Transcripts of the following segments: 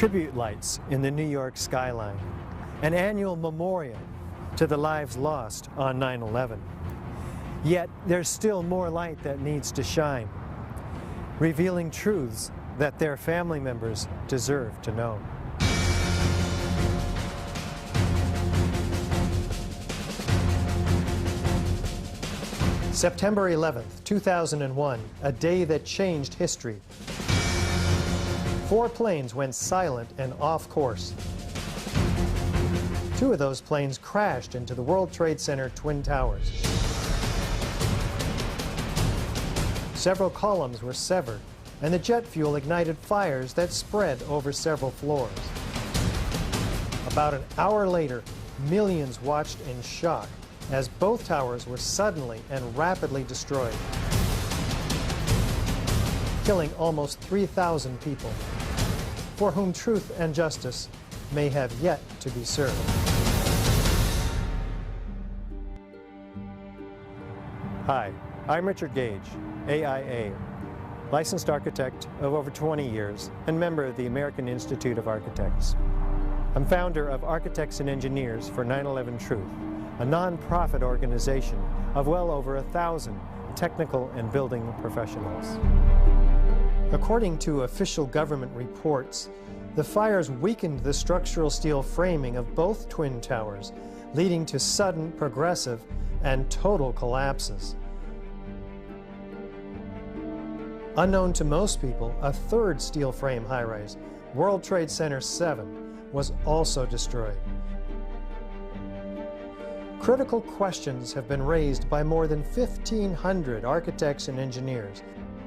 tribute lights in the New York skyline, an annual memorial to the lives lost on 9/11. Yet there's still more light that needs to shine, revealing truths that their family members deserve to know. September 11th, 2001, a day that changed history. 4 planes went silent and off course. 2 of those planes crashed into the World Trade Center Twin Towers. Several columns were severed, and the jet fuel ignited fires that spread over several floors. About an hour later, millions watched in shock as both towers were suddenly and rapidly destroyed, killing almost 3,000 people, for whom truth and justice may have yet to be served. Hi, I'm Richard Gage, AIA, licensed architect of over 20 years and member of the American Institute of Architects. I'm founder of Architects and Engineers for 9/11 Truth, a non-profit organization of well over 1,000 technical and building professionals. According to official government reports, the fires weakened the structural steel framing of both twin towers, leading to sudden, progressive, and total collapses. Unknown to most people, a third steel frame high-rise, World Trade Center 7, was also destroyed. Critical questions have been raised by more than 1,500 architects and engineers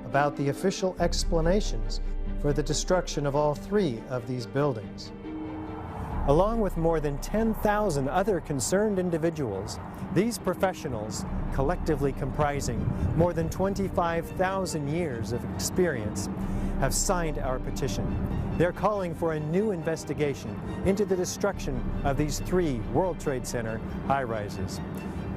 about the official explanations for the destruction of all 3 of these buildings. Along with more than 10,000 other concerned individuals, these professionals, collectively comprising more than 25,000 years of experience, have signed our petition. They're calling for a new investigation into the destruction of these 3 World Trade Center high-rises.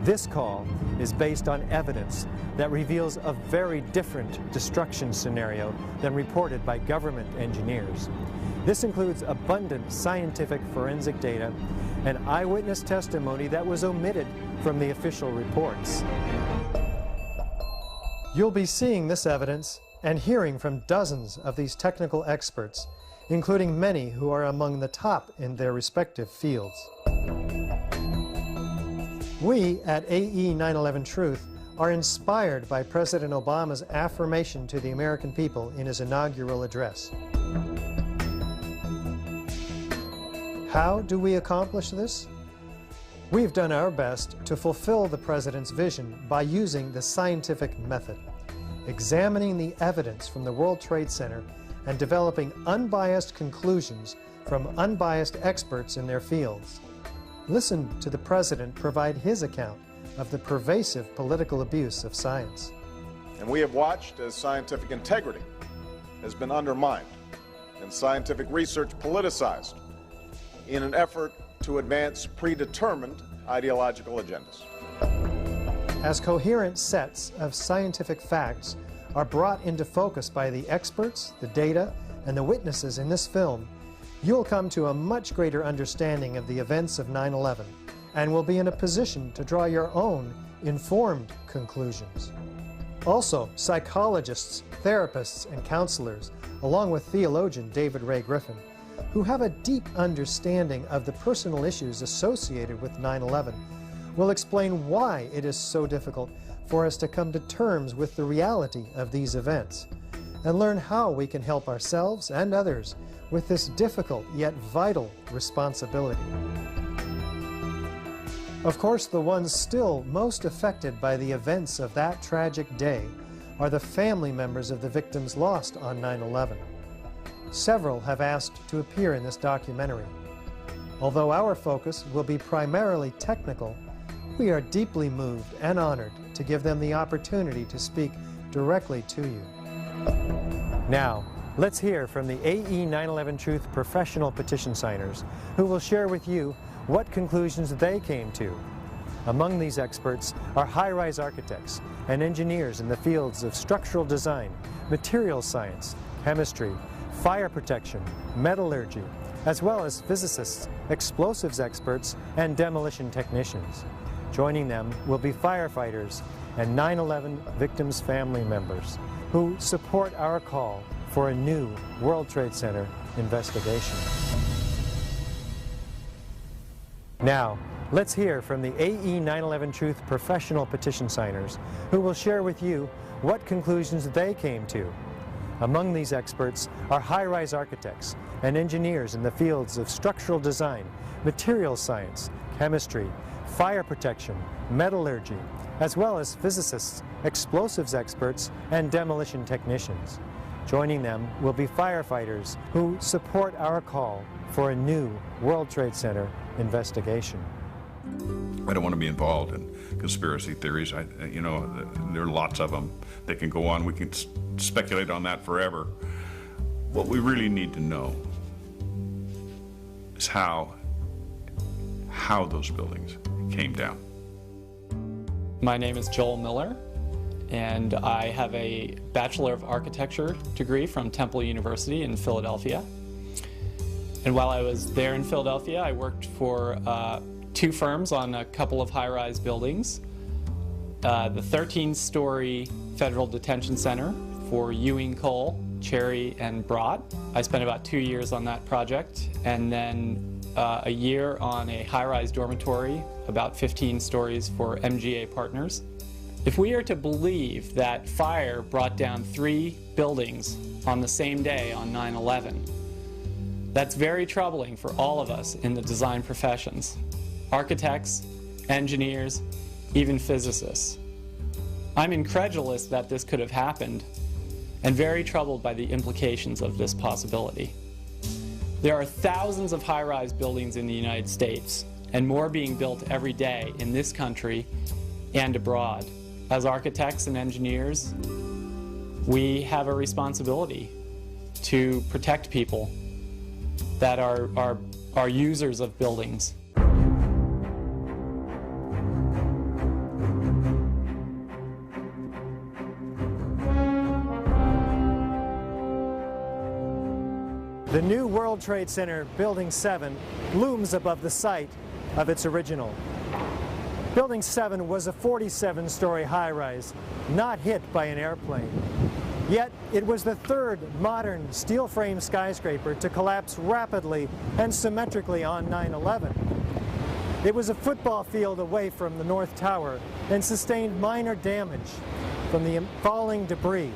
This call is based on evidence that reveals a very different destruction scenario than reported by government engineers. This includes abundant scientific forensic data and eyewitness testimony that was omitted from the official reports. You'll be seeing this evidence and hearing from dozens of these technical experts, including many who are among the top in their respective fields. We at AE 9/11 Truth are inspired by President Obama's affirmation to the American people in his inaugural address. How do we accomplish this? We've done our best to fulfill the President's vision by using the scientific method, examining the evidence from the World Trade Center and developing unbiased conclusions from unbiased experts in their fields. Listen to the President provide his account of the pervasive political abuse of science. And we have watched as scientific integrity has been undermined and scientific research politicized in an effort to advance predetermined ideological agendas. As coherent sets of scientific facts are brought into focus by the experts, the data, and the witnesses in this film, you'll come to a much greater understanding of the events of 9/11 and will be in a position to draw your own informed conclusions. Also, psychologists, therapists, and counselors, along with theologian David Ray Griffin, who have a deep understanding of the personal issues associated with 9/11, will explain why it is so difficult for us to come to terms with the reality of these events, and learn how we can help ourselves and others with this difficult yet vital responsibility. Of course, the ones still most affected by the events of that tragic day are the family members of the victims lost on 9/11. Several have asked to appear in this documentary. Although our focus will be primarily technical, we are deeply moved and honored to give them the opportunity to speak directly to you. Now, let's hear from the AE 9/11 Truth professional petition signers, who will share with you what conclusions they came to. Among these experts are high-rise architects and engineers in the fields of structural design, material science, chemistry, fire protection, metallurgy, as well as physicists, explosives experts, and demolition technicians. Joining them will be firefighters and 9/11 victims' family members who support our call for a new World Trade Center investigation. Now, let's hear from the AE 9/11 Truth professional petition signers who will share with you what conclusions they came to. Among these experts are high-rise architects and engineers in the fields of structural design, materials science, chemistry, fire protection, metallurgy, as well as physicists, explosives experts, and demolition technicians. Joining them will be firefighters who support our call for a new World Trade Center investigation. I don't want to be involved in conspiracy theories. You know, there are lots of them that can go on. We can speculate on that forever. What we really need to know is how those buildings came down. My name is Joel Miller, and I have a Bachelor of Architecture degree from Temple University in Philadelphia. And while I was there in Philadelphia, I worked for 2 firms on a couple of high-rise buildings. The 13-story Federal Detention Center for Ewing Cole, Cherry, and Broad. I spent about 2 years on that project, and then a year on a high-rise dormitory, about 15 stories for MGA Partners. If we are to believe that fire brought down 3 buildings on the same day on 9/11, that's very troubling for all of us in the design professions. Architects, engineers, even physicists. I'm incredulous that this could have happened and very troubled by the implications of this possibility. There are thousands of high-rise buildings in the United States and more being built every day in this country and abroad. As architects and engineers, we have a responsibility to protect people that are users of buildings. The new World Trade Center, Building 7, looms above the site of its original. Building 7 was a 47-story high-rise, not hit by an airplane. Yet, it was the 3rd modern steel-frame skyscraper to collapse rapidly and symmetrically on 9/11. It was a football field away from the North Tower and sustained minor damage from the falling debris.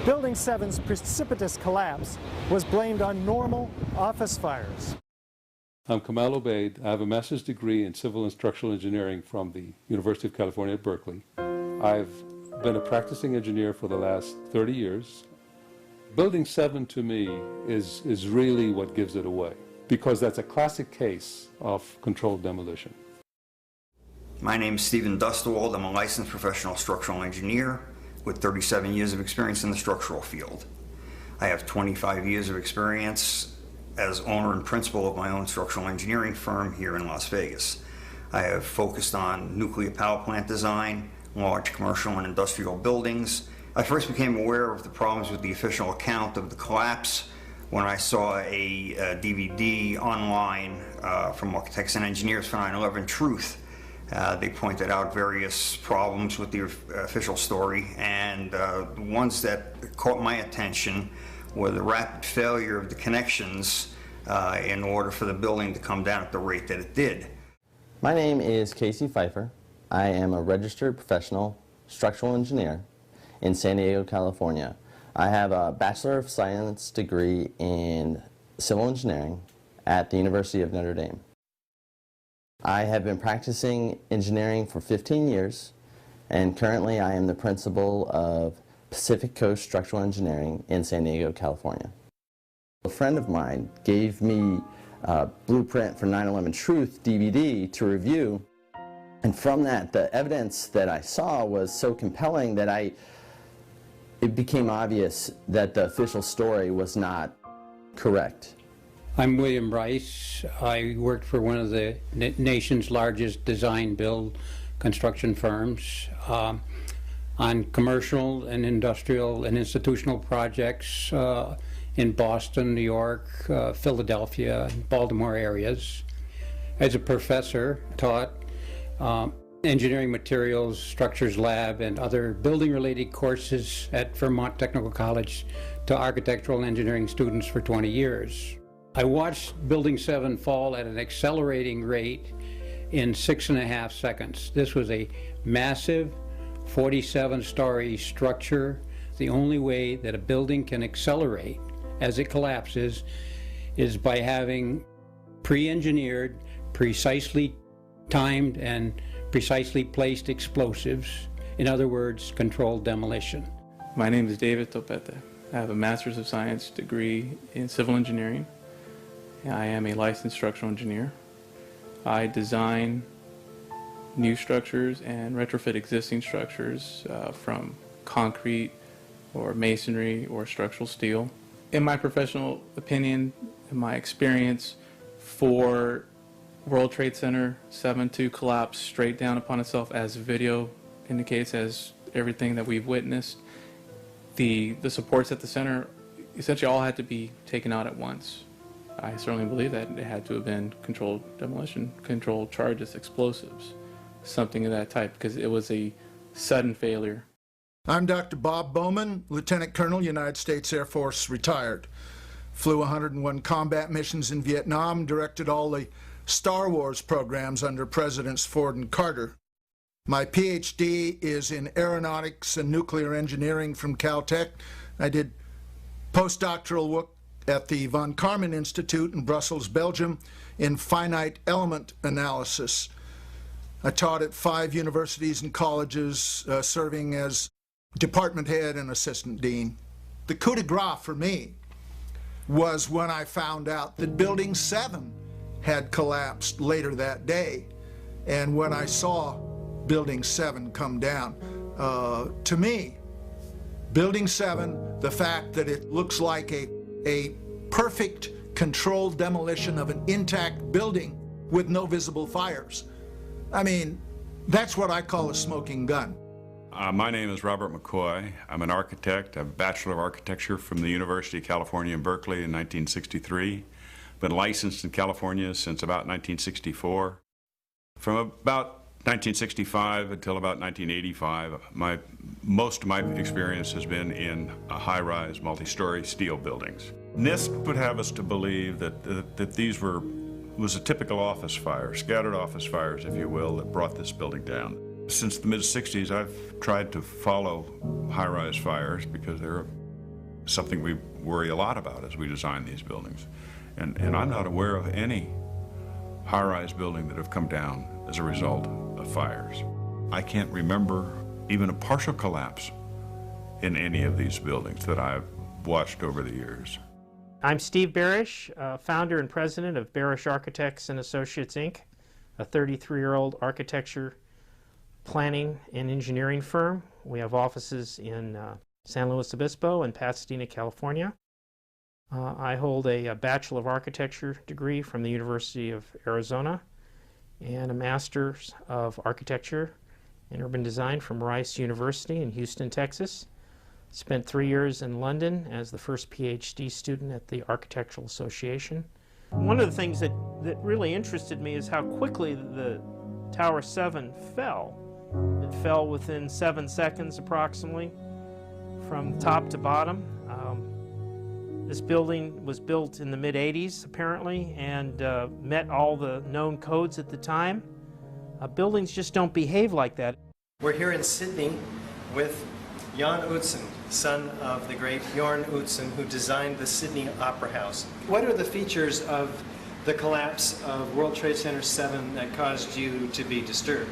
Building 7's precipitous collapse was blamed on normal office fires. I'm Kamal Obeid. I have a master's degree in civil and structural engineering from the University of California at Berkeley. I've been a practicing engineer for the last 30 years. Building 7 to me is really what gives it away, because that's a classic case of controlled demolition. My name is Stephen Dustwald. I'm a licensed professional structural engineer with 37 years of experience in the structural field. I have 25 years of experience as owner and principal of my own structural engineering firm here in Las Vegas. I have focused on nuclear power plant design, large commercial and industrial buildings. I first became aware of the problems with the official account of the collapse when I saw a DVD online from Architects and Engineers for 9/11 Truth. They pointed out various problems with the official story, and the ones that caught my attention were the rapid failure of the connections in order for the building to come down at the rate that it did. My name is Casey Pfeiffer. I am a registered professional structural engineer in San Diego, California. I have a Bachelor of Science degree in civil engineering at the University of Notre Dame. I have been practicing engineering for 15 years, and currently I am the principal of Pacific Coast Structural Engineering in San Diego, California. A friend of mine gave me a Blueprint for 9/11 Truth DVD to review, and from that, the evidence that I saw was so compelling that it became obvious that the official story was not correct. I'm William Rice. I worked for one of the nation's largest design-build construction firms on commercial and industrial and institutional projects in Boston, New York, Philadelphia, Baltimore areas. As a professor, taught engineering materials, structures lab, and other building-related courses at Vermont Technical College to architectural and engineering students for 20 years. I watched Building 7 fall at an accelerating rate in 6.5 seconds. This was a massive 47-story structure. The only way that a building can accelerate as it collapses is by having pre-engineered, precisely timed, and precisely placed explosives. In other words, controlled demolition. My name is David Topete. I have a Master's of Science degree in Civil Engineering. I am a licensed structural engineer. I design new structures and retrofit existing structures from concrete or masonry or structural steel. In my professional opinion, in my experience, for World Trade Center 7 to collapse straight down upon itself, as video indicates, as everything that we've witnessed, the supports at the center essentially all had to be taken out at once. I certainly believe that it had to have been controlled demolition, controlled charges, explosives, something of that type, because it was a sudden failure. I'm Dr. Bob Bowman, Lieutenant Colonel, United States Air Force, retired. Flew 101 combat missions in Vietnam, directed all the Star Wars programs under Presidents Ford and Carter. My PhD is in aeronautics and nuclear engineering from Caltech. I did postdoctoral work at the Von Karman Institute in Brussels, Belgium, in finite element analysis. I taught at 5 universities and colleges, serving as department head and assistant dean. The coup de grace for me was when I found out that Building 7 had collapsed later that day, and when I saw Building 7 come down. To me, Building 7, the fact that it looks like a perfect controlled demolition of an intact building with no visible fires. I mean, that's what I call a smoking gun. My name is Robert McCoy. I'm an architect. I have a Bachelor of Architecture from the University of California in Berkeley in 1963. Been licensed in California since about 1964. From about 1965 until about 1985, most of my experience has been in high-rise, multi-story steel buildings. NIST would have us to believe that these was a typical office fire, scattered office fires, if you will, that brought this building down. Since the mid-60s, I've tried to follow high-rise fires because they're something we worry a lot about as we design these buildings. And I'm not aware of any high-rise building that have come down as a result of fires. I can't remember even a partial collapse in any of these buildings that I've watched over the years. I'm Steve Barish, founder and president of Barish Architects and Associates, Inc., a 33-year-old architecture planning and engineering firm. We have offices in San Luis Obispo and Pasadena, California. I hold a Bachelor of Architecture degree from the University of Arizona and a Master's of Architecture and Urban Design from Rice University in Houston, Texas. Spent 3 years in London as the first PhD student at the Architectural Association. One of the things that really interested me is how quickly the Tower 7 fell. It fell within 7 seconds approximately from top to bottom. This building was built in the mid-80s apparently and met all the known codes at the time. Buildings just don't behave like that. We're here in Sydney with Jan Utzon, son of the great Bjorn Utzon, who designed the Sydney Opera House. What are the features of the collapse of World Trade Center 7 that caused you to be disturbed?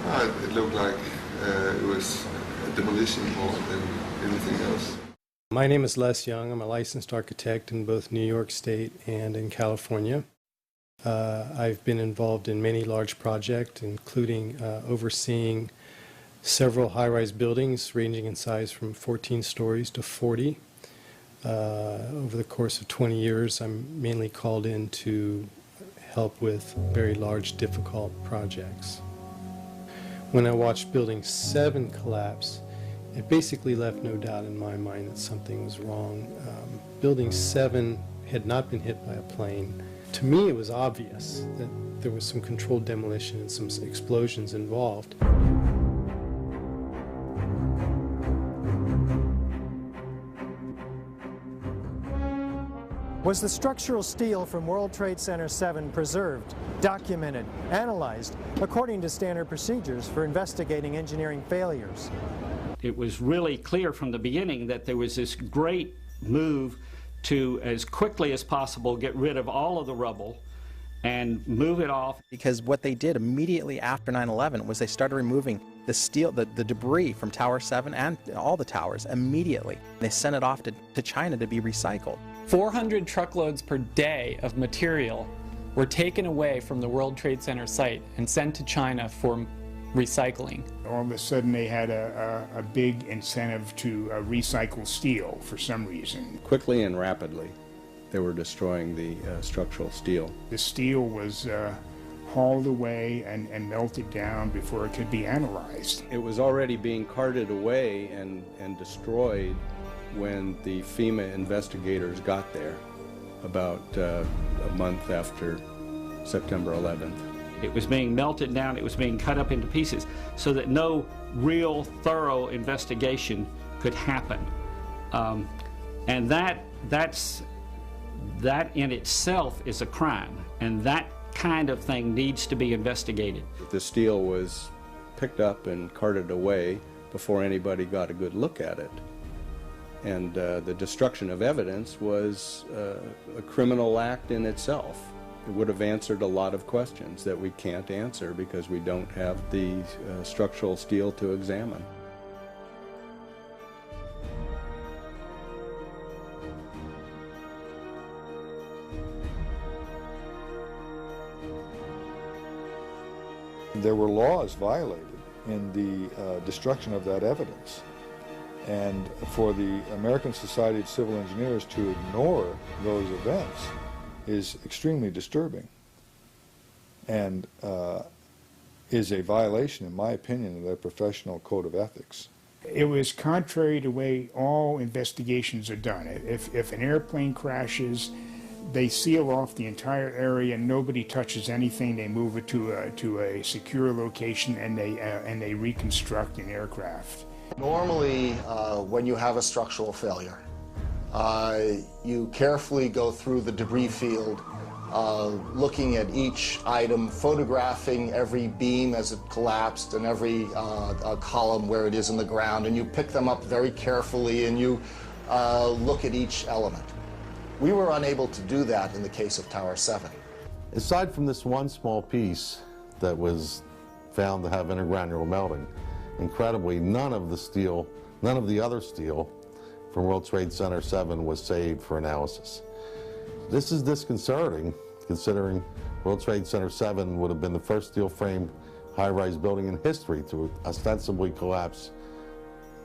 It looked like it was a demolition more than anything else. My name is Les Young. I'm a licensed architect in both New York State and in California. I've been involved in many large projects, including overseeing several high-rise buildings ranging in size from 14 stories to 40. Over the course of 20 years, I'm mainly called in to help with very large, difficult projects. When I watched Building 7 collapse, it basically left no doubt in my mind that something was wrong. Building 7 had not been hit by a plane. To me, it was obvious that there was some controlled demolition and some explosions involved. Was the structural steel from World Trade Center 7 preserved, documented, analyzed according to standard procedures for investigating engineering failures? It was really clear from the beginning that there was this great move to, as quickly as possible, get rid of all of the rubble and move it off. Because what they did immediately after 9/11 was they started removing the steel, the debris from Tower 7 and all the towers immediately. They sent it off to China to be recycled. 400 truckloads per day of material were taken away from the World Trade Center site and sent to China for recycling. All of a sudden they had a big incentive to recycle steel for some reason. Quickly and rapidly, they were destroying the structural steel. The steel was hauled away and melted down before it could be analyzed. It was already being carted away and destroyed when the FEMA investigators got there about a month after September 11th. It was being melted down, it was being cut up into pieces so that no real thorough investigation could happen. And that in itself is a crime, and that kind of thing needs to be investigated. The steel was picked up and carted away before anybody got a good look at it. And the destruction of evidence was a criminal act in itself. It would have answered a lot of questions that we can't answer because we don't have the structural steel to examine. There were laws violated in the destruction of that evidence. And for the American Society of Civil Engineers to ignore those events is extremely disturbing and is a violation, in my opinion, of their professional code of ethics. It was contrary to the way all investigations are done. If an airplane crashes, they seal off the entire area, nobody touches anything, they move it to a secure location, and they reconstruct an aircraft. Normally, when you have a structural failure, you carefully go through the debris field, looking at each item, photographing every beam as it collapsed and every column where it is in the ground, and you pick them up very carefully and you look at each element. We were unable to do that in the case of Tower 7. Aside from this one small piece that was found to have intergranular melting, incredibly, none of the other steel from World Trade Center 7 was saved for analysis. This is disconcerting, considering World Trade Center 7 would have been the first steel-framed high-rise building in history to ostensibly collapse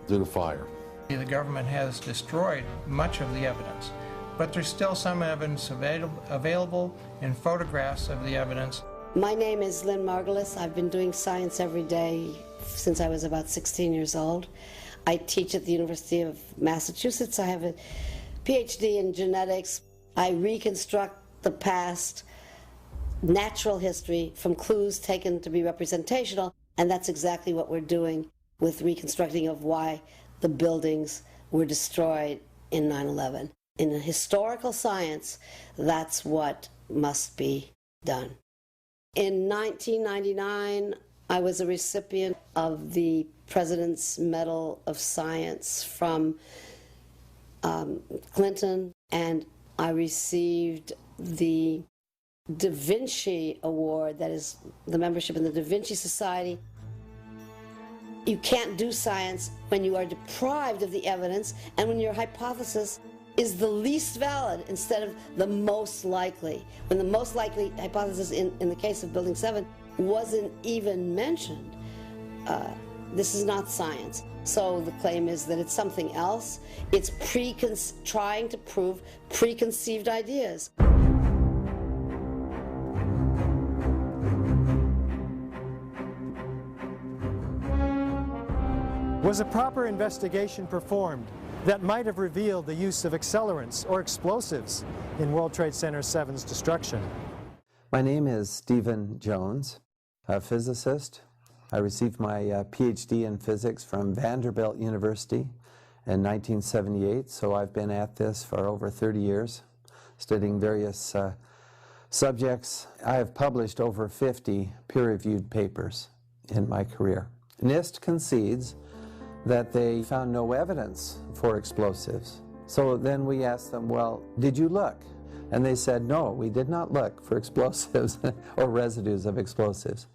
due to fire. The government has destroyed much of the evidence, but there's still some evidence available in photographs of the evidence. My name is Lynn Margulis. I've been doing science every day since I was about 16 years old. I teach at the University of Massachusetts. I have a PhD in genetics. I reconstruct the past, natural history, from clues taken to be representational, and that's exactly what we're doing with reconstructing of why the buildings were destroyed in 9/11. In historical science, that's what must be done. In 1999, I was a recipient of the President's Medal of Science from Clinton, and I received the Da Vinci Award, that is the membership in the Da Vinci Society. You can't do science when you are deprived of the evidence and when your hypothesis is the least valid instead of the most likely. When the most likely hypothesis in the case of Building 7 wasn't even mentioned. This is not science. So the claim is that it's something else. It's trying to prove preconceived ideas. Was a proper investigation performed that might have revealed the use of accelerants or explosives in World Trade Center 7's destruction? My name is Stephen Jones, a physicist. I received my PhD in physics from Vanderbilt University in 1978, so I've been at this for over 30 years, studying various subjects. I have published over 50 peer-reviewed papers in my career. NIST concedes that they found no evidence for explosives. So then we asked them, well, did you look? And they said, no, we did not look for explosives or residues of explosives.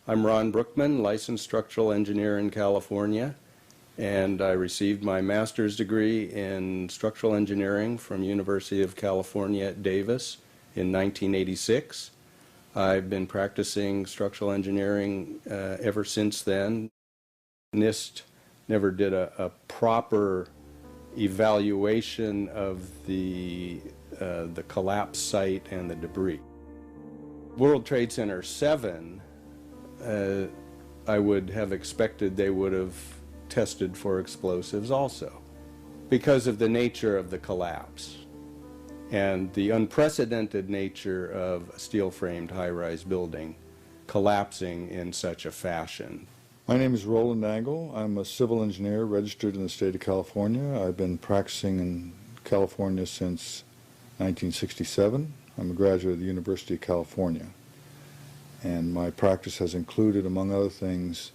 I'm Ron Brookman, licensed structural engineer in California, and I received my master's degree in structural engineering from University of California at Davis in 1986. I've been practicing structural engineering ever since then. NIST never did a proper evaluation of the collapse site and the debris. World Trade Center 7, I would have expected they would have tested for explosives also, because of the nature of the collapse and the unprecedented nature of a steel-framed high-rise building collapsing in such a fashion. My name is Roland Angle. I'm a civil engineer registered in the state of California. I've been practicing in California since 1967. I'm a graduate of the University of California. And my practice has included, among other things,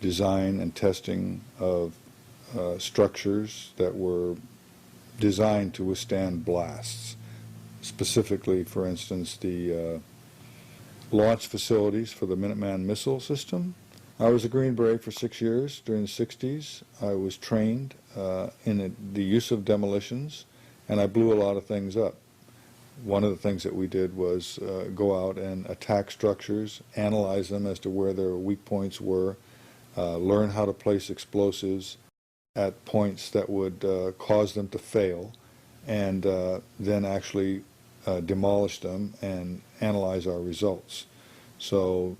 design and testing of structures that were designed to withstand blasts. Specifically, for instance, the launch facilities for the Minuteman missile system. I was a Green Beret for 6 years during the 60s. I was trained in the use of demolitions, and I blew a lot of things up. One of the things that we did was go out and attack structures, analyze them as to where their weak points were, learn how to place explosives at points that would cause them to fail, and then actually demolish them and analyze our results. So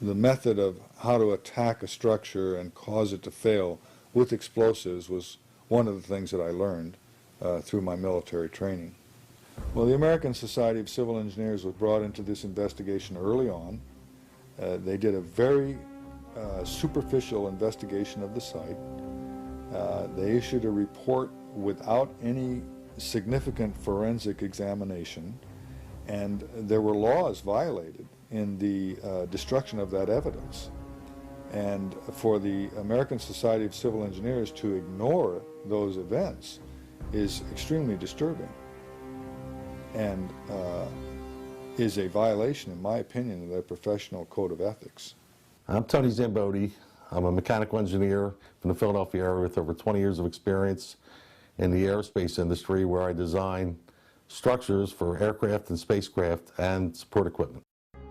the method of how to attack a structure and cause it to fail with explosives was one of the things that I learned through my military training. Well, the American Society of Civil Engineers was brought into this investigation early on. They did a very superficial investigation of the site. They issued a report without any significant forensic examination, and there were laws violated in the destruction of that evidence. And for the American Society of Civil Engineers to ignore those events is extremely disturbing, and is a violation, in my opinion, of their professional code of ethics. I'm Tony Zambodi. I'm a mechanical engineer from the Philadelphia area with over 20 years of experience in the aerospace industry, where I design structures for aircraft and spacecraft and support equipment.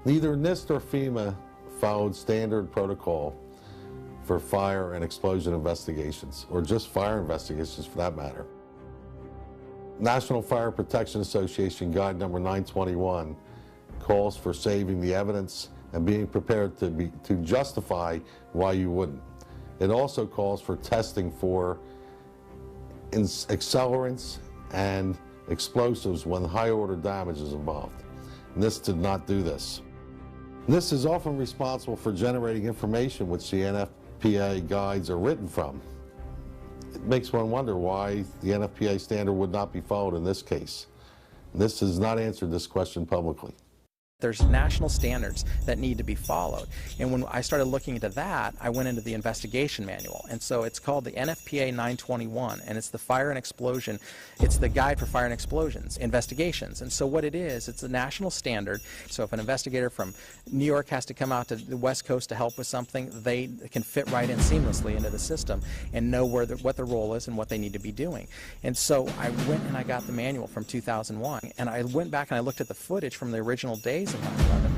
Neither NIST or FEMA followed standard protocol for fire and explosion investigations, or just fire investigations for that matter. National Fire Protection Association Guide number 921 calls for saving the evidence and being prepared to justify why you wouldn't. It also calls for testing for accelerants and explosives when high-order damage is involved. NIST did not do this. NIST is often responsible for generating information which the NFPA guides are written from. It makes one wonder why the NFPA standard would not be followed in this case. NIST has not answered this question publicly. There's national standards that need to be followed. And when I started looking into that, I went into the investigation manual. And so it's called the NFPA 921, and it's the fire and explosion. It's the guide for fire and explosions investigations. And so what it is, it's a national standard. So if an investigator from New York has to come out to the West Coast to help with something, they can fit right in seamlessly into the system and know what their role is and what they need to be doing. And so I went and I got the manual from 2001, and I went back and I looked at the footage from the original days of 9/11.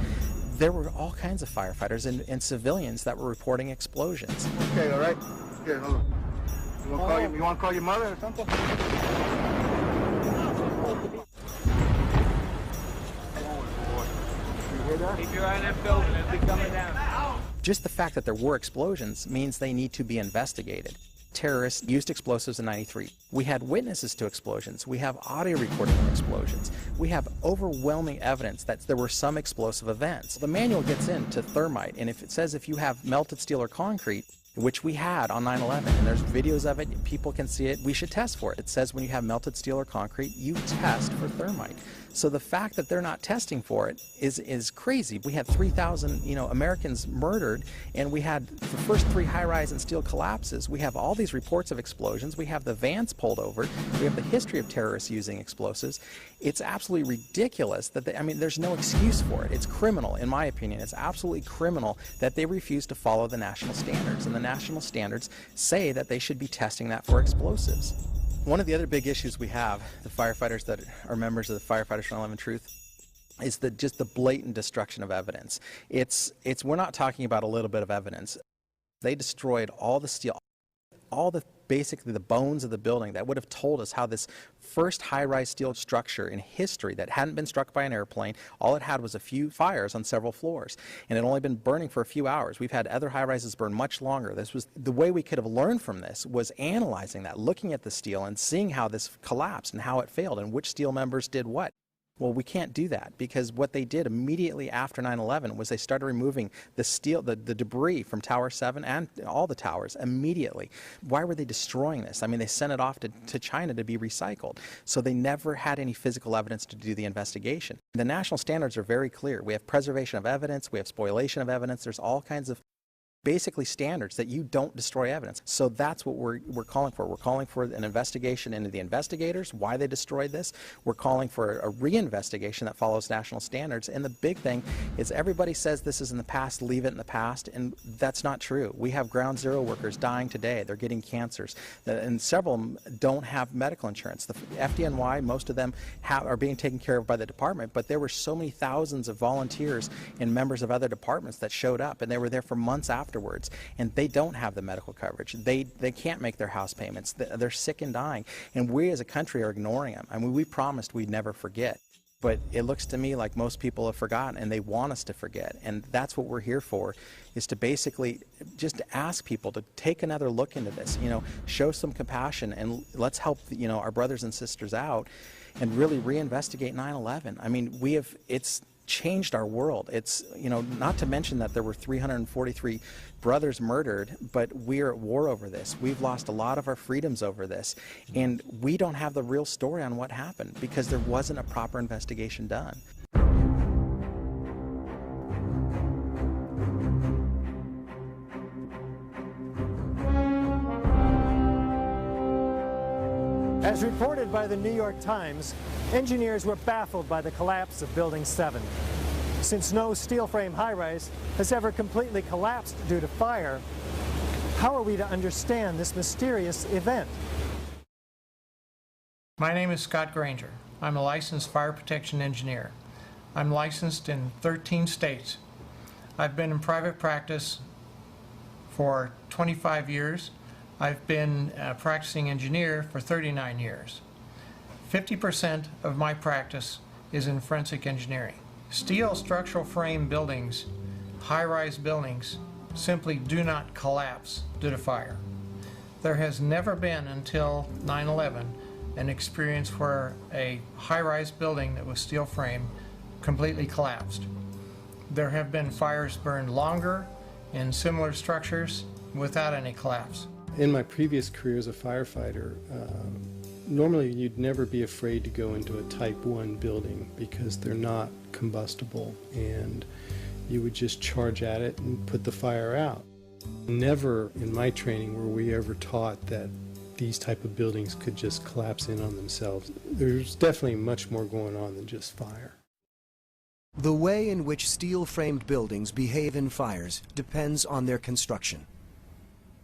There were all kinds of firefighters and civilians that were reporting explosions. Okay, all right. Okay, hold on. You want to call your mother or something? You hear that? Keep your eye on that building as they're coming down. Just the fact that there were explosions means they need to be investigated. Terrorists used explosives in '93. We had witnesses to explosions. We have audio recording of explosions. We have overwhelming evidence that there were some explosive events. The manual gets into thermite, and if it says if you have melted steel or concrete, which we had on 9/11, and there's videos of it, people can see it, we should test for it. It says when you have melted steel or concrete, you test for thermite. So the fact that they're not testing for it is crazy. We had 3,000, Americans murdered, and we had the first 3 high-rise and steel collapses. We have all these reports of explosions. We have the vans pulled over. We have the history of terrorists using explosives. It's absolutely ridiculous that there's no excuse for it. It's criminal, in my opinion. It's absolutely criminal that they refuse to follow the national standards, and the national standards say that they should be testing that for explosives. One of the other big issues we have, the firefighters that are members of the Firefighters for 9/11 Truth, is just the blatant destruction of evidence. We're not talking about a little bit of evidence. They destroyed all the steel, basically the bones of the building that would have told us how this first high-rise steel structure in history that hadn't been struck by an airplane, all it had was a few fires on several floors, and it had only been burning for a few hours. We've had other high-rises burn much longer. The way we could have learned from this was analyzing that, looking at the steel and seeing how this collapsed and how it failed and which steel members did what. Well, we can't do that, because what they did immediately after 9/11 was they started removing the steel, the debris from Tower 7 and all the towers immediately. Why were they destroying this? They sent it off to China to be recycled. So they never had any physical evidence to do the investigation. The national standards are very clear. We have preservation of evidence, we have spoliation of evidence, there's all kinds of basically standards that you don't destroy evidence. So that's what we're calling for. We're calling for an investigation into the investigators, why they destroyed this. We're calling for a reinvestigation that follows national standards. And the big thing is everybody says this is in the past, leave it in the past, and that's not true. We have ground zero workers dying today. They're getting cancers, and several of them don't have medical insurance. The FDNY, most of them are being taken care of by the department, but there were so many thousands of volunteers and members of other departments that showed up, and they were there for months afterwards, and they don't have the medical coverage. They can't make their house payments. They're sick and dying, and we as a country are ignoring them. We promised we'd never forget, but it looks to me like most people have forgotten, and they want us to forget, and that's what we're here for, is to basically just ask people to take another look into this, show some compassion, and let's help our brothers and sisters out and really reinvestigate 9/11. It's changed our world. It's, not to mention that there were 343 brothers murdered, but we're at war over this. We've lost a lot of our freedoms over this, and we don't have the real story on what happened because there wasn't a proper investigation done. As reported by the New York Times, engineers were baffled by the collapse of Building 7. Since no steel frame high-rise has ever completely collapsed due to fire, how are we to understand this mysterious event? My name is Scott Granger. I'm a licensed fire protection engineer. I'm licensed in 13 states. I've been in private practice for 25 years. I've been a practicing engineer for 39 years. 50% of my practice is in forensic engineering. Steel structural frame buildings, high-rise buildings, simply do not collapse due to fire. There has never been until 9/11 an experience where a high-rise building that was steel frame completely collapsed. There have been fires burned longer in similar structures without any collapse. In my previous career as a firefighter, normally you'd never be afraid to go into a Type 1 building because they're not combustible, and you would just charge at it and put the fire out. Never in my training were we ever taught that these type of buildings could just collapse in on themselves. There's definitely much more going on than just fire. The way in which steel-framed buildings behave in fires depends on their construction.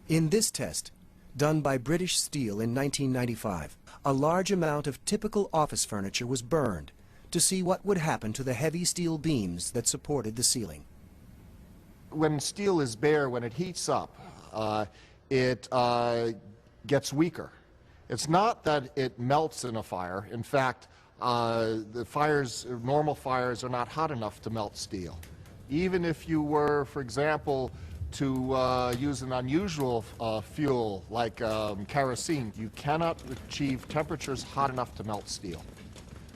In this test, done by British Steel in 1995, a large amount of typical office furniture was burned to see what would happen to the heavy steel beams that supported the ceiling. When steel is bare, when it heats up, it gets weaker. It's not that it melts in a fire. In fact, normal fires are not hot enough to melt steel. Even if you were, for example, to use an unusual fuel like kerosene, you cannot achieve temperatures hot enough to melt steel.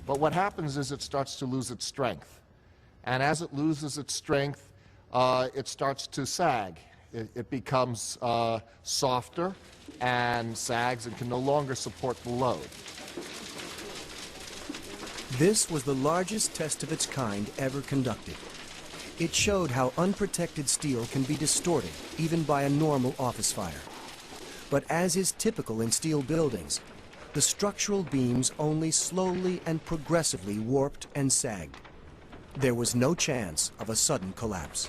But what happens is it starts to lose its strength. And as it loses its strength, it starts to sag. It becomes softer and sags and can no longer support the load. This was the largest test of its kind ever conducted. It showed how unprotected steel can be distorted, even by a normal office fire. But as is typical in steel buildings, the structural beams only slowly and progressively warped and sagged. There was no chance of a sudden collapse.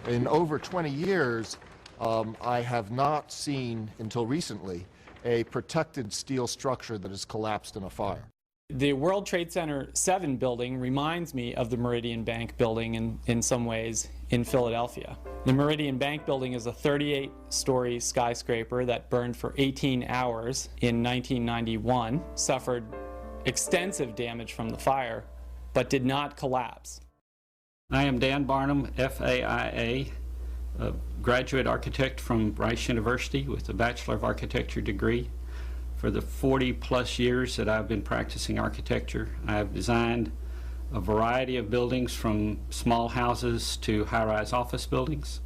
In over 20 years, I have not seen, until recently, a protected steel structure that has collapsed in a fire. The World Trade Center 7 building reminds me of the Meridian Bank building in some ways in Philadelphia. The Meridian Bank building is a 38-story skyscraper that burned for 18 hours in 1991, suffered extensive damage from the fire, but did not collapse. I am Dan Barnum, FAIA, a graduate architect from Rice University with a Bachelor of Architecture degree. For the 40-plus years that I've been practicing architecture, I have designed a variety of buildings from small houses to high-rise office buildings.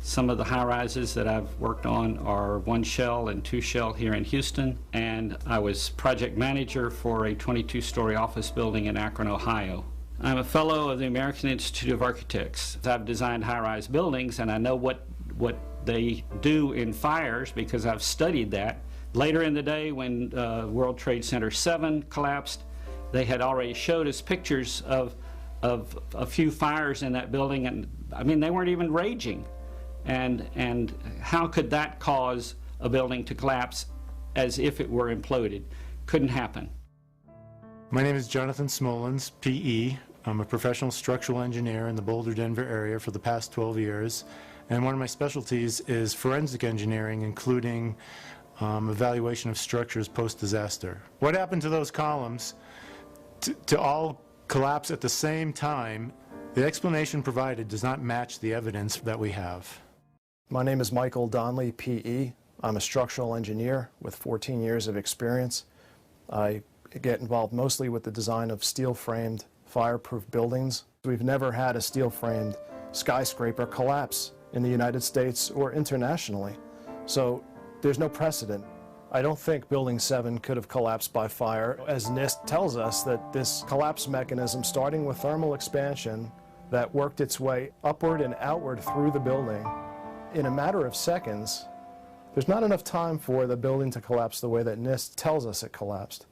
Some of the high-rises that I've worked on are 1 shell and 2 shell here in Houston, and I was project manager for a 22-story office building in Akron, Ohio. I'm a fellow of the American Institute of Architects. I've designed high-rise buildings, and I know what they do in fires because I've studied that. Later in the day, when World Trade Center 7 collapsed, they had already showed us pictures of a few fires in that building, and I mean, they weren't even raging. And how could that cause a building to collapse as if it were imploded? Couldn't happen. My name is Jonathan Smolens, PE. I'm a professional structural engineer in the Boulder, Denver area for the past 12 years. And one of my specialties is forensic engineering, including evaluation of structures post-disaster. What happened to those columns to all collapse at the same time? The explanation provided does not match the evidence that we have. My name is Michael Donnelly, PE. I'm a structural engineer with 14 years of experience. I get involved mostly with the design of steel-framed fireproof buildings. We've never had a steel-framed skyscraper collapse in the United States or internationally. So there's no precedent. I don't think Building 7 could have collapsed by fire, as NIST tells us that this collapse mechanism, starting with thermal expansion, that worked its way upward and outward through the building, in a matter of seconds, there's not enough time for the building to collapse the way that NIST tells us it collapsed.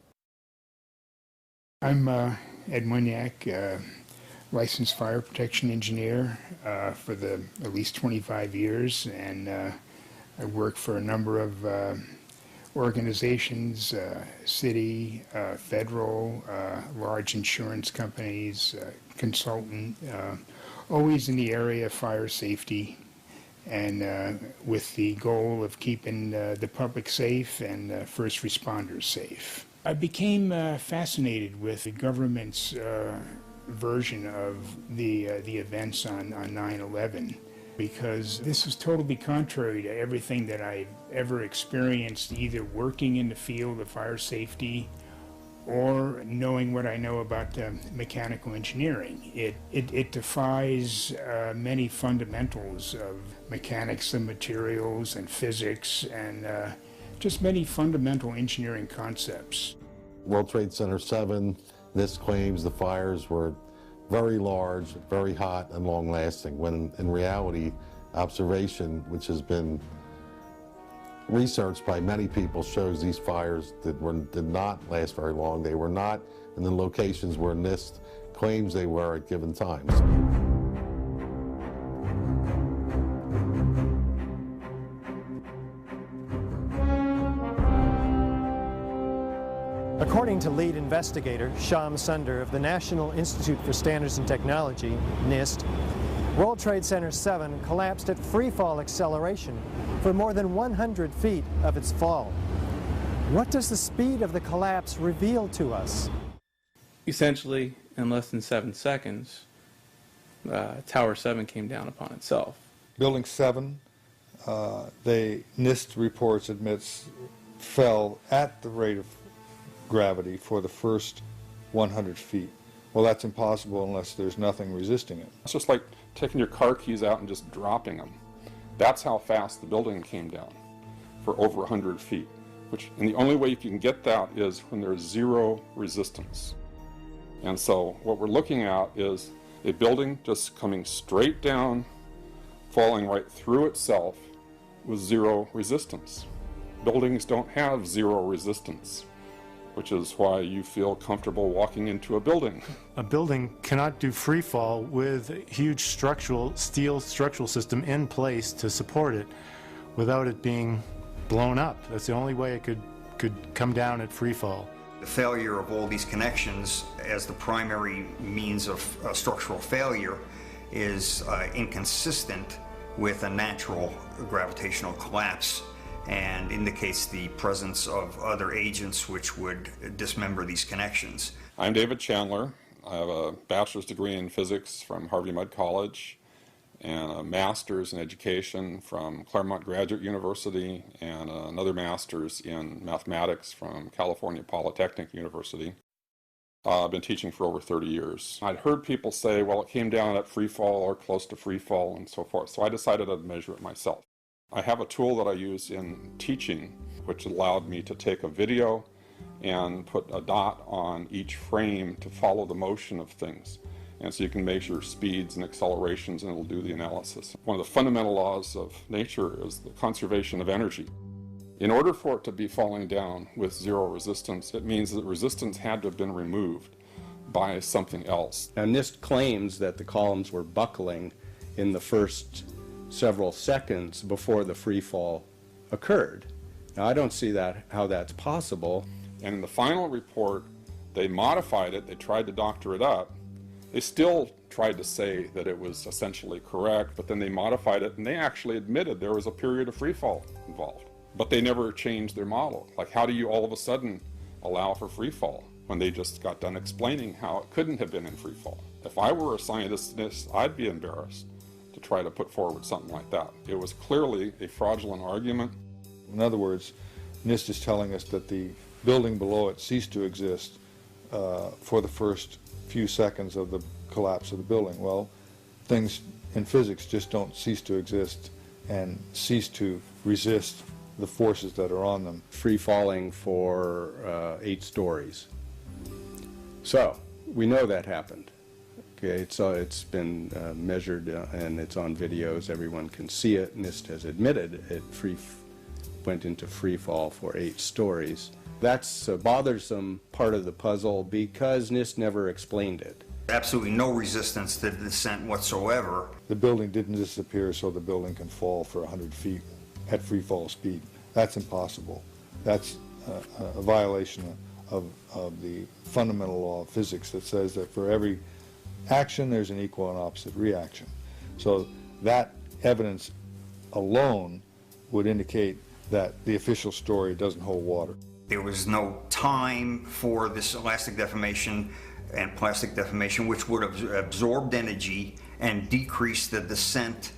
I'm Ed Moniak, licensed fire protection engineer for at least 25 years, and I work for a number of organizations, city, federal, large insurance companies, consultant, always in the area of fire safety, and with the goal of keeping the public safe and first responders safe. I became fascinated with the government's version of the events on 9/11, because this was totally contrary to everything that I've ever experienced, either working in the field of fire safety or knowing what I know about mechanical engineering. It defies many fundamentals of mechanics and materials and physics and just many fundamental engineering concepts. World Trade Center 7, NIST claims the fires were very large, very hot, and long-lasting, when in reality, observation, which has been researched by many people, shows these fires did not last very long. They were not in the locations where NIST claims they were at given times. According to lead investigator Shyam Sunder of the National Institute for Standards and Technology, NIST, World Trade Center 7 collapsed at freefall acceleration for more than 100 feet of its fall. What does the speed of the collapse reveal to us? Essentially, in less than 7 seconds, Tower 7 came down upon itself. Building 7, NIST reports admits fell at the rate of gravity for the first 100 feet. Well, that's impossible unless there's nothing resisting it. It's just like taking your car keys out and just dropping them. That's how fast the building came down, for over 100 feet. And the only way you can get that is when there's zero resistance. And so what we're looking at is a building just coming straight down, falling right through itself with zero resistance. Buildings don't have zero resistance, which is why you feel comfortable walking into a building. A building cannot do free fall with a huge steel structural system in place to support it without it being blown up. That's the only way it could come down at free fall. The failure of all these connections as the primary means of structural failure is inconsistent with a natural gravitational collapse and indicates the presence of other agents which would dismember these connections. I'm David Chandler. I have a bachelor's degree in physics from Harvey Mudd College and a master's in education from Claremont Graduate University and another master's in mathematics from California Polytechnic University. I've been teaching for over 30 years. I'd heard people say, well, it came down at free fall or close to free fall and so forth, so I decided I'd measure it myself. I have a tool that I use in teaching which allowed me to take a video and put a dot on each frame to follow the motion of things. And so you can measure speeds and accelerations and it'll do the analysis. One of the fundamental laws of nature is the conservation of energy. In order for it to be falling down with zero resistance, it means that resistance had to have been removed by something else. Now NIST claims that the columns were buckling in the first several seconds before the free fall occurred. Now I don't see how that's possible. And in the final report, they modified it, they tried to doctor it up. They still tried to say that it was essentially correct, but then they modified it and they actually admitted there was a period of free fall involved. But they never changed their model. Like, how do you all of a sudden allow for free fall when they just got done explaining how it couldn't have been in free fall? If I were a scientist, I'd be embarrassed to try to put forward something like that. It was clearly a fraudulent argument. In other words, NIST is telling us that the building below it ceased to exist for the first few seconds of the collapse of the building. Well, things in physics just don't cease to exist and cease to resist the forces that are on them. Free falling for 8 stories. So we know that happened. Okay, it's been measured and it's on videos. Everyone can see it. NIST has admitted it went into free fall for 8 stories. That's a bothersome part of the puzzle because NIST never explained it. Absolutely no resistance to the descent whatsoever. The building didn't disappear so the building can fall for 100 feet at free fall speed. That's impossible. That's a violation of the fundamental law of physics that says that for every action there's an equal and opposite reaction. So that evidence alone would indicate that the official story doesn't hold water. There was no time for this elastic deformation and plastic deformation, which would have absorbed energy and decreased the descent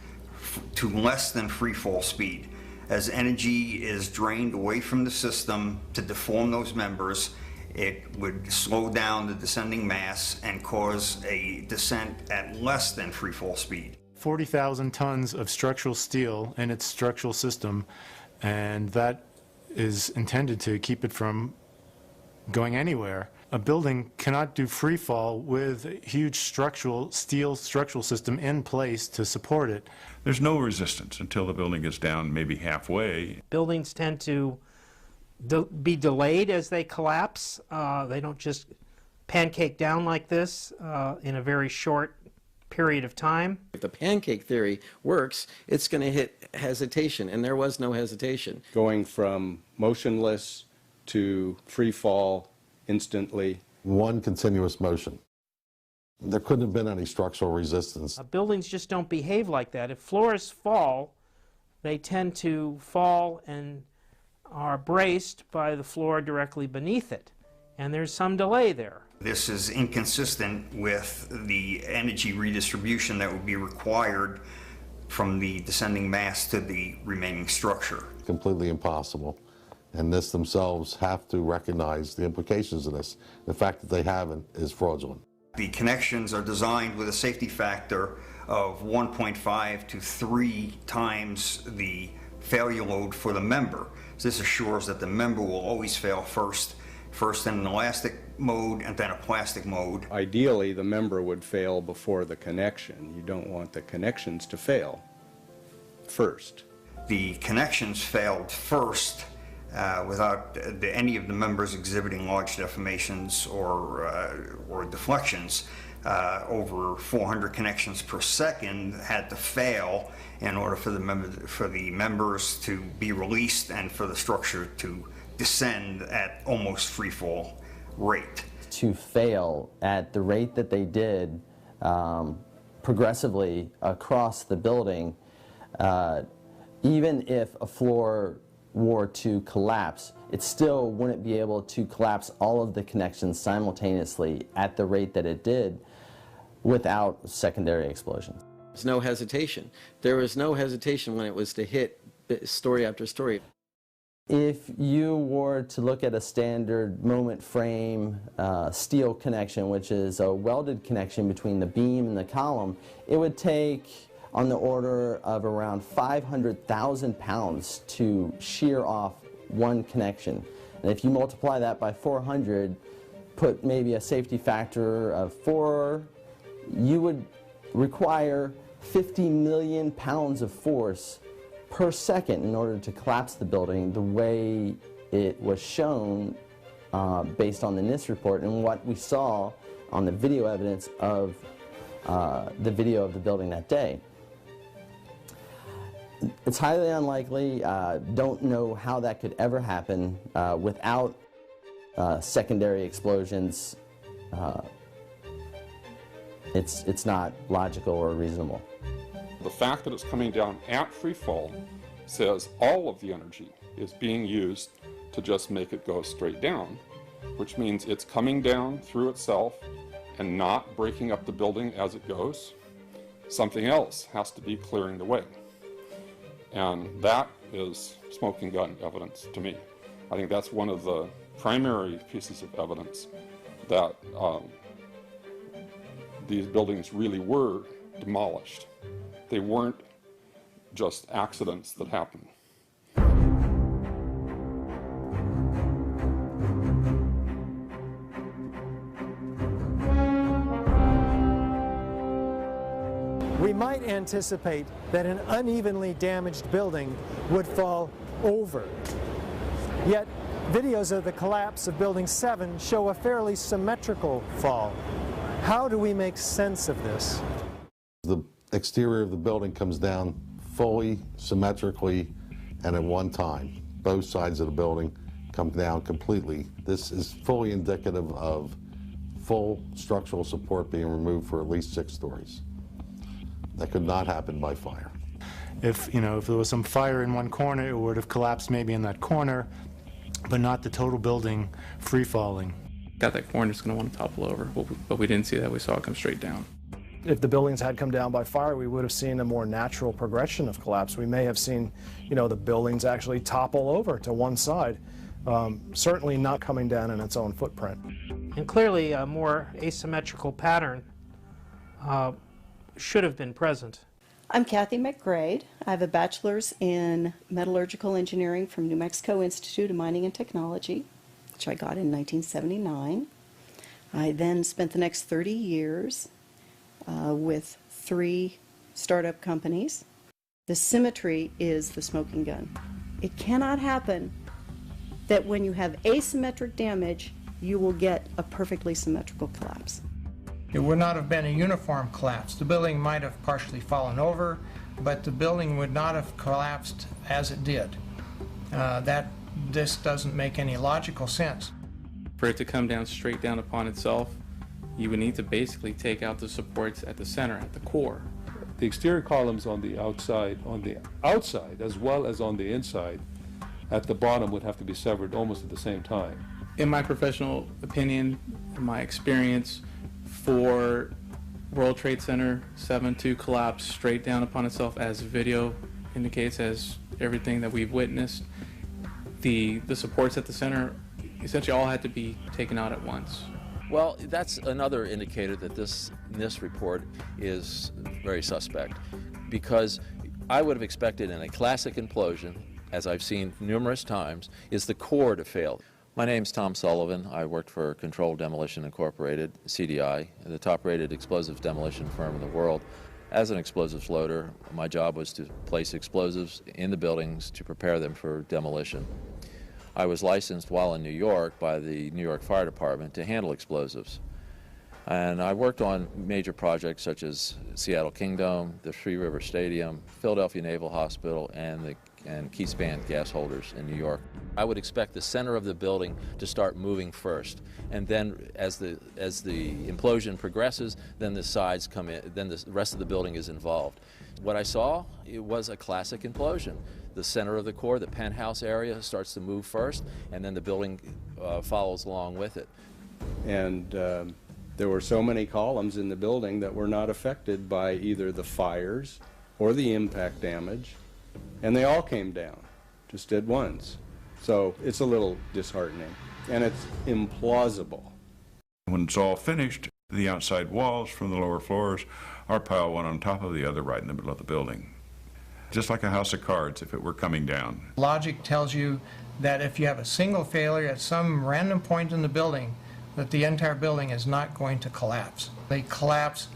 to less than free fall speed. As energy is drained away from the system to deform those members, it would slow down the descending mass and cause a descent at less than free fall speed. 40,000 tons of structural steel in its structural system, and that is intended to keep it from going anywhere. A building cannot do free fall with a huge steel structural system in place to support it. There's no resistance until the building gets down maybe halfway. Buildings tend to be delayed as they collapse. They don't just pancake down like this in a very short period of time. If the pancake theory works, it's going to hit hesitation, and there was no hesitation. Going from motionless to free fall instantly. One continuous motion. There couldn't have been any structural resistance. Buildings just don't behave like that. If floors fall, they tend to fall and are braced by the floor directly beneath it. and there's some delay there. This is inconsistent with the energy redistribution that would be required from the descending mass to the remaining structure. Completely impossible. And NIST themselves have to recognize the implications of this. The fact that they haven't is fraudulent. The connections are designed with a safety factor of 1.5 to 3 times the failure load for the member. So this assures that the member will always fail first in an elastic mode and then a plastic mode. Ideally, the member would fail before the connection. You don't want the connections to fail first. The connections failed first without any of the members exhibiting large deformations or deflections. Over 400 connections per second had to fail in order for the members to be released and for the structure to descend at almost free fall rate. To fail at the rate that they did progressively across the building, even if a floor were to collapse, it still wouldn't be able to collapse all of the connections simultaneously at the rate that it did without secondary explosions. There's no hesitation. There was no hesitation when it was to hit story after story. If you were to look at a standard moment frame steel connection, which is a welded connection between the beam and the column, it would take on the order of around 500,000 pounds to shear off one connection. And if you multiply that by 400, put maybe a safety factor of 4, you would require 50 million pounds of force per second in order to collapse the building the way it was shown based on the NIST report and what we saw on the video evidence of the video of the building that day. It's highly unlikely, don't know how that could ever happen without secondary explosions. It's not logical or reasonable. The fact that it's coming down at free fall says all of the energy is being used to just make it go straight down, which means it's coming down through itself and not breaking up the building as it goes. Something else has to be clearing the way. And that is smoking gun evidence to me. I think that's one of the primary pieces of evidence that these buildings really were demolished. They weren't just accidents that happened. We might anticipate that an unevenly damaged building would fall over. Yet, videos of the collapse of Building 7 show a fairly symmetrical fall. How do we make sense of this? The exterior of the building comes down fully, symmetrically, and at one time. Both sides of the building come down completely. This is fully indicative of full structural support being removed for at least 6 stories. That could not happen by fire. If there was some fire in one corner, it would have collapsed maybe in that corner, but not the total building free falling. Got that corner is going to want to topple over, but we didn't see that. We saw it come straight down. If the buildings had come down by fire, we would have seen a more natural progression of collapse. We may have seen, the buildings actually topple over to one side, certainly not coming down in its own footprint. And clearly a more asymmetrical pattern should have been present. I'm Kathy McGrade. I have a bachelor's in metallurgical engineering from New Mexico Institute of Mining and Technology, which I got in 1979. I then spent the next 30 years with 3 startup companies. The symmetry is the smoking gun. It cannot happen that when you have asymmetric damage, you will get a perfectly symmetrical collapse. It would not have been a uniform collapse. The building might have partially fallen over, but the building would not have collapsed as it did. This doesn't make any logical sense. For it to come down straight down upon itself, you would need to basically take out the supports at the center, at the core. The exterior columns on the outside as well as on the inside, at the bottom would have to be severed almost at the same time. In my professional opinion, in my experience, for World Trade Center 7 to collapse straight down upon itself, as video indicates, as everything that we've witnessed, the supports at the center essentially all had to be taken out at once. Well, that's another indicator that this NIST report is very suspect, because I would have expected in a classic implosion, as I've seen numerous times, is the core to fail. My name's Tom Sullivan. I worked for Controlled Demolition Incorporated, CDI, the top-rated explosives demolition firm in the world. As an explosives loader, my job was to place explosives in the buildings to prepare them for demolition. I was licensed while in New York by the New York Fire Department to handle explosives. And I worked on major projects such as Seattle Kingdom, the Three River Stadium, Philadelphia Naval Hospital, and Key Span gas holders in New York. I would expect the center of the building to start moving first, and then as the implosion progresses, then the sides come in, then the rest of the building is involved. What I saw, it was a classic implosion. The center of the core, the penthouse area, starts to move first, and then the building follows along with it. And there were so many columns in the building that were not affected by either the fires or the impact damage, and they all came down, just at once. So it's a little disheartening, and it's implausible. When it's all finished, the outside walls from the lower floors are piled one on top of the other right in the middle of the building. Just like a house of cards if it were coming down. Logic tells you that if you have a single failure at some random point in the building, that the entire building is not going to collapse. The collapse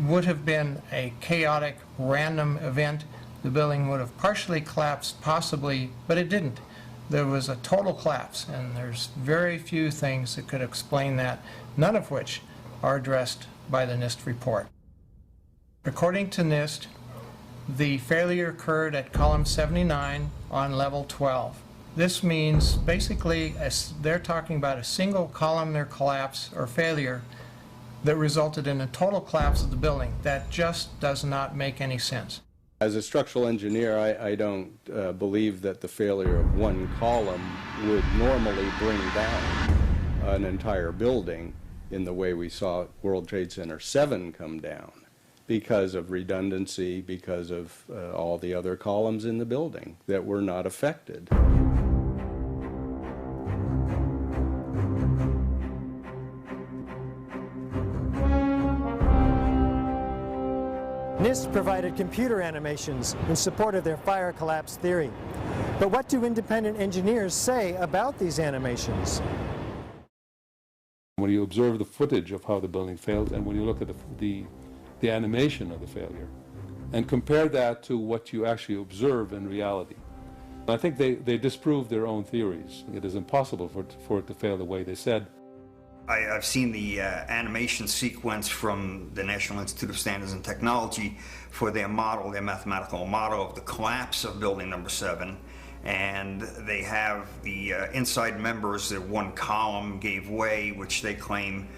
would have been a chaotic, random event. The building would have partially collapsed, possibly, but it didn't. There was a total collapse, and there's very few things that could explain that, none of which are addressed by the NIST report. According to NIST, the failure occurred at column 79 on level 12. This means basically they're talking about a single columnar collapse or failure that resulted in a total collapse of the building. That just does not make any sense. As a structural engineer, I don't believe that the failure of one column would normally bring down an entire building in the way we saw World Trade Center 7 come down, because of redundancy, because of all the other columns in the building that were not affected. NIST provided computer animations in support of their fire collapse theory. But what do independent engineers say about these animations? When you observe the footage of how the building failed, and when you look at the animation of the failure, and compare that to what you actually observe in reality, I think they disprove their own theories. It is impossible for it to fail the way they said. I've seen the animation sequence from the National Institute of Standards and Technology for their model, their mathematical model of the collapse of building number 7. And they have the inside members, the one column gave way, which they claim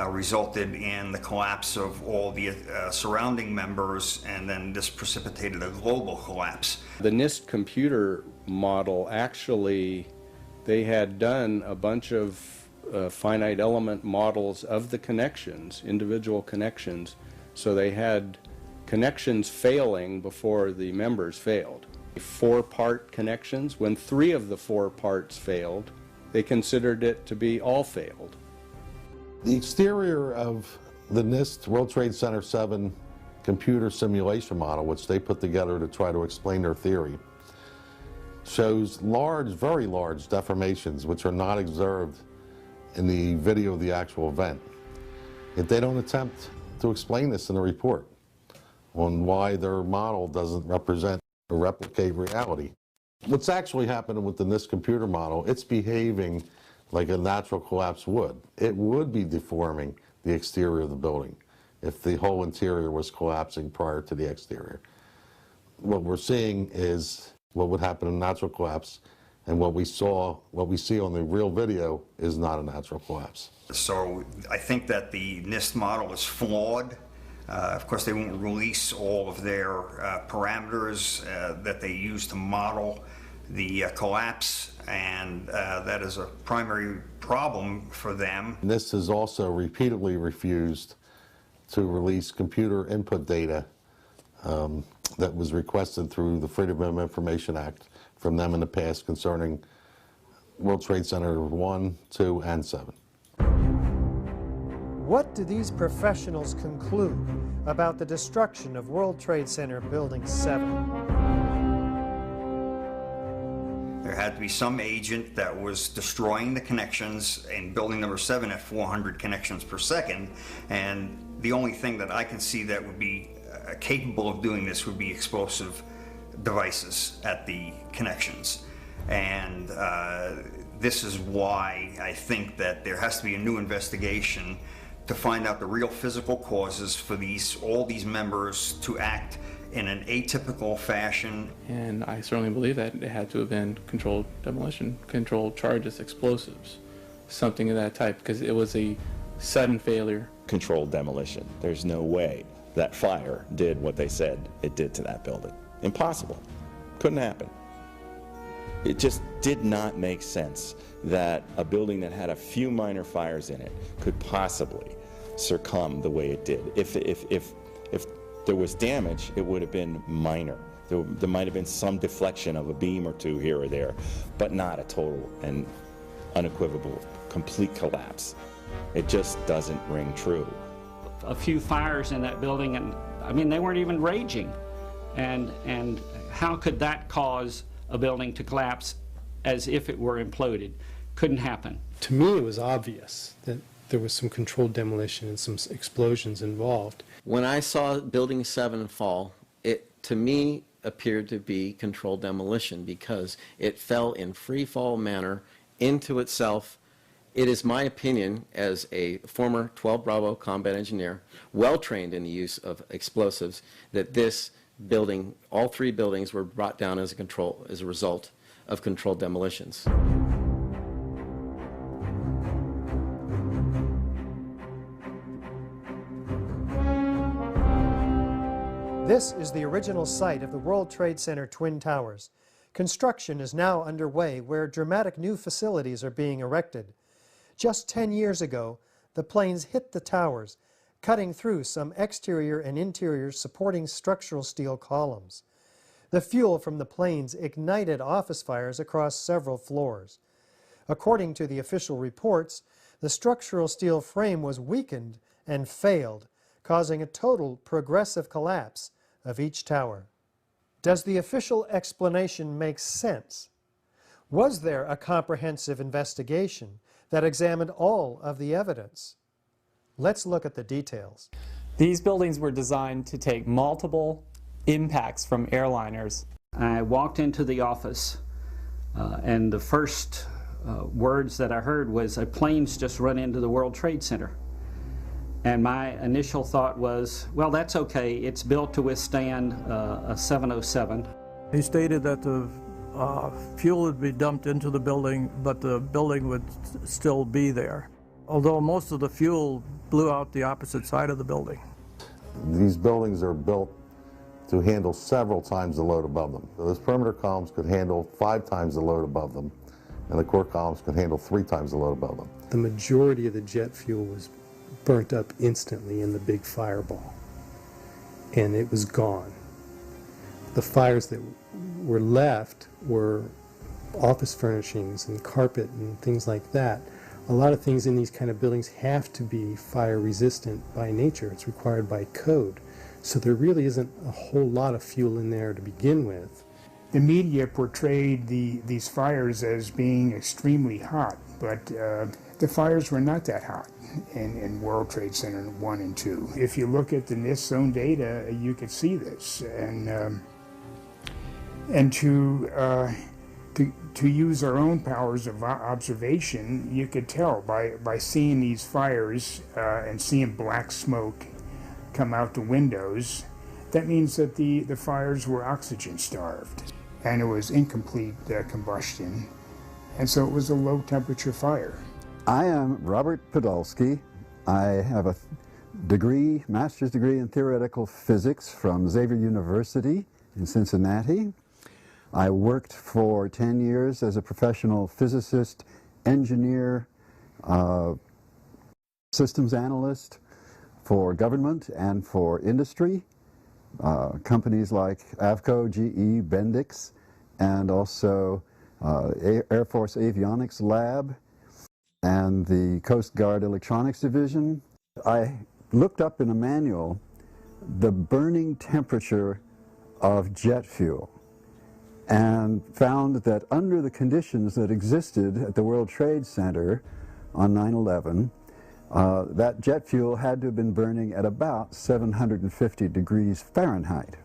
resulted in the collapse of all the surrounding members, and then this precipitated a global collapse. The NIST computer model, actually, they had done a bunch of finite element models of the connections, individual connections, so they had connections failing before the members failed. 4-part connections, when 3 of the 4 parts failed, they considered it to be all failed. The exterior of the NIST World Trade Center 7 computer simulation model, which they put together to try to explain their theory, shows large, very large deformations which are not observed in the video of the actual event. Yet they don't attempt to explain this in the report on why their model doesn't represent or replicate reality. What's actually happening with the NIST computer model, it's behaving like a natural collapse would. It would be deforming the exterior of the building if the whole interior was collapsing prior to the exterior. What we're seeing is what would happen in a natural collapse, and what we see on the real video is not a natural collapse. So I think that the NIST model is flawed. Of course, they won't release all of their parameters that they use to model the collapse, and that is a primary problem for them. NIST has also repeatedly refused to release computer input data that was requested through the Freedom of Information Act from them in the past concerning World Trade Center 1, 2, and 7. What do these professionals conclude about the destruction of World Trade Center Building 7? There had to be some agent that was destroying the connections in building number 7 at 400 connections per second, and the only thing that I can see that would be capable of doing this would be explosive devices at the connections. And this is why I think that there has to be a new investigation to find out the real physical causes for all these members to act in an atypical fashion. And I certainly believe that it had to have been controlled demolition, controlled charges, explosives, something of that type, because it was a sudden failure. Controlled demolition. There's no way that fire did what they said it did to that building. Impossible. Couldn't happen. It just did not make sense that a building that had a few minor fires in it could possibly succumb the way it did. If there was damage, it would have been minor. There might have been some deflection of a beam or two here or there, but not a total and unequivocal complete collapse. It just doesn't ring true. A few fires in that building, and I mean, they weren't even raging. And how could that cause a building to collapse as if it were imploded? Couldn't happen. To me, it was obvious that there was some controlled demolition and some explosions involved. When I saw Building 7 fall, it to me appeared to be controlled demolition because it fell in free fall manner into itself. It is my opinion as a former 12 Bravo combat engineer, well trained in the use of explosives, that this building, all three buildings, were brought down as a result of controlled demolitions. This is the original site of the World Trade Center Twin Towers. Construction is now underway where dramatic new facilities are being erected. Just 10 years ago, the planes hit the towers, cutting through some exterior and interior supporting structural steel columns. The fuel from the planes ignited office fires across several floors. According to the official reports, the structural steel frame was weakened and failed, causing a total progressive collapse of each tower. Does the official explanation make sense? Was there a comprehensive investigation that examined all of the evidence? Let's look at the details. These buildings were designed to take multiple impacts from airliners. I walked into the office and the first words that I heard was, "A plane's just run into the World Trade Center." And my initial thought was, well, that's okay. It's built to withstand a 707. He stated that the fuel would be dumped into the building, but the building would still be there, although most of the fuel blew out the opposite side of the building. These buildings are built to handle several times the load above them. So those perimeter columns could handle 5 times the load above them, and the core columns could handle 3 times the load above them. The majority of the jet fuel was burnt up instantly in the big fireball, and it was gone. The fires that were left were office furnishings and carpet and things like that. A lot of things in these kind of buildings have to be fire resistant by nature. It's required by code. So there really isn't a whole lot of fuel in there to begin with. The media portrayed these fires as being extremely hot, but the fires were not that hot in World Trade Center 1 and 2. If you look at the NIST zone data, you could see this. And to use our own powers of observation, you could tell by seeing these fires and seeing black smoke come out the windows. That means that the fires were oxygen starved, and it was incomplete combustion, and so it was a low temperature fire. I am Robert Podolsky. I have a master's degree in theoretical physics from Xavier University in Cincinnati. I worked for 10 years as a professional physicist, engineer, systems analyst for government and for industry. Companies like Avco, GE, Bendix, and also Air Force Avionics Lab and the Coast Guard Electronics Division. I looked up in a manual the burning temperature of jet fuel and found that under the conditions that existed at the World Trade Center on 9/11, that jet fuel had to have been burning at about 750 degrees Fahrenheit.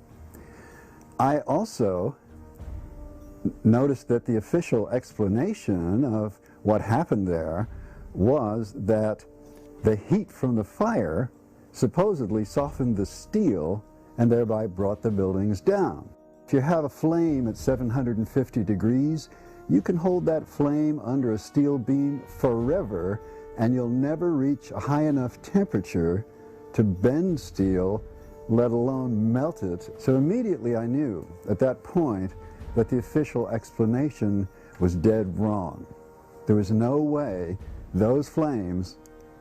I also noticed that the official explanation of what happened there was that the heat from the fire supposedly softened the steel and thereby brought the buildings down. If you have a flame at 750 degrees, you can hold that flame under a steel beam forever and you'll never reach a high enough temperature to bend steel, let alone melt it. So immediately I knew at that point that the official explanation was dead wrong. There was no way those flames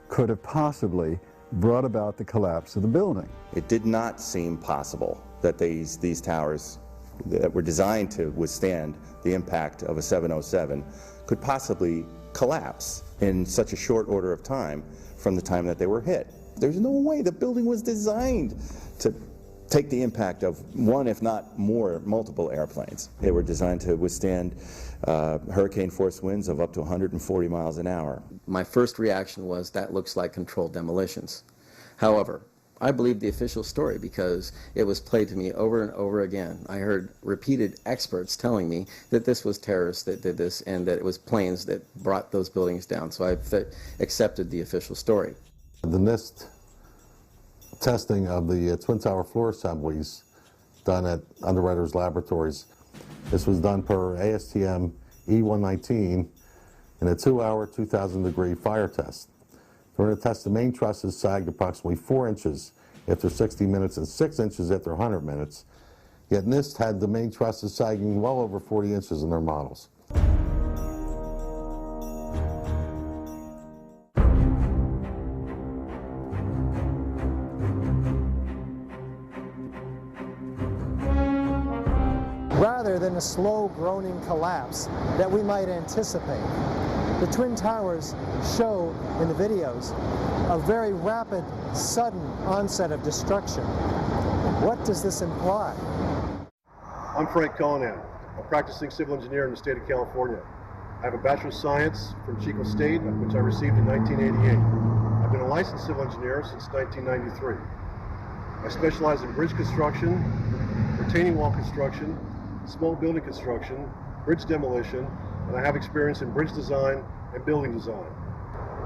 could have possibly brought about the collapse of the building. It did not seem possible that these towers that were designed to withstand the impact of a 707 could possibly collapse in such a short order of time from the time that they were hit. There's no way. The building was designed to take the impact of one, if not more, multiple airplanes. They were designed to withstand hurricane force winds of up to 140 miles an hour. My first reaction was, that looks like controlled demolitions. However, I believed the official story because it was played to me over and over again. I heard repeated experts telling me that this was terrorists that did this and that it was planes that brought those buildings down. So I accepted the official story. The NIST testing of the Twin Tower floor assemblies done at Underwriters Laboratories. This was done per ASTM E119 in a 2-hour, 2,000-degree fire test. During the test, the main trusses sagged approximately 4 inches after 60 minutes and 6 inches after 100 minutes. Yet NIST had the main trusses sagging well over 40 inches in their models. Rather than a slow groaning collapse that we might anticipate, the Twin Towers show in the videos a very rapid, sudden onset of destruction. What does this imply? I'm Frank Callahan, a practicing civil engineer in the state of California. I have a Bachelor of Science from Chico State, which I received in 1988. I've been a licensed civil engineer since 1993. I specialize in bridge construction, retaining wall construction, small building construction, bridge demolition, and I have experience in bridge design and building design.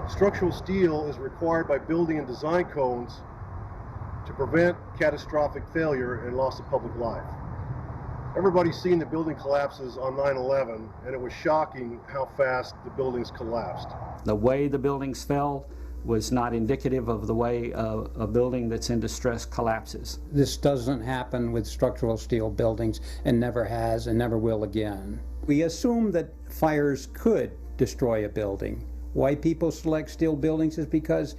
Structural steel is required by building and design codes to prevent catastrophic failure and loss of public life. Everybody's seen the building collapses on 9/11, and it was shocking how fast the buildings collapsed. The way the buildings fell was not indicative of the way a building that's in distress collapses. This doesn't happen with structural steel buildings and never has and never will again. We assume that fires could destroy a building. Why people select steel buildings is because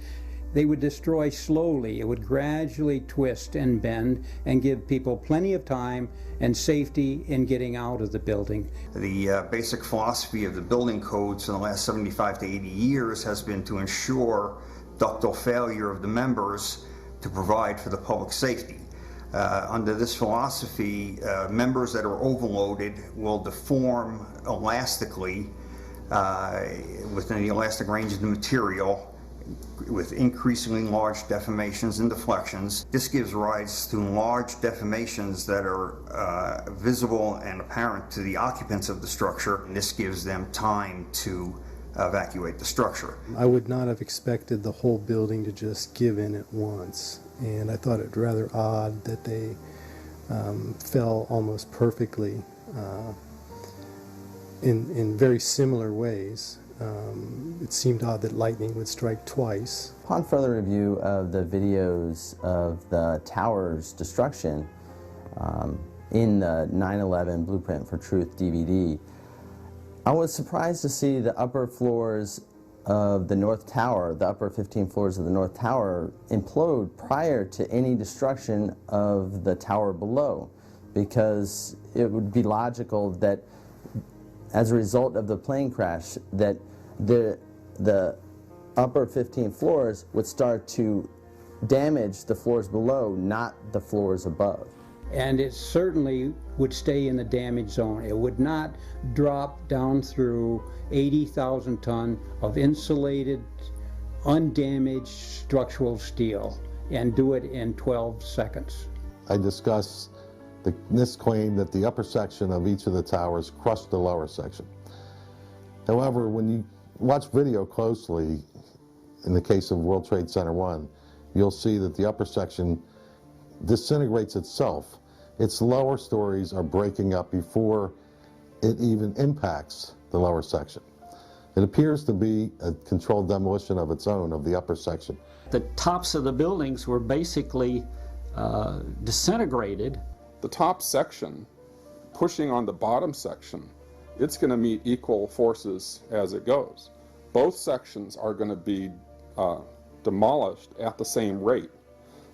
they would destroy slowly. It would gradually twist and bend and give people plenty of time and safety in getting out of the building. The basic philosophy of the building codes in the last 75 to 80 years has been to ensure ductile failure of the members to provide for the public safety. Under this philosophy, members that are overloaded will deform elastically within the elastic range of the material with increasingly large deformations and deflections. This gives rise to large deformations that are visible and apparent to the occupants of the structure, and this gives them time to evacuate the structure. I would not have expected the whole building to just give in at once, and I thought it rather odd that they fell almost perfectly in very similar ways. It seemed odd that lightning would strike twice. Upon further review of the videos of the tower's destruction, in the 9/11 Blueprint for Truth DVD. I was surprised to see the upper floors of the North Tower, the upper 15 floors of the North Tower, implode prior to any destruction of the tower below, because it would be logical that as a result of the plane crash that the upper 15 floors would start to damage the floors below, not the floors above. And it certainly would stay in the damage zone. It would not drop down through 80,000 ton of insulated, undamaged structural steel and do it in 12 seconds. I discuss this claim that the upper section of each of the towers crushed the lower section. However, when you watch video closely, in the case of World Trade Center 1, you'll see that the upper section disintegrates itself. Its lower stories are breaking up before it even impacts the lower section. It appears to be a controlled demolition of its own of the upper section. The tops of the buildings were basically disintegrated. The top section, pushing on the bottom section, it's going to meet equal forces as it goes. Both sections are going to be demolished at the same rate.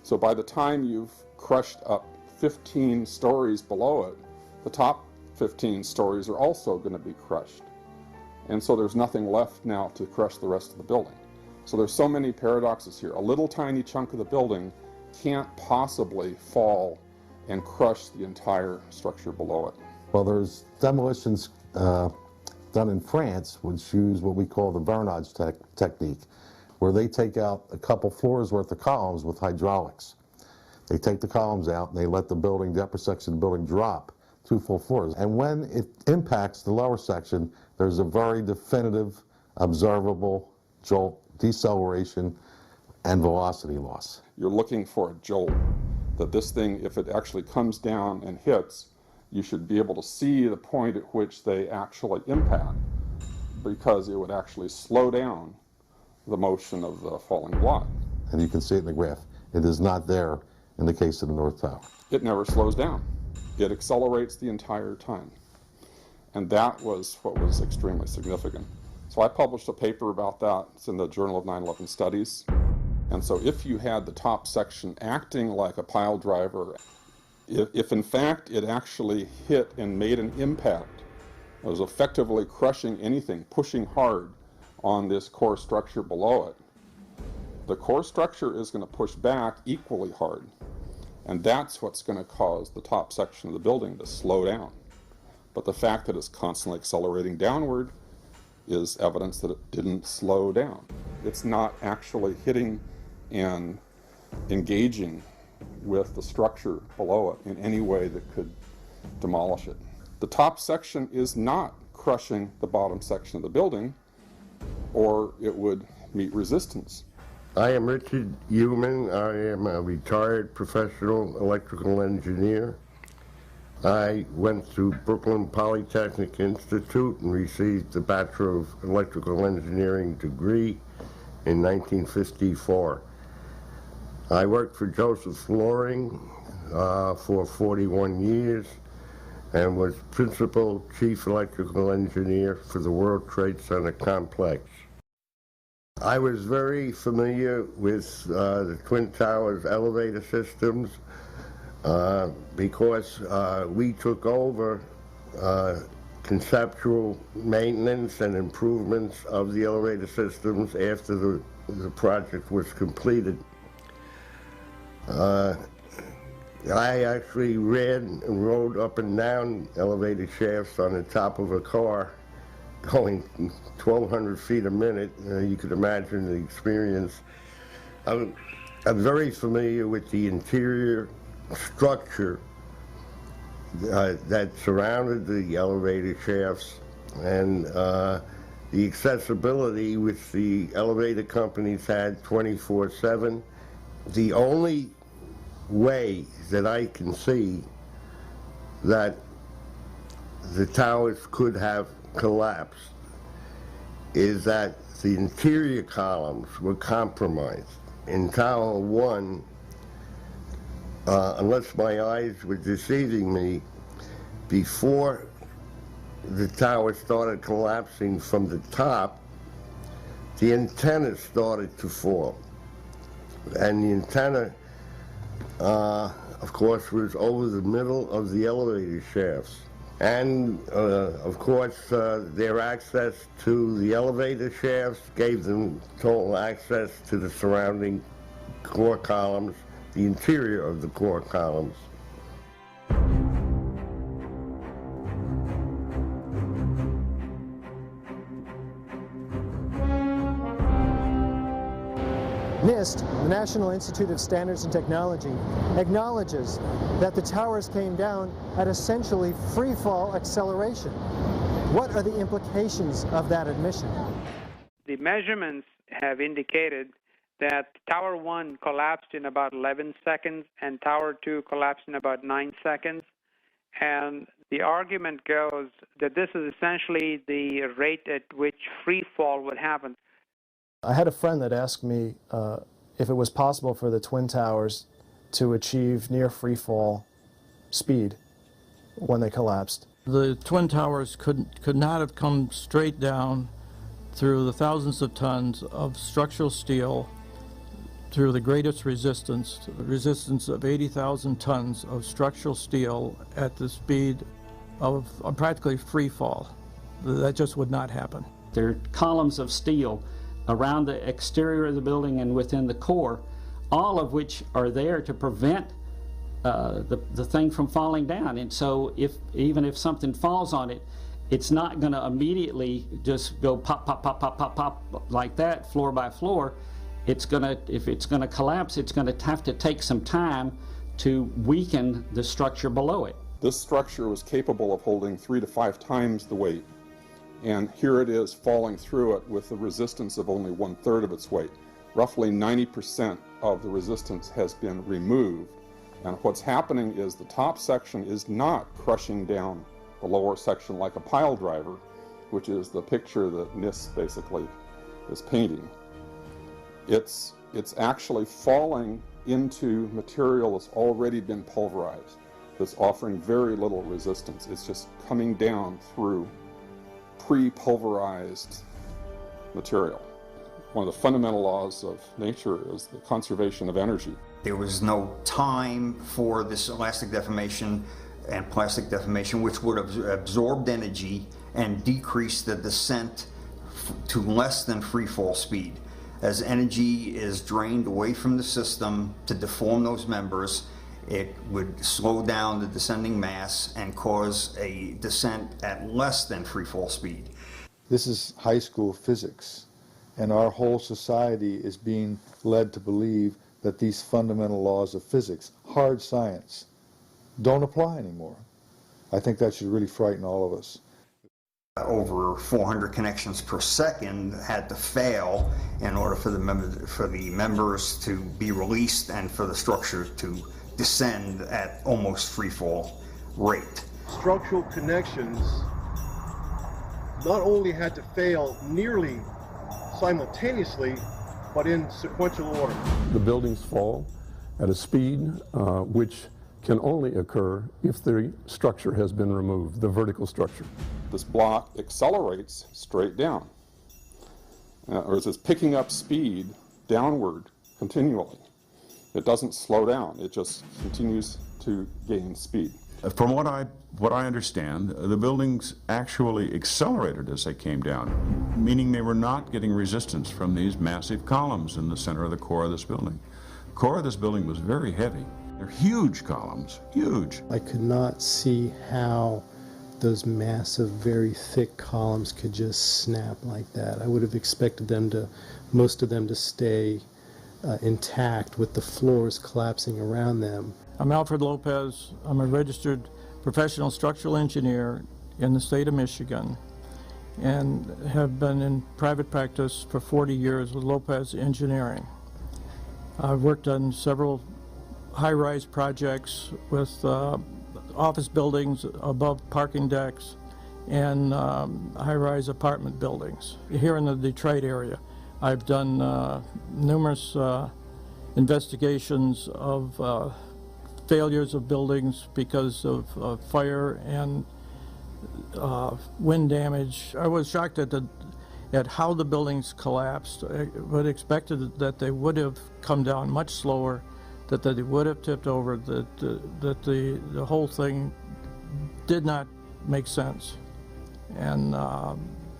So by the time you've crushed up 15 stories below it, the top 15 stories are also going to be crushed. And so there's nothing left now to crush the rest of the building. So there's so many paradoxes here. A little tiny chunk of the building can't possibly fall and crush the entire structure below it. Well, there's demolitions done in France, which use what we call the Vernage technique, where they take out a couple floors worth of columns with hydraulics. They take the columns out and they let the building, the upper section of the building, drop 2 full floors. And when it impacts the lower section, there's a very definitive, observable jolt, deceleration, and velocity loss. You're looking for a jolt, that this thing, if it actually comes down and hits, you should be able to see the point at which they actually impact, because it would actually slow down the motion of the falling block. And you can see it in the graph. It is not there in the case of the North Tower. It never slows down. It accelerates the entire time. And that was what was extremely significant. So I published a paper about that. It's in the Journal of 9/11 Studies. And so if you had the top section acting like a pile driver, if in fact it actually hit and made an impact, it was effectively crushing anything, pushing hard on this core structure below it, the core structure is going to push back equally hard. And that's what's going to cause the top section of the building to slow down. But the fact that it's constantly accelerating downward is evidence that it didn't slow down. It's not actually hitting and engaging with the structure below it in any way that could demolish it. The top section is not crushing the bottom section of the building, or it would meet resistance. I am Richard Human. I am a retired professional electrical engineer. I went to Brooklyn Polytechnic Institute and received the Bachelor of Electrical Engineering degree in 1954. I worked for Joseph Flooring for 41 years and was Principal Chief Electrical Engineer for the World Trade Center complex. I was very familiar with the Twin Towers elevator systems because we took over conceptual maintenance and improvements of the elevator systems after the project was completed. I actually ran and rode up and down elevator shafts on the top of a car going 1,200 feet a minute. You could imagine the experience. I'm very familiar with the interior structure that surrounded the elevator shafts and the accessibility which the elevator companies had 24/7. The only way that I can see that the towers could have collapsed is that the interior columns were compromised. In Tower 1, unless my eyes were deceiving me, before the tower started collapsing from the top, the antenna started to fall. And the antenna, of course, was over the middle of the elevator shafts. And, of course, their access to the elevator shafts gave them total access to the surrounding core columns, the interior of the core columns. NIST, the National Institute of Standards and Technology, acknowledges that the towers came down at essentially free-fall acceleration. What are the implications of that admission? The measurements have indicated that Tower 1 collapsed in about 11 seconds and Tower 2 collapsed in about 9 seconds. And the argument goes that this is essentially the rate at which free fall would happen. I had a friend that asked me if it was possible for the Twin Towers to achieve near free fall speed when they collapsed. The Twin Towers could not have come straight down through the thousands of tons of structural steel through the greatest resistance, the resistance of 80,000 tons of structural steel at the speed of practically free fall. That just would not happen. There are columns of steel around the exterior of the building and within the core, all of which are there to prevent the thing from falling down. And so even if something falls on it, it's not going to immediately just go pop, pop, pop, pop, pop, pop like that, floor by floor. It's going to, if it's going to collapse, it's going to have to take some time to weaken the structure below it. This structure was capable of holding 3 to 5 times the weight. And here it is falling through it with a resistance of only 1/3 of its weight. Roughly 90% of the resistance has been removed. And what's happening is the top section is not crushing down the lower section like a pile driver, which is the picture that NIST basically is painting. It's actually falling into material that's already been pulverized, that's offering very little resistance. It's just coming down through pre-pulverized material. One of the fundamental laws of nature is the conservation of energy. There was no time for this elastic deformation and plastic deformation, which would have absorbed energy and decreased the descent to less than free fall speed. As energy is drained away from the system to deform those members, it would slow down the descending mass and cause a descent at less than free fall speed. This is high school physics, and our whole society is being led to believe that these fundamental laws of physics, hard science, don't apply anymore. I think that should really frighten all of us. Over 400 connections per second had to fail in order for the members to be released and for the structure to descend at almost free fall rate. Structural connections not only had to fail nearly simultaneously, but in sequential order. The buildings fall at a speed which can only occur if the structure has been removed, the vertical structure. This block accelerates straight down, or it's picking up speed downward continually. It doesn't slow down, it just continues to gain speed. From what I understand, the buildings actually accelerated as they came down, meaning they were not getting resistance from these massive columns in the center of the core of this building. The core of this building was very heavy. They're huge columns, huge. I could not see how those massive, very thick columns could just snap like that. I would have expected them to, most of them to stay intact with the floors collapsing around them. I'm Alfred Lopez. I'm a registered professional structural engineer in the state of Michigan and have been in private practice for 40 years with Lopez Engineering. I've worked on several high-rise projects with office buildings above parking decks and high-rise apartment buildings here in the Detroit area. I've done numerous investigations of failures of buildings because of fire and wind damage. I was shocked at how the buildings collapsed. I would have expected that they would have come down much slower, that they would have tipped over, that the whole thing did not make sense. And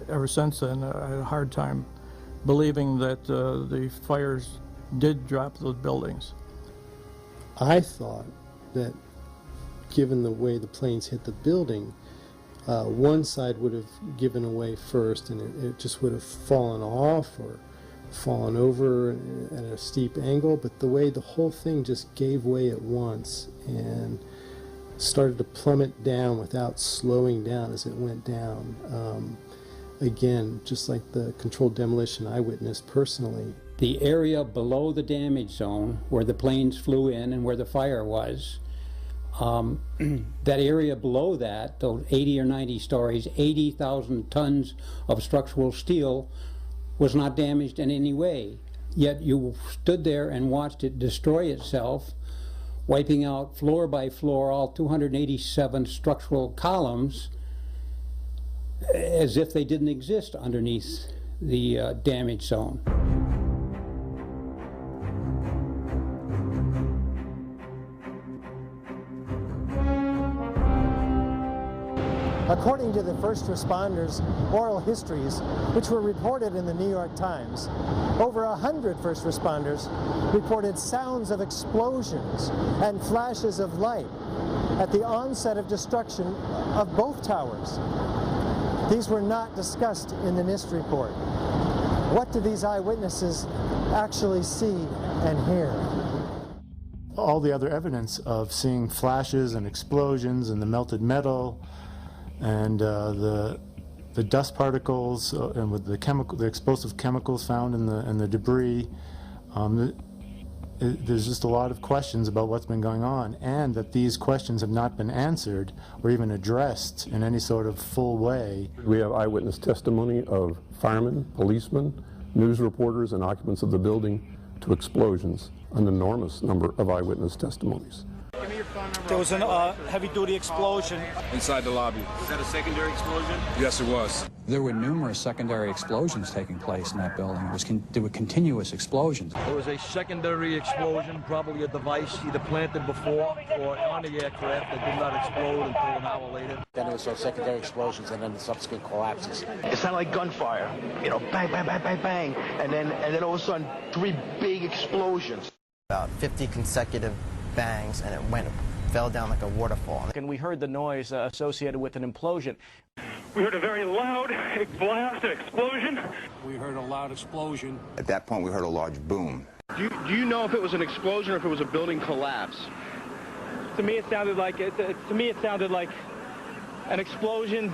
ever since then, I had a hard time believing that the fires did drop those buildings. I thought that given the way the planes hit the building, one side would have given away first and it just would have fallen off or fallen over at a steep angle, but the way the whole thing just gave way at once and started to plummet down without slowing down as it went down. Again, just like the controlled demolition I witnessed personally. The area below the damage zone where the planes flew in and where the fire was, that area below that, those 80 or 90 stories, 80,000 tons of structural steel was not damaged in any way. Yet you stood there and watched it destroy itself, wiping out floor by floor all 287 structural columns as if they didn't exist underneath the damage zone. According to the first responders' oral histories, which were reported in the New York Times, over 100 first responders reported sounds of explosions and flashes of light at the onset of destruction of both towers. These were not discussed in the NIST report. What did these eyewitnesses actually see and hear? All the other evidence of seeing flashes and explosions and the melted metal and the dust particles and with the explosive chemicals found in the debris, there's just a lot of questions about what's been going on, and that these questions have not been answered or even addressed in any sort of full way. We have eyewitness testimony of firemen, policemen, news reporters, and occupants of the building to explosions, an enormous number of eyewitness testimonies. There was a heavy-duty explosion inside the lobby. Was that a secondary explosion? Yes, it was. There were numerous secondary explosions taking place in that building. There were continuous explosions. There was a secondary explosion, probably a device either planted before or on the aircraft that did not explode until an hour later. Then there was those secondary explosions and then the subsequent collapses. It sounded like gunfire, you know, bang, bang, bang, bang, bang, and then all of a sudden 3 big explosions. About 50 consecutive bangs, and it fell down like a waterfall. And we heard the noise associated with an implosion. We heard a very loud blast, an explosion. We heard a loud explosion. At that point, we heard a large boom. Do you know if it was an explosion or if it was a building collapse? To me, it sounded like an explosion.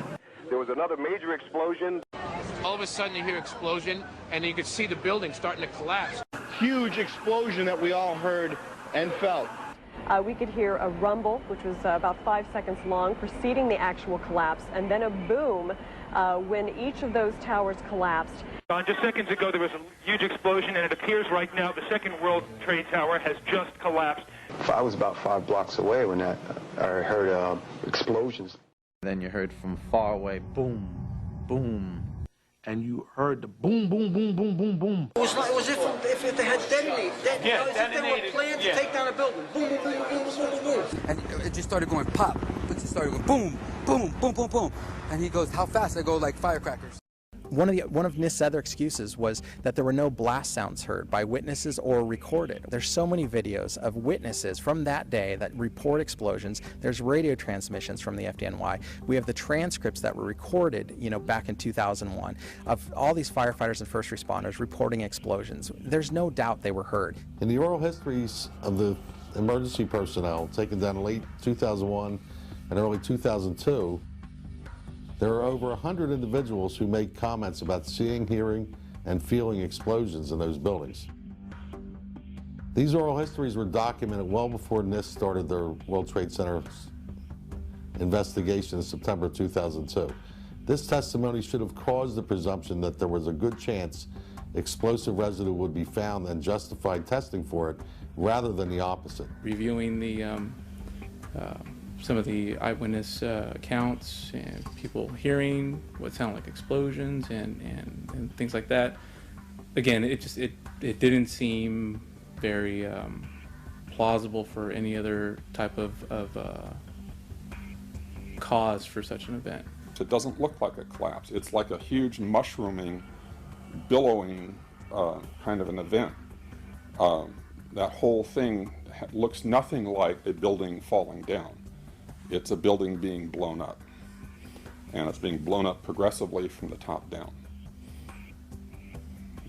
There was another major explosion. All of a sudden, you hear explosion, and you could see the building starting to collapse. Huge explosion that we all heard and felt. We could hear a rumble, which was about 5 seconds long, preceding the actual collapse, and then a boom when each of those towers collapsed. Just seconds ago, there was a huge explosion, and it appears right now the Second World Trade Tower has just collapsed. I was about 5 blocks away when I heard explosions. Then you heard from far away, boom, boom. And you heard the boom, boom, boom, boom, boom, boom. It was if they had detonated. Yeah, if they were planned to take down a building. Boom, boom, boom, boom, boom, boom, boom. And it just started going pop. It just started going boom, boom, boom, boom, boom. And he goes, how fast? I go like firecrackers. One of NIST's other excuses was that there were no blast sounds heard by witnesses or recorded. There's so many videos of witnesses from that day that report explosions. There's radio transmissions from the FDNY. We have the transcripts that were recorded, back in 2001 of all these firefighters and first responders reporting explosions. There's no doubt they were heard. In the oral histories of the emergency personnel taken down in late 2001 and early 2002, there are over 100 individuals who made comments about seeing, hearing, and feeling explosions in those buildings. These oral histories were documented well before NIST started their World Trade Center investigation in September 2002. This testimony should have caused the presumption that there was a good chance explosive residue would be found and justified testing for it, rather than the opposite. Reviewing the some of the eyewitness accounts and people hearing what sounded like explosions and things like that. Again, it didn't seem very plausible for any other type of cause for such an event. It doesn't look like a collapse. It's like a huge mushrooming, billowing kind of an event. That whole thing looks nothing like a building falling down. It's a building being blown up. And it's being blown up progressively from the top down.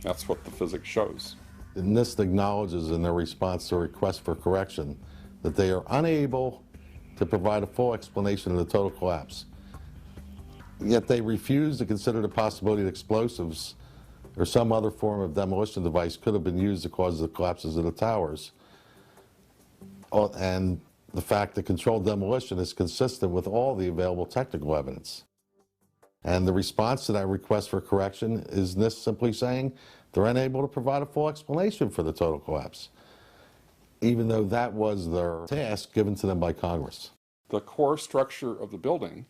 That's what the physics shows. NIST acknowledges in their response to a request for correction that they are unable to provide a full explanation of the total collapse. Yet they refuse to consider the possibility that explosives or some other form of demolition device could have been used to cause the collapses of the towers. And the fact that controlled demolition is consistent with all the available technical evidence. And the response to that request for correction is NIST simply saying they're unable to provide a full explanation for the total collapse, even though that was their task given to them by Congress. The core structure of the building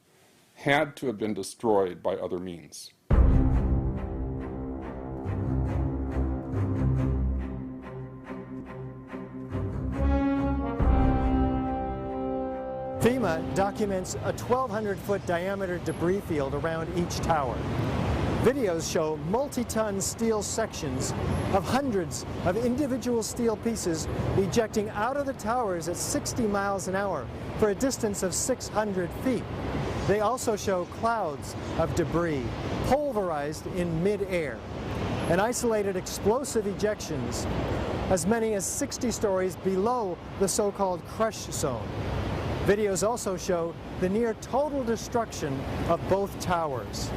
had to have been destroyed by other means. FEMA documents a 1,200-foot diameter debris field around each tower. Videos show multi-ton steel sections of hundreds of individual steel pieces ejecting out of the towers at 60 miles an hour for a distance of 600 feet. They also show clouds of debris pulverized in mid-air and isolated explosive ejections as many as 60 stories below the so-called crush zone. Videos also show the near total destruction of both towers.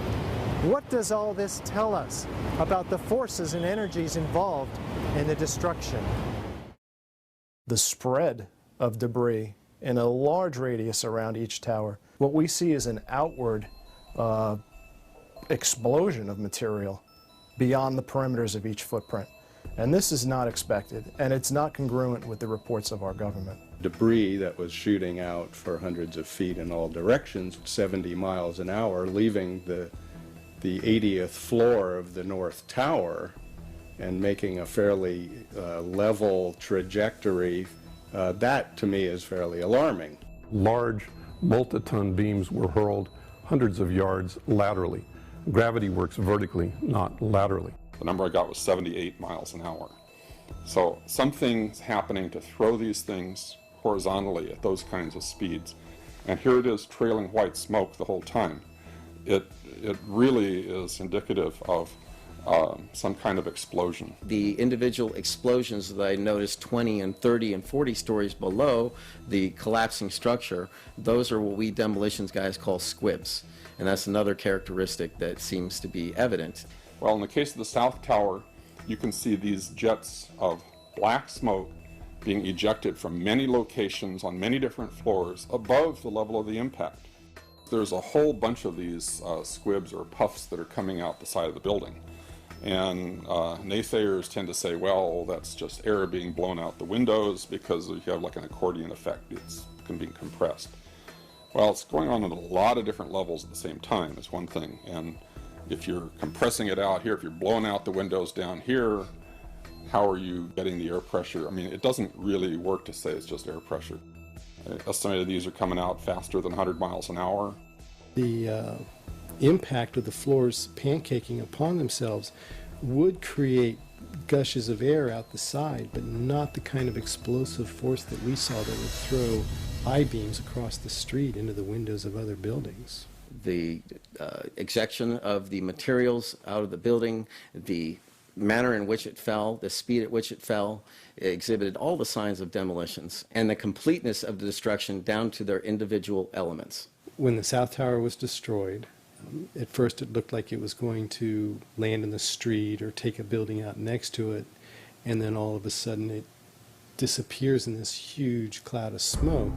What does all this tell us about the forces and energies involved in the destruction? The spread of debris in a large radius around each tower. What we see is an outward explosion of material beyond the perimeters of each footprint. And this is not expected, and it's not congruent with the reports of our government. Debris that was shooting out for hundreds of feet in all directions, 70 miles an hour, leaving the 80th floor of the North Tower and making a fairly level trajectory, that to me is fairly alarming. Large multi-ton beams were hurled hundreds of yards laterally. Gravity works vertically, not laterally. The number I got was 78 miles an hour. So something's happening to throw these things horizontally at those kinds of speeds. And here it is trailing white smoke the whole time. It really is indicative of some kind of explosion. The individual explosions that I noticed 20 and 30 and 40 stories below the collapsing structure, those are what we demolitions guys call squibs. And that's another characteristic that seems to be evident. Well, in the case of the South Tower, you can see these jets of black smoke being ejected from many locations on many different floors above the level of the impact. There's a whole bunch of these squibs or puffs that are coming out the side of the building. And naysayers tend to say, well, that's just air being blown out the windows because you have like an accordion effect. It's being compressed. Well, it's going on at a lot of different levels at the same time is one thing. And if you're compressing it out here, if you're blowing out the windows down here, how are you getting the air pressure? I mean, it doesn't really work to say it's just air pressure. I estimated these are coming out faster than 100 miles an hour. The impact of the floors pancaking upon themselves would create gushes of air out the side, but not the kind of explosive force that we saw that would throw I-beams across the street into the windows of other buildings. The ejection of the materials out of the building, the manner in which it fell, the speed at which it fell, exhibited all the signs of demolitions and the completeness of the destruction down to their individual elements. When the South Tower was destroyed, at first it looked like it was going to land in the street or take a building out next to it, and then all of a sudden it disappears in this huge cloud of smoke,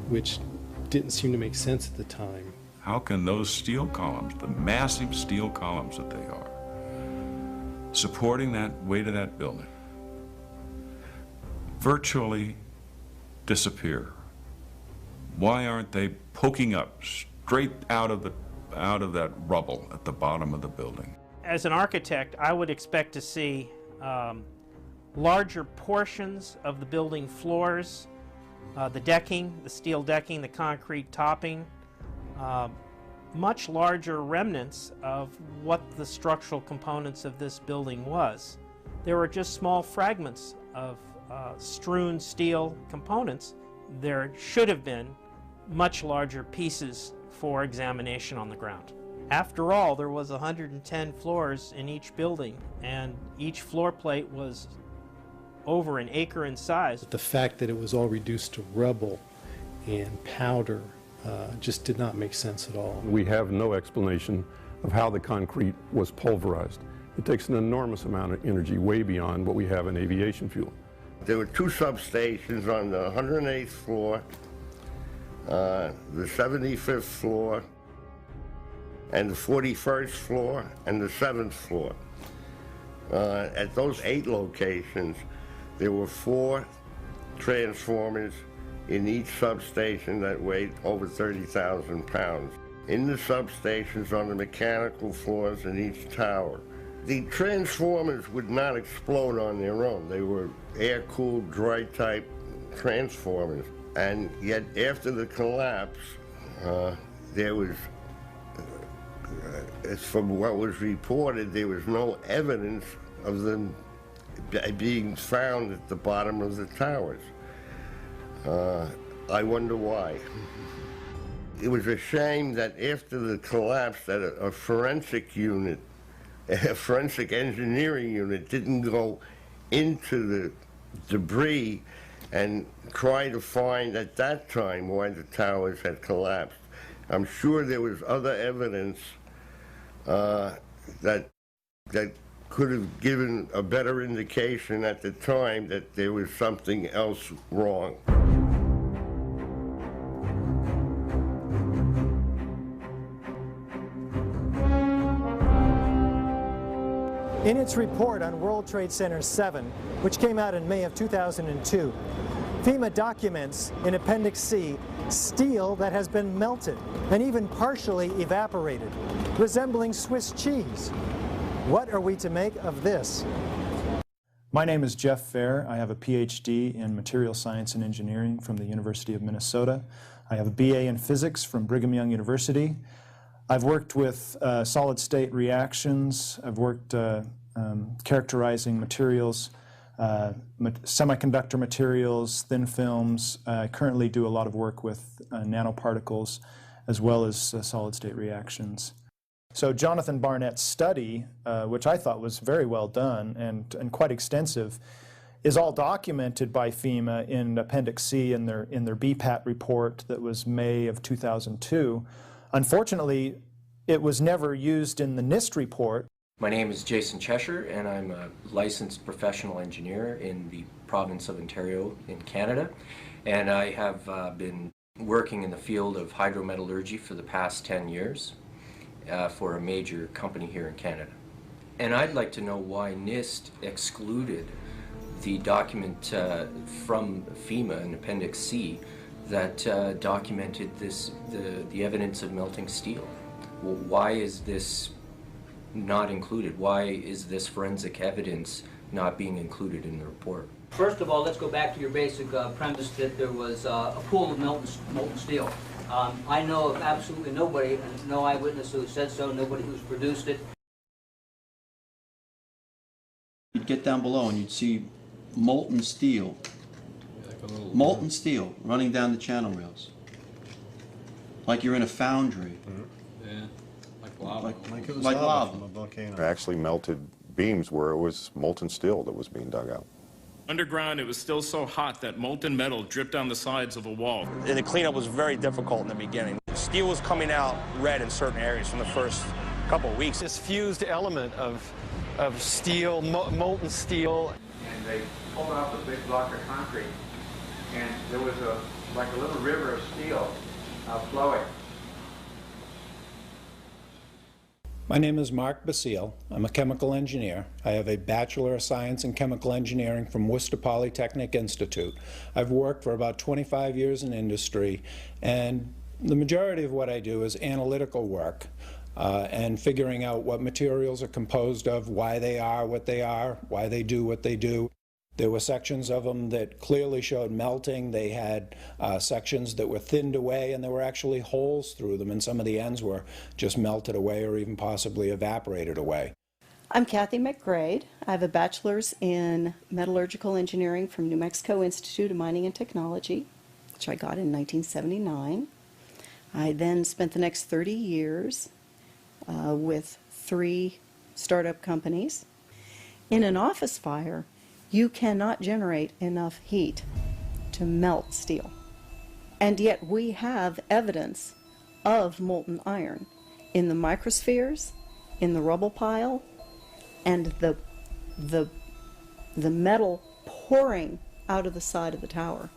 which didn't seem to make sense at the time. How can those steel columns, the massive steel columns that they are, supporting that weight of that building, virtually disappear? Why aren't they poking up straight out of that rubble at the bottom of the building? As an architect, I would expect to see larger portions of the building floors, the decking, the steel decking, the concrete topping, much larger remnants of what the structural components of this building was. There were just small fragments of strewn steel components. There should have been much larger pieces for examination on the ground. After all, there was 110 floors in each building, and each floor plate was over an acre in size. The fact that it was all reduced to rubble and powder just did not make sense at all. We have no explanation of how the concrete was pulverized. It takes an enormous amount of energy, way beyond what we have in aviation fuel. There were two substations on the 108th floor, the 75th floor, and the 41st floor, and the 7th floor. At those 8 locations, there were 4 transformers in each substation that weighed over 30,000 pounds. In the substations on the mechanical floors in each tower. The transformers would not explode on their own. They were air-cooled, dry-type transformers. And yet, after the collapse, there was, as from what was reported, there was no evidence of them being found at the bottom of the towers. I wonder why. It was a shame that after the collapse that a forensic unit, a forensic engineering unit didn't go into the debris and try to find at that time why the towers had collapsed. I'm sure there was other evidence that could have given a better indication at the time that there was something else wrong. In its report on World Trade Center 7, which came out in May of 2002, FEMA documents in Appendix C steel that has been melted and even partially evaporated, resembling Swiss cheese. What are we to make of this? My name is Jeff Fair. I have a PhD in Material Science and Engineering from the University of Minnesota. I have a BA in Physics from Brigham Young University. I've worked with solid-state reactions. I've worked characterizing materials, semiconductor materials, thin films. I currently do a lot of work with nanoparticles as well as solid-state reactions. So Jonathan Barnett's study, which I thought was very well done and quite extensive, is all documented by FEMA in Appendix C in their BPAT report that was May of 2002. Unfortunately, it was never used in the NIST report. My name is Jason Cheshire, and I'm a licensed professional engineer in the province of Ontario in Canada. And I have been working in the field of hydrometallurgy for the past 10 years for a major company here in Canada. And I'd like to know why NIST excluded the document from FEMA in Appendix C that documented the evidence of melting steel. Why is this not included? Why is this forensic evidence not being included in the report? First of all, let's go back to your basic premise that there was a pool of molten steel. I know of absolutely nobody, and no eyewitness who said so, nobody who's produced it. You'd get down below and you'd see molten steel, running down the channel rails, like you're in a foundry. Yeah, like lava. Like it was lava from a volcano. Actually melted beams where it was molten steel that was being dug out. Underground, it was still so hot that molten metal dripped down the sides of the wall. And the cleanup was very difficult in the beginning. Steel was coming out red in certain areas from the first couple of weeks. This fused element of steel, molten steel. And they pulled off a big block of concrete, and there was like a little river of steel flowing. My name is Mark Basile. I'm a chemical engineer. I have a Bachelor of Science in Chemical Engineering from Worcester Polytechnic Institute. I've worked for about 25 years in industry, and the majority of what I do is analytical work and figuring out what materials are composed of, why they are, why they do what they do. There were sections of them that clearly showed melting. They had sections that were thinned away, and there were actually holes through them, and some of the ends were just melted away or even possibly evaporated away. I'm Kathy McGrade. I have a bachelor's in metallurgical engineering from New Mexico Institute of Mining and Technology, which I got in 1979. I then spent the next 30 years with 3 startup companies. In an office fire, you cannot generate enough heat to melt steel. And yet we have evidence of molten iron in the microspheres, in the rubble pile, and the metal pouring out of the side of the tower.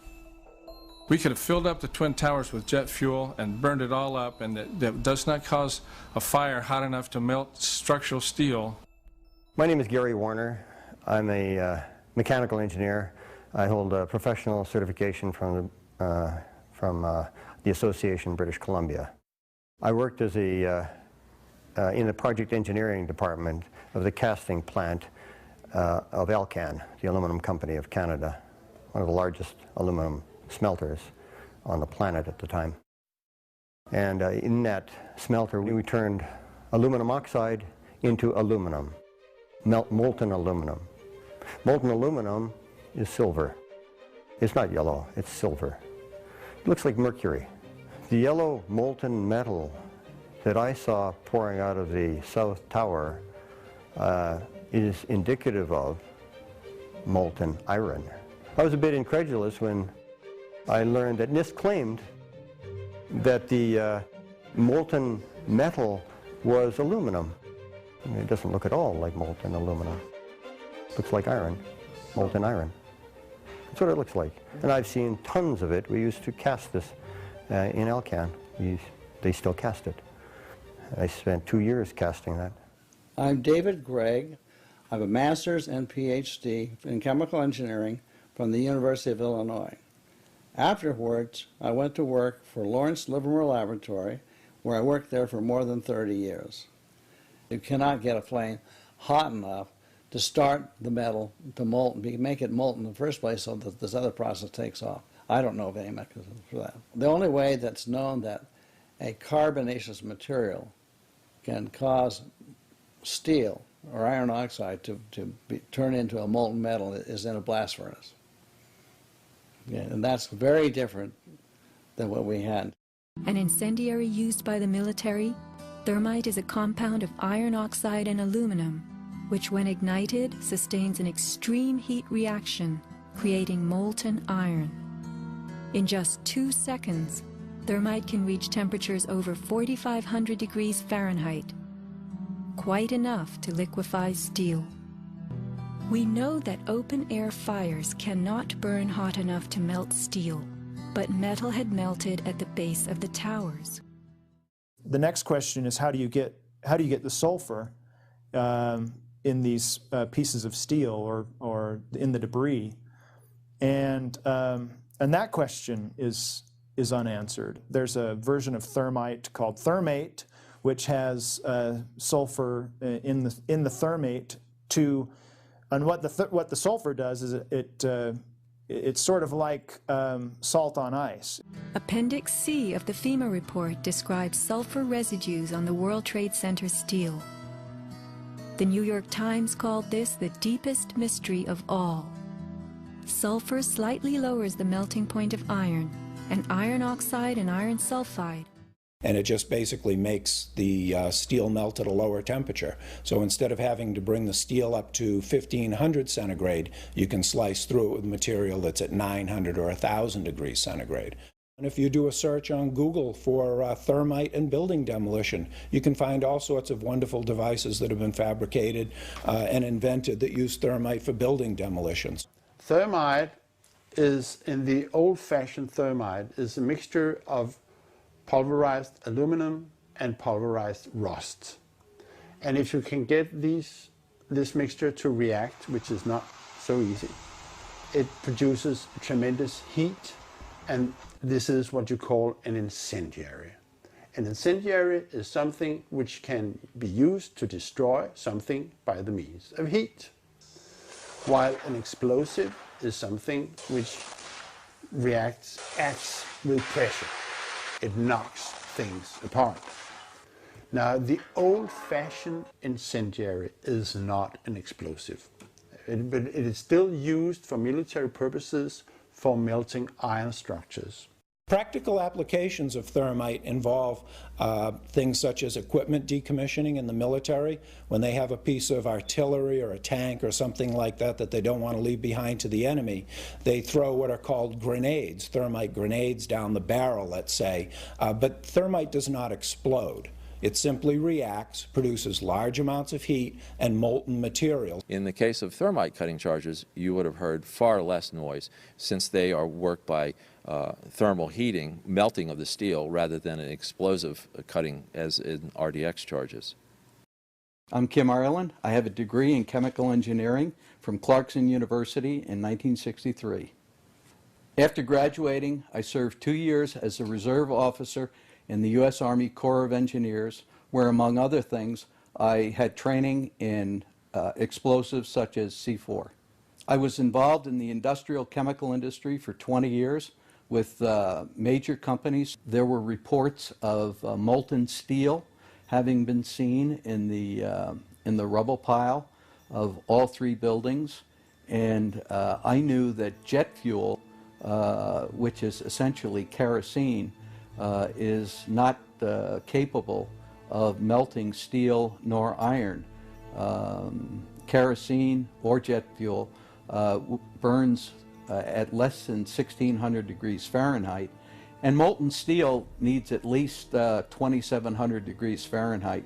We could have filled up the Twin Towers with jet fuel and burned it all up, and that does not cause a fire hot enough to melt structural steel. My name is Gary Warner. I'm a mechanical engineer. I hold a professional certification from the Association British Columbia. I worked as in the project engineering department of the casting plant of Alcan, the aluminum company of Canada, one of the largest aluminum smelters on the planet at the time. And in that smelter, we turned aluminum oxide into aluminum, molten aluminum. Molten aluminum is silver. It's not yellow, it's silver. It looks like mercury. The yellow molten metal that I saw pouring out of the South Tower is indicative of molten iron. I was a bit incredulous when I learned that NIST claimed that the molten metal was aluminum. I mean, it doesn't look at all like molten aluminum. Looks like iron, molten iron. That's what it looks like. And I've seen tons of it. We used to cast this in Alcan. They still cast it. I spent 2 years casting that. I'm David Gregg. I have a master's and PhD in chemical engineering from the University of Illinois. Afterwards, I went to work for Lawrence Livermore Laboratory, where I worked there for more than 30 years. You cannot get a flame hot enough to start the metal to molten, make it molten in the first place so that this other process takes off. I don't know of any mechanism for that. The only way that's known that a carbonaceous material can cause steel or iron oxide to turn into a molten metal is in a blast furnace. Yeah, and that's very different than what we had. An incendiary used by the military, thermite is a compound of iron oxide and aluminum, which when ignited sustains an extreme heat reaction, creating molten iron. In just 2 seconds, thermite can reach temperatures over 4,500 degrees Fahrenheit, quite enough to liquefy steel. We know that open-air fires cannot burn hot enough to melt steel, but metal had melted at the base of the towers. The next question is how do you get the sulfur in these pieces of steel or in the debris, and that question is unanswered. There's a version of thermite called thermate, which has sulfur in the thermate and what the sulfur does is it's sort of like salt on ice. Appendix C of the FEMA report describes sulfur residues on the World Trade Center steel. The New York Times called this the deepest mystery of all. Sulfur slightly lowers the melting point of iron, and iron oxide and iron sulfide. And it just basically makes the steel melt at a lower temperature. So instead of having to bring the steel up to 1500 centigrade, you can slice through it with material that's at 900 or 1000 degrees centigrade. And if you do a search on Google for thermite and building demolition, you can find all sorts of wonderful devices that have been fabricated and invented that use thermite for building demolitions. Thermite is, in the old-fashioned thermite, is a mixture of pulverized aluminum and pulverized rust. And if you can get this mixture to react, which is not so easy, it produces tremendous heat, and this is what you call an incendiary. An incendiary is something which can be used to destroy something by the means of heat, while an explosive is something which acts with pressure. It knocks things apart. Now, the old-fashioned incendiary is not an explosive, but it is still used for military purposes for melting iron structures. Practical applications of thermite involve things such as equipment decommissioning in the military. When they have a piece of artillery or a tank or something like that that they don't want to leave behind to the enemy, they throw what are called grenades, thermite grenades, down the barrel, let's say. But thermite does not explode. It simply reacts, produces large amounts of heat and molten material. In the case of thermite cutting charges, you would have heard far less noise, since they are worked by thermal heating, melting of the steel, rather than an explosive cutting as in RDX charges. I'm Kim Ireland. I have a degree in chemical engineering from Clarkson University in 1963. After graduating, I served 2 years as a reserve officer in the U.S. Army Corps of Engineers, where, among other things, I had training in explosives such as C4. I was involved in the industrial chemical industry for 20 years with major companies. There were reports of molten steel having been seen in the rubble pile of all 3 buildings, and I knew that jet fuel, which is essentially kerosene, is not capable of melting steel nor iron. Kerosene or jet fuel burns at less than 1600 degrees Fahrenheit, and molten steel needs at least 2700 degrees Fahrenheit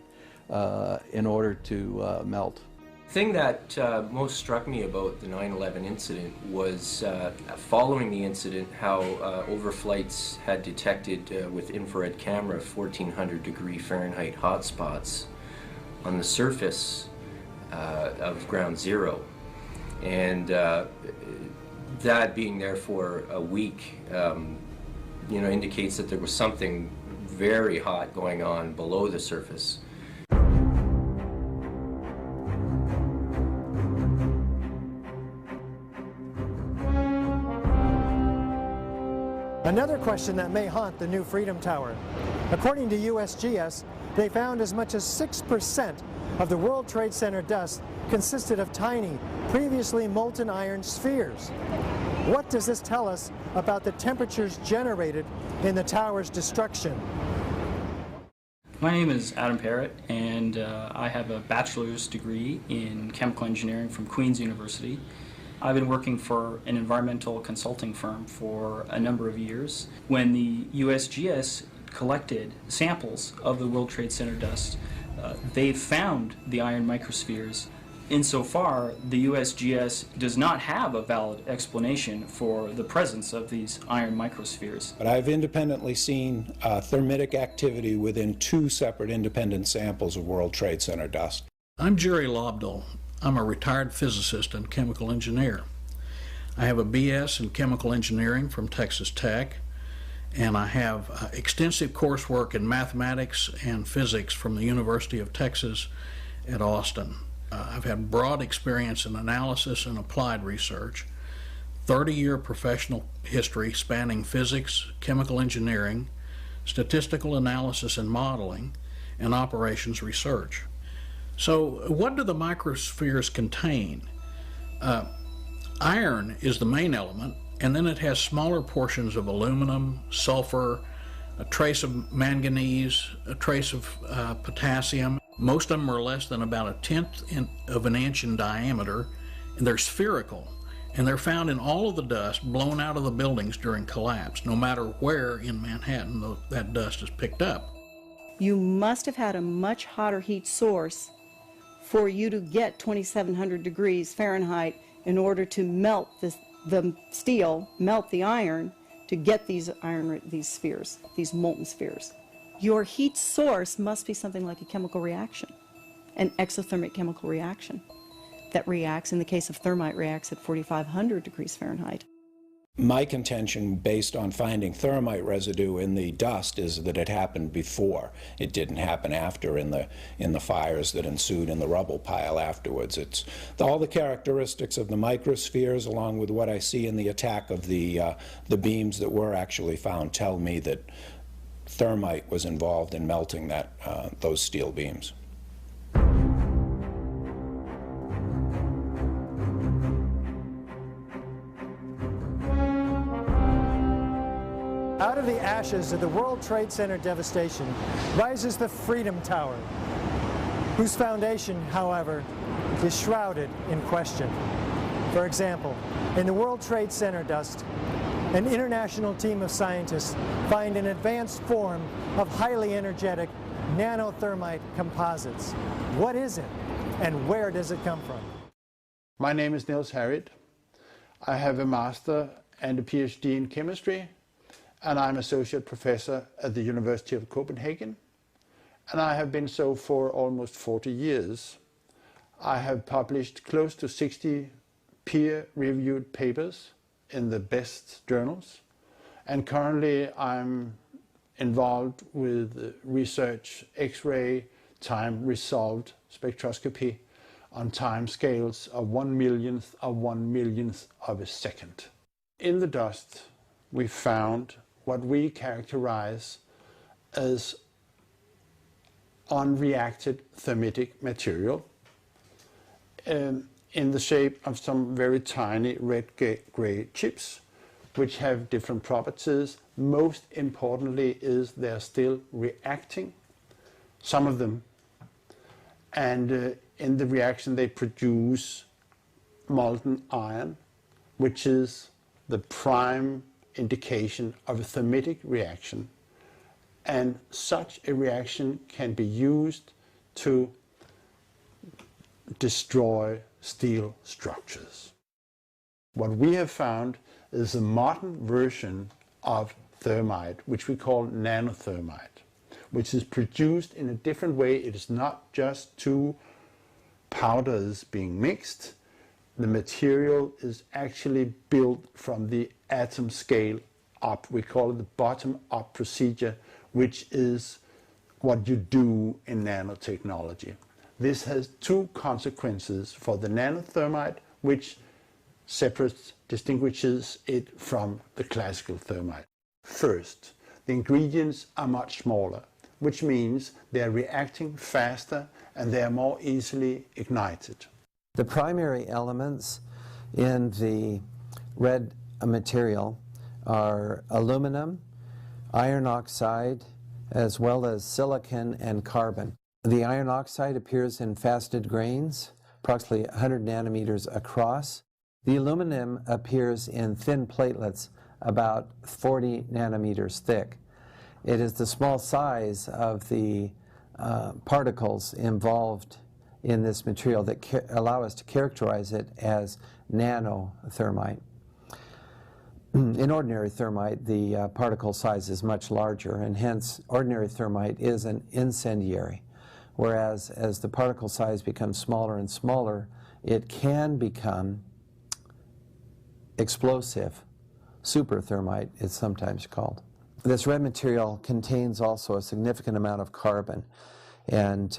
in order to melt. The thing that most struck me about the 9/11 incident was, following the incident, how overflights had detected with infrared camera 1400 degree Fahrenheit hotspots on the surface of ground zero. And that being there for a week, indicates that there was something very hot going on below the surface. Another question that may haunt the new Freedom Tower. According to USGS, they found as much as 6% of the World Trade Center dust consisted of tiny, previously molten iron spheres. What does this tell us about the temperatures generated in the tower's destruction? My name is Adam Parrott, and I have a bachelor's degree in chemical engineering from Queen's University. I've been working for an environmental consulting firm for a number of years. When the USGS collected samples of the World Trade Center dust, they found the iron microspheres. Insofar, the USGS does not have a valid explanation for the presence of these iron microspheres. But I've independently seen thermitic activity within 2 separate independent samples of World Trade Center dust. I'm Jerry Lobdell. I'm a retired physicist and chemical engineer. I have a BS in chemical engineering from Texas Tech, and I have extensive coursework in mathematics and physics from the University of Texas at Austin. I've had broad experience in analysis and applied research, 30-year professional history spanning physics, chemical engineering, statistical analysis and modeling, and operations research. So what do the microspheres contain? Iron is the main element, and then it has smaller portions of aluminum, sulfur, a trace of manganese, a trace of potassium. Most of them are less than about 1/10 of an inch in diameter, and they're spherical. And they're found in all of the dust blown out of the buildings during collapse, no matter where in Manhattan that dust is picked up. You must have had a much hotter heat source for you to get 2700 degrees Fahrenheit in order to melt the steel, melt the iron, to get these spheres, these molten spheres. Your heat source must be something like a chemical reaction. an exothermic chemical reaction that reacts, in the case of thermite, reacts at 4,500 degrees Fahrenheit. My contention, based on finding thermite residue in the dust, is that it happened before. It didn't happen after in the fires that ensued in the rubble pile afterwards. It's all the characteristics of the microspheres, along with what I see in the attack of the beams that were actually found, tell me that thermite was involved in melting those steel beams. Out of the ashes of the World Trade Center devastation rises the Freedom Tower, whose foundation, however, is shrouded in question. For example, in the World Trade Center dust, an international team of scientists find an advanced form of highly energetic nanothermite composites. What is it, and where does it come from? My name is Niels Harriet. I have a master and a PhD in chemistry, and I'm associate professor at the University of Copenhagen, and I have been so for almost 40 years. I have published close to 60 peer-reviewed papers in the best journals, and currently I'm involved with research X-ray time-resolved spectroscopy on time scales of 1/millionth of a second. In the dust we found what we characterize as unreacted thermitic material in the shape of some very tiny red-gray chips, which have different properties. Most importantly is they're still reacting, some of them, and in the reaction they produce molten iron, which is the prime indication of a thermitic reaction, and such a reaction can be used to destroy steel structures. What we have found is a modern version of thermite, which we call nanothermite, which is produced in a different way. It is not just two powders being mixed. The material is actually built from the atom scale up. We call it the bottom-up procedure, which is what you do in nanotechnology. This has two consequences for the nanothermite, which distinguishes it from the classical thermite. First, the ingredients are much smaller, which means they are reacting faster and they are more easily ignited. The primary elements in the red material are aluminum, iron oxide, as well as silicon and carbon. The iron oxide appears in faceted grains, approximately 100 nanometers across. The aluminum appears in thin platelets, about 40 nanometers thick. It is the small size of the particles involved in this material that allow us to characterize it as nanothermite. In ordinary thermite, the particle size is much larger, and hence ordinary thermite is an incendiary, whereas as the particle size becomes smaller and smaller, it can become explosive. Super thermite is sometimes called. This red material contains also a significant amount of carbon, and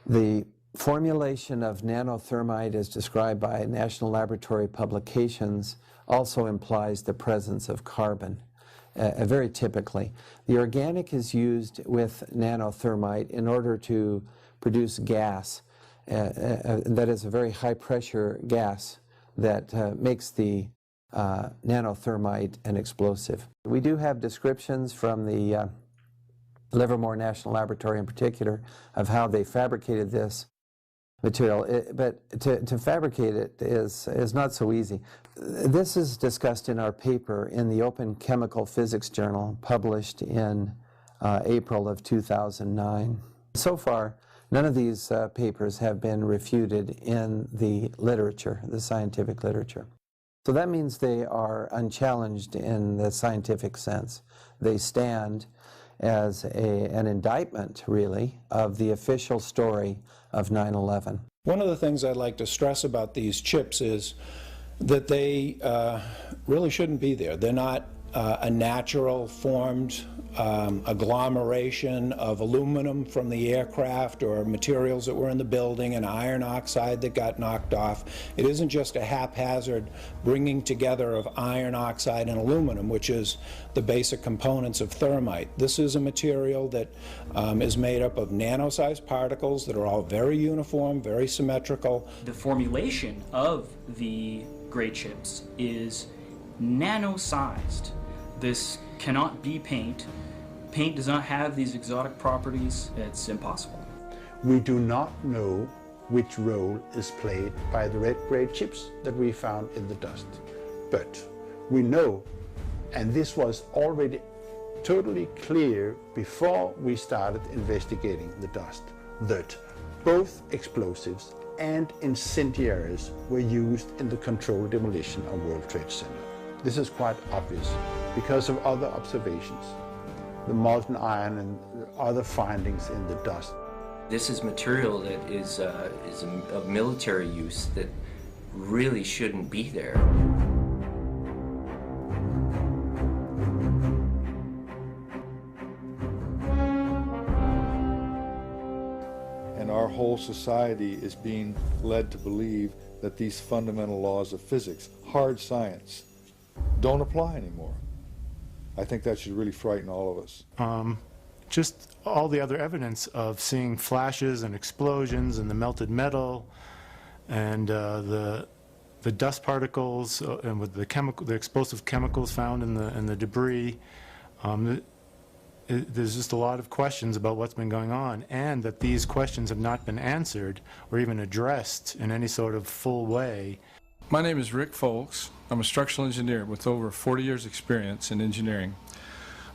the formulation of nanothermite as described by National Laboratory publications also implies the presence of carbon, very typically. The organic is used with nanothermite in order to produce gas, that is a very high pressure gas that makes the nanothermite an explosive. We do have descriptions from the Livermore National Laboratory in particular of how they fabricated this material, but to fabricate it is not so easy. This is discussed in our paper in the Open Chemical Physics Journal, published in April of 2009. So far, none of these papers have been refuted in the literature, the scientific literature. So that means they are unchallenged in the scientific sense. They stand, as an indictment, really, of the official story of 9/11. One of the things I'd like to stress about these chips is that they really shouldn't be there. They're not a natural formed agglomeration of aluminum from the aircraft or materials that were in the building and iron oxide that got knocked off. It isn't just a haphazard bringing together of iron oxide and aluminum, which is the basic components of thermite. This is a material that is made up of nano-sized particles that are all very uniform, very symmetrical. The formulation of the gray chips is nano-sized. This cannot be paint. Paint does not have these exotic properties. It's impossible. We do not know which role is played by the red-gray chips that we found in the dust. But we know, and this was already totally clear before we started investigating the dust, that both explosives and incendiaries were used in the controlled demolition of World Trade Center. This is quite obvious because of other observations, the molten iron and other findings in the dust. This is material that is of military use that really shouldn't be there. And our whole society is being led to believe that these fundamental laws of physics, hard science, don't apply anymore. I think that should really frighten all of us. Just all the other evidence of seeing flashes and explosions and the melted metal and the dust particles and with the explosive chemicals found in the debris. There's just a lot of questions about what's been going on, and that these questions have not been answered or even addressed in any sort of full way. My name is Rick Folks. I'm a structural engineer with over 40 years experience in engineering.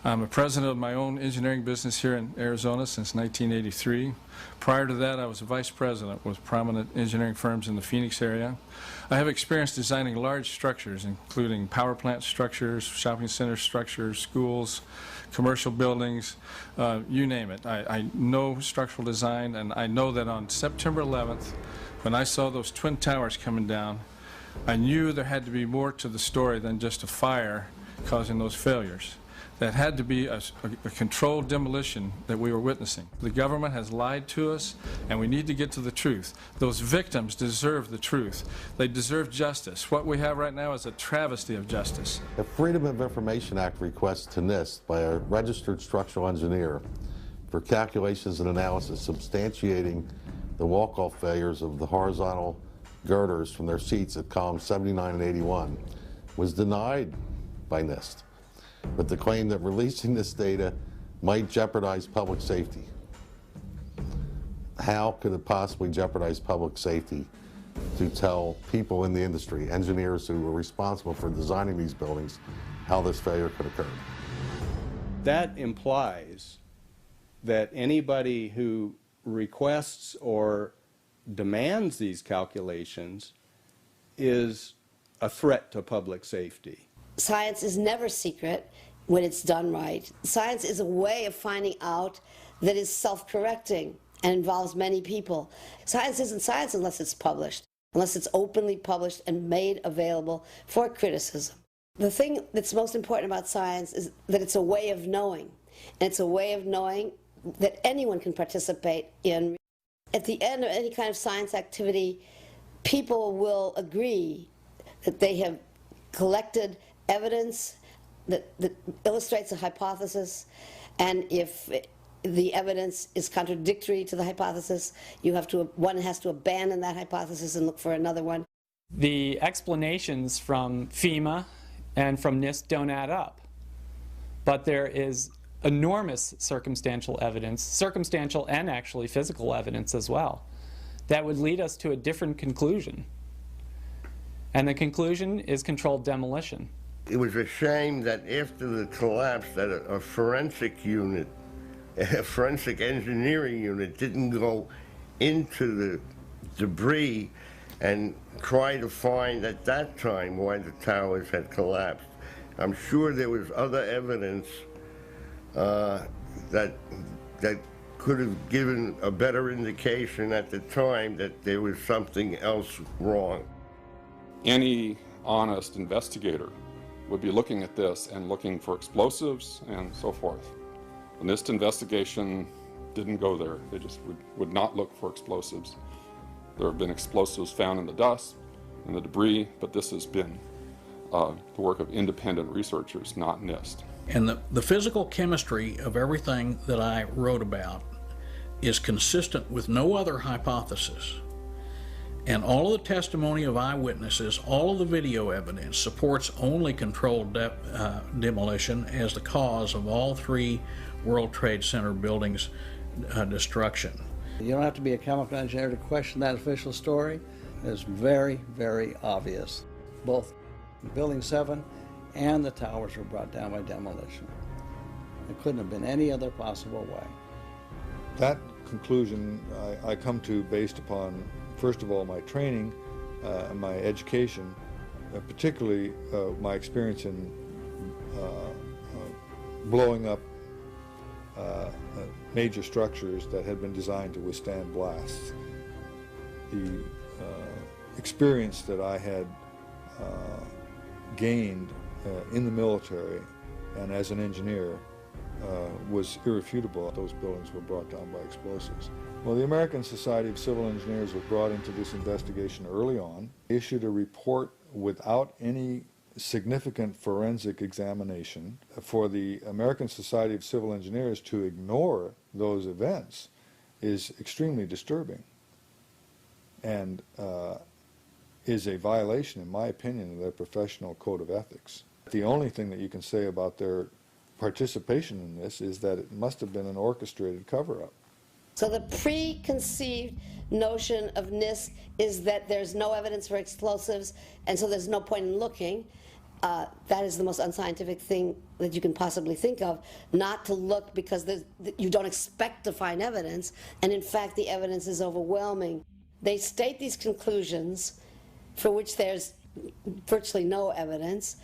I'm a president of my own engineering business here in Arizona since 1983. Prior to that, I was a vice president with prominent engineering firms in the Phoenix area. I have experience designing large structures, including power plant structures, shopping center structures, schools, commercial buildings, you name it. I know structural design, and I know that on September 11th, when I saw those Twin Towers coming down, I knew there had to be more to the story than just a fire causing those failures. That had to be a controlled demolition that we were witnessing. The government has lied to us, and we need to get to the truth. Those victims deserve the truth. They deserve justice. What we have right now is a travesty of justice. The Freedom of Information Act request to NIST by a registered structural engineer for calculations and analysis substantiating the walk-off failures of the horizontal girders from their seats at columns 79 and 81 was denied by NIST, with the claim that releasing this data might jeopardize public safety. How could it possibly jeopardize public safety to tell people in the industry, engineers who were responsible for designing these buildings, how this failure could occur? That implies that anybody who requests or demands these calculations is a threat to public safety. Science is never secret when it's done right. Science is a way of finding out that is self-correcting and involves many people. Science isn't science unless it's published, unless it's openly published and made available for criticism. The thing that's most important about science is that it's a way of knowing, and it's a way of knowing that anyone can participate in. At the end of any kind of science activity, people will agree that they have collected evidence that illustrates a hypothesis, and if the evidence is contradictory to the hypothesis, one has to abandon that hypothesis and look for another one. The explanations from FEMA and from NIST don't add up, but there is enormous circumstantial evidence, circumstantial and actually physical evidence as well, that would lead us to a different conclusion. And the conclusion is controlled demolition. It was a shame that after the collapse that a forensic unit, a forensic engineering unit didn't go into the debris and try to find at that time why the towers had collapsed. I'm sure there was other evidence that could have given a better indication at the time that there was something else wrong. Any honest investigator would be looking at this and looking for explosives and so forth. The NIST investigation didn't go there. They just would not look for explosives. There have been explosives found in the dust and the debris, but this has been the work of independent researchers, not NIST. And the physical chemistry of everything that I wrote about is consistent with no other hypothesis. And all of the testimony of eyewitnesses, all of the video evidence supports only controlled demolition as the cause of all 3 World Trade Center buildings' destruction. You don't have to be a chemical engineer to question that official story. It's very, very obvious. Both Building 7 and the towers were brought down by demolition. It couldn't have been any other possible way. That conclusion I come to based upon, first of all, my training and my education, particularly my experience in blowing up major structures that had been designed to withstand blasts. The experience that I had gained in the military and as an engineer was irrefutable. Those buildings were brought down by explosives. Well, the American Society of Civil Engineers was brought into this investigation early on, issued a report without any significant forensic examination. For the American Society of Civil Engineers to ignore those events is extremely disturbing and is a violation, in my opinion, of their professional code of ethics. The only thing that you can say about their participation in this is that it must have been an orchestrated cover-up. So the preconceived notion of NIST is that there's no evidence for explosives, and so there's no point in looking. That is the most unscientific thing that you can possibly think of, not to look because you don't expect to find evidence, and in fact the evidence is overwhelming. They state these conclusions for which there's virtually no evidence,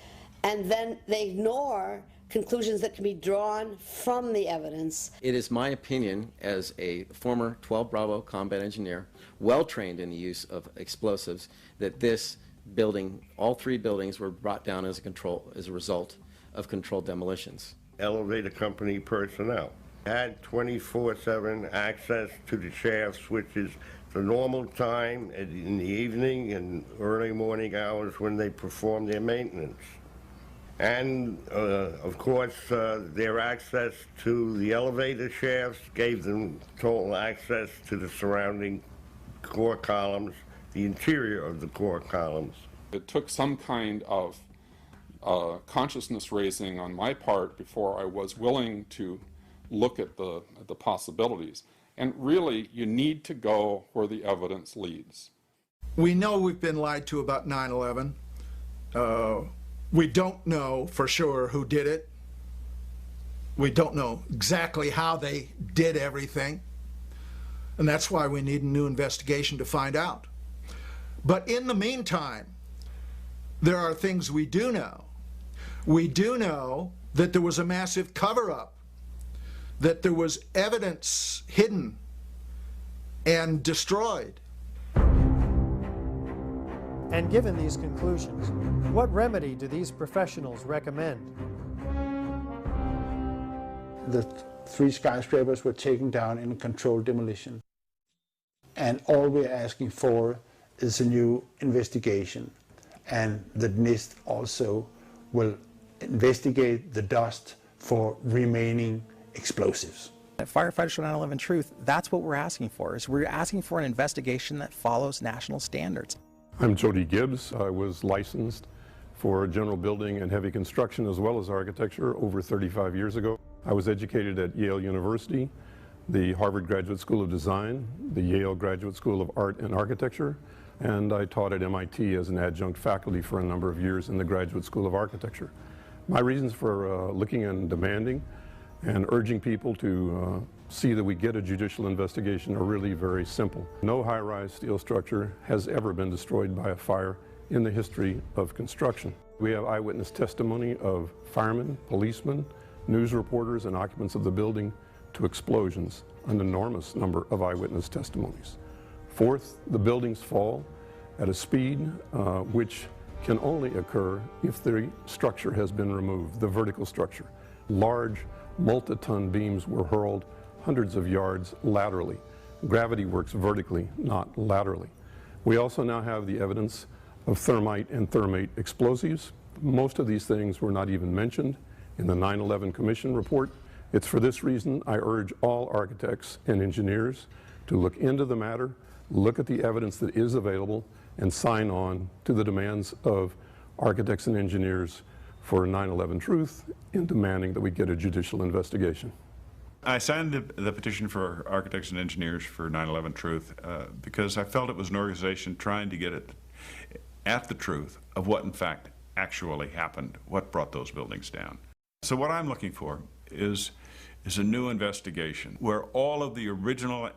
and then they ignore conclusions that can be drawn from the evidence. It is my opinion as a former 12 Bravo combat engineer, well trained in the use of explosives, that this building, all 3 buildings were brought down as a result of controlled demolitions. Elevator company personnel had 24/7 access to the shafts, which is the normal time in the evening and early morning hours when they perform their maintenance. And, of course, their access to the elevator shafts gave them total access to the surrounding core columns, the interior of the core columns. It took some kind of consciousness raising on my part before I was willing to look at the possibilities. And really, you need to go where the evidence leads. We know we've been lied to about 9/11. We don't know for sure who did it. We don't know exactly how they did everything. And that's why we need a new investigation to find out. But in the meantime, there are things we do know. We do know that there was a massive cover-up, that there was evidence hidden and destroyed. And given these conclusions, what remedy do these professionals recommend? The 3 skyscrapers were taken down in a controlled demolition. And all we're asking for is a new investigation. And the NIST also will investigate the dust for remaining explosives. At Firefighters for 9/11 Truth, that's what we're asking for. We're asking for an investigation that follows national standards. I'm Jody Gibbs. I was licensed for general building and heavy construction as well as architecture over 35 years ago. I was educated at Yale University, the Harvard Graduate School of Design, the Yale Graduate School of Art and Architecture, and I taught at MIT as an adjunct faculty for a number of years in the Graduate School of Architecture. My reasons for looking and demanding and urging people to see that we get a judicial investigation are really very simple. No high-rise steel structure has ever been destroyed by a fire in the history of construction. We have eyewitness testimony of firemen, policemen, news reporters, and occupants of the building to explosions, an enormous number of eyewitness testimonies. Fourth, the buildings fall at a speed which can only occur if the structure has been removed, the vertical structure. Large multi-ton beams were hurled hundreds of yards laterally. Gravity works vertically, not laterally. We also now have the evidence of thermite and thermate explosives. Most of these things were not even mentioned in the 9/11 Commission report. It's for this reason I urge all architects and engineers to look into the matter, look at the evidence that is available, and sign on to the demands of architects and engineers for 9/11 Truth in demanding that we get a judicial investigation. I signed the petition for architects and engineers for 9/11 Truth because I felt it was an organization trying to get at the truth of what in fact actually happened, what brought those buildings down. So what I'm looking for is a new investigation where all of the original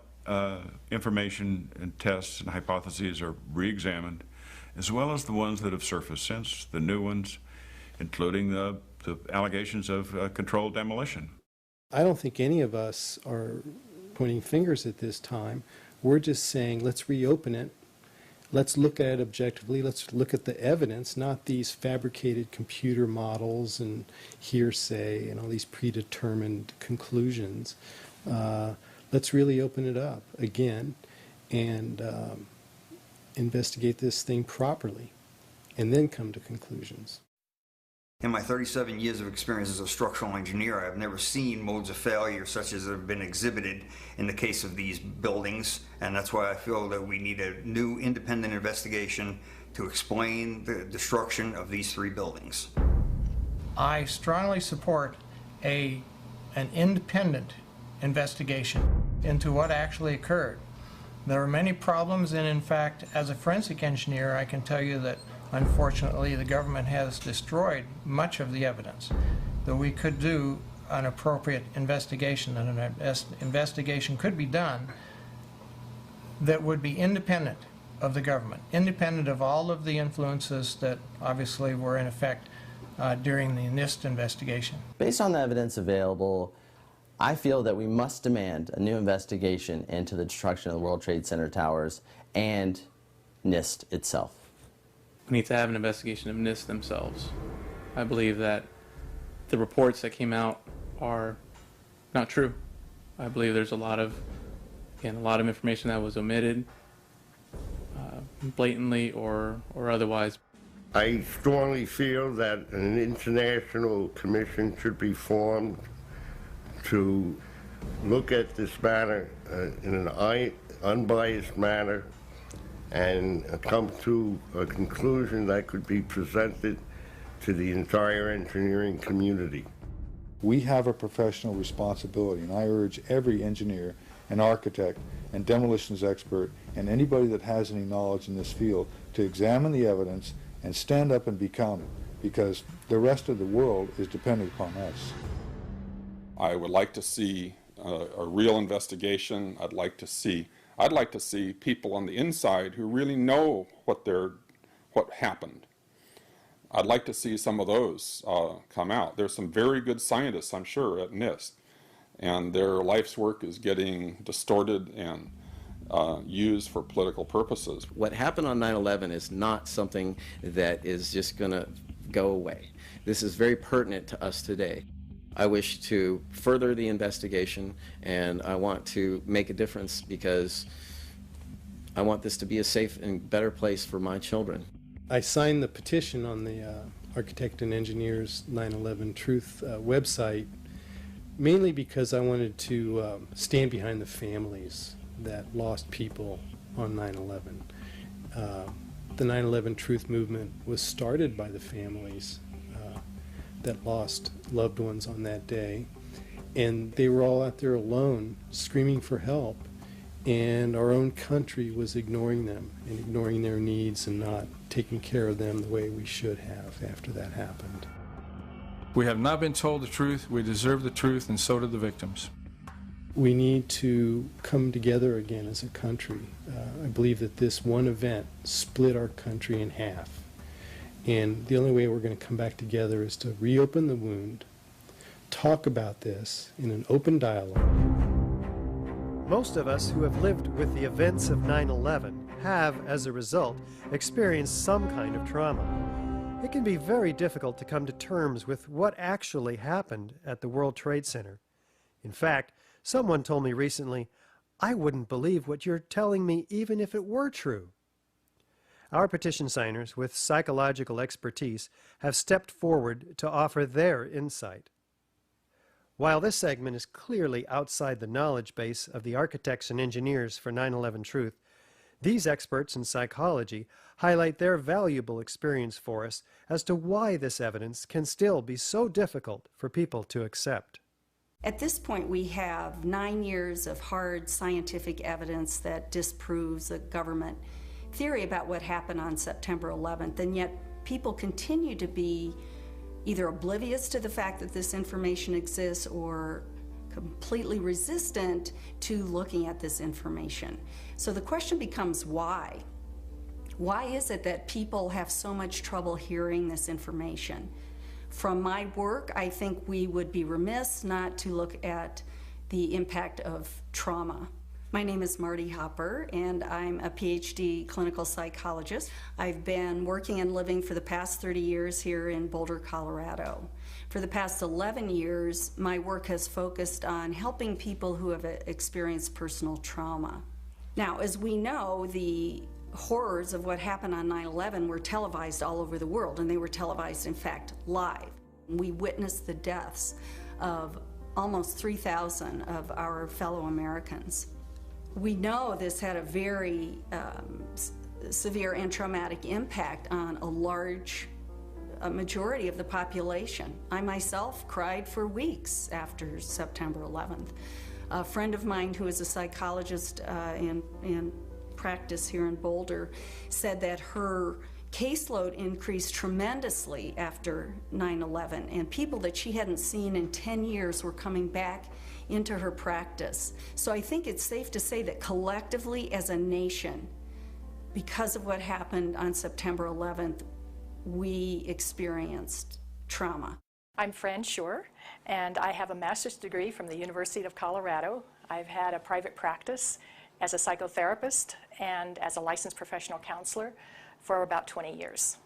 information and tests and hypotheses are re-examined, as well as the ones that have surfaced since, the new ones, including the allegations of controlled demolition. I don't think any of us are pointing fingers at this time. We're just saying, let's reopen it. Let's look at it objectively. Let's look at the evidence, not these fabricated computer models and hearsay and all these predetermined conclusions. Let's really open it up again and investigate this thing properly and then come to conclusions. In my 37 years of experience as a structural engineer, I've never seen modes of failure such as have been exhibited in the case of these buildings, and that's why I feel that we need a new independent investigation to explain the destruction of these 3 buildings. I strongly support an independent investigation into what actually occurred. There are many problems, and in fact, as a forensic engineer, I can tell you that unfortunately, the government has destroyed much of the evidence. Though we could do an appropriate investigation, and an investigation could be done that would be independent of the government, independent of all of the influences that obviously were in effect during the NIST investigation. Based on the evidence available, I feel that we must demand a new investigation into the destruction of the World Trade Center towers and NIST itself. We need to have an investigation of NIST themselves. I believe that the reports that came out are not true. I believe there's a lot of information that was omitted, blatantly or otherwise. I strongly feel that an international commission should be formed to look at this matter in an unbiased manner and come to a conclusion that could be presented to the entire engineering community. We have a professional responsibility, and I urge every engineer and architect and demolitions expert and anybody that has any knowledge in this field to examine the evidence and stand up and be counted, because the rest of the world is dependent upon us. I would like to see a real investigation. I'd like to see people on the inside who really know what happened. I'd like to see some of those come out. There's some very good scientists, I'm sure, at NIST, and their life's work is getting distorted and used for political purposes. What happened on 9/11 is not something that is just going to go away. This is very pertinent to us today. I wish to further the investigation, and I want to make a difference because I want this to be a safe and better place for my children. I signed the petition on the Architect and Engineers 9/11 Truth website mainly because I wanted to stand behind the families that lost people on 9/11. The 9/11 Truth movement was started by the families that lost loved ones on that day, and they were all out there alone screaming for help, and our own country was ignoring them and ignoring their needs and not taking care of them the way we should have after that happened. We have not been told the truth, we deserve the truth, and so did the victims. We need to come together again as a country. I believe that this one event split our country in half. And the only way we're going to come back together is to reopen the wound, talk about this in an open dialogue, Most of us who have lived with the events of 9/11 have, as a result, experienced some kind of trauma. It can be very difficult to come to terms with what actually happened at the World Trade Center. In fact, someone told me recently, "I wouldn't believe what you're telling me even if it were true." Our petition signers with psychological expertise have stepped forward to offer their insight. While this segment is clearly outside the knowledge base of the architects and engineers for 9/11 Truth, these experts in psychology highlight their valuable experience for us as to why this evidence can still be so difficult for people to accept. At this point, we have 9 years of hard scientific evidence that disproves the government theory about what happened on September 11th, and yet people continue to be either oblivious to the fact that this information exists or completely resistant to looking at this information. So the question becomes why? Why is it that people have so much trouble hearing this information? From my work, I think we would be remiss not to look at the impact of trauma. My name is Marty Hopper, and I'm a PhD clinical psychologist. I've been working and living for the past 30 years here in Boulder, Colorado. For the past 11 years, my work has focused on helping people who have experienced personal trauma. Now, as we know, the horrors of what happened on 9/11 were televised all over the world, and they were televised, in fact, live. We witnessed the deaths of almost 3,000 of our fellow Americans. We know this had a very severe and traumatic impact on a large majority of the population. I myself cried for weeks after September 11th. A friend of mine who is a psychologist in practice here in Boulder said that her caseload increased tremendously after 9/11, and people that she hadn't seen in 10 years were coming back into her practice. So I think it's safe to say that collectively as a nation, because of what happened on September 11th, we experienced trauma. I'm Fran Schur, and I have a master's degree from the University of Colorado. I've had a private practice as a psychotherapist and as a licensed professional counselor for about 20 years.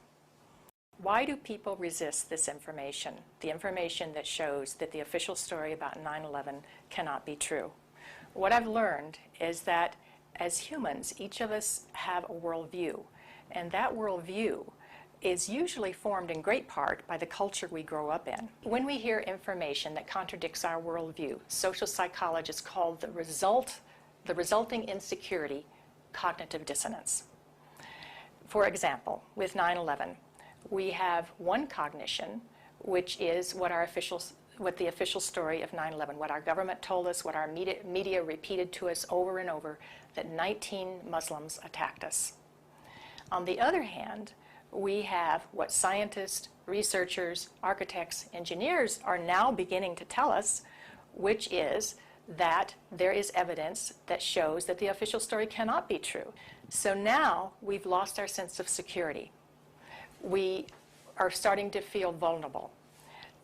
Why do people resist this information, the information that shows that the official story about 9/11 cannot be true? What I've learned is that as humans, each of us have a worldview, and that worldview is usually formed in great part by the culture we grow up in. When we hear information that contradicts our worldview, social psychologists call the resulting insecurity cognitive dissonance. For example, with 9/11, we have one cognition, which is what the official story of 9/11, what our government told us, what our media repeated to us over and over, that 19 Muslims attacked us. On the other hand, we have what scientists, researchers, architects, engineers are now beginning to tell us, which is that there is evidence that shows that the official story cannot be true. So now we've lost our sense of security. We are starting to feel vulnerable.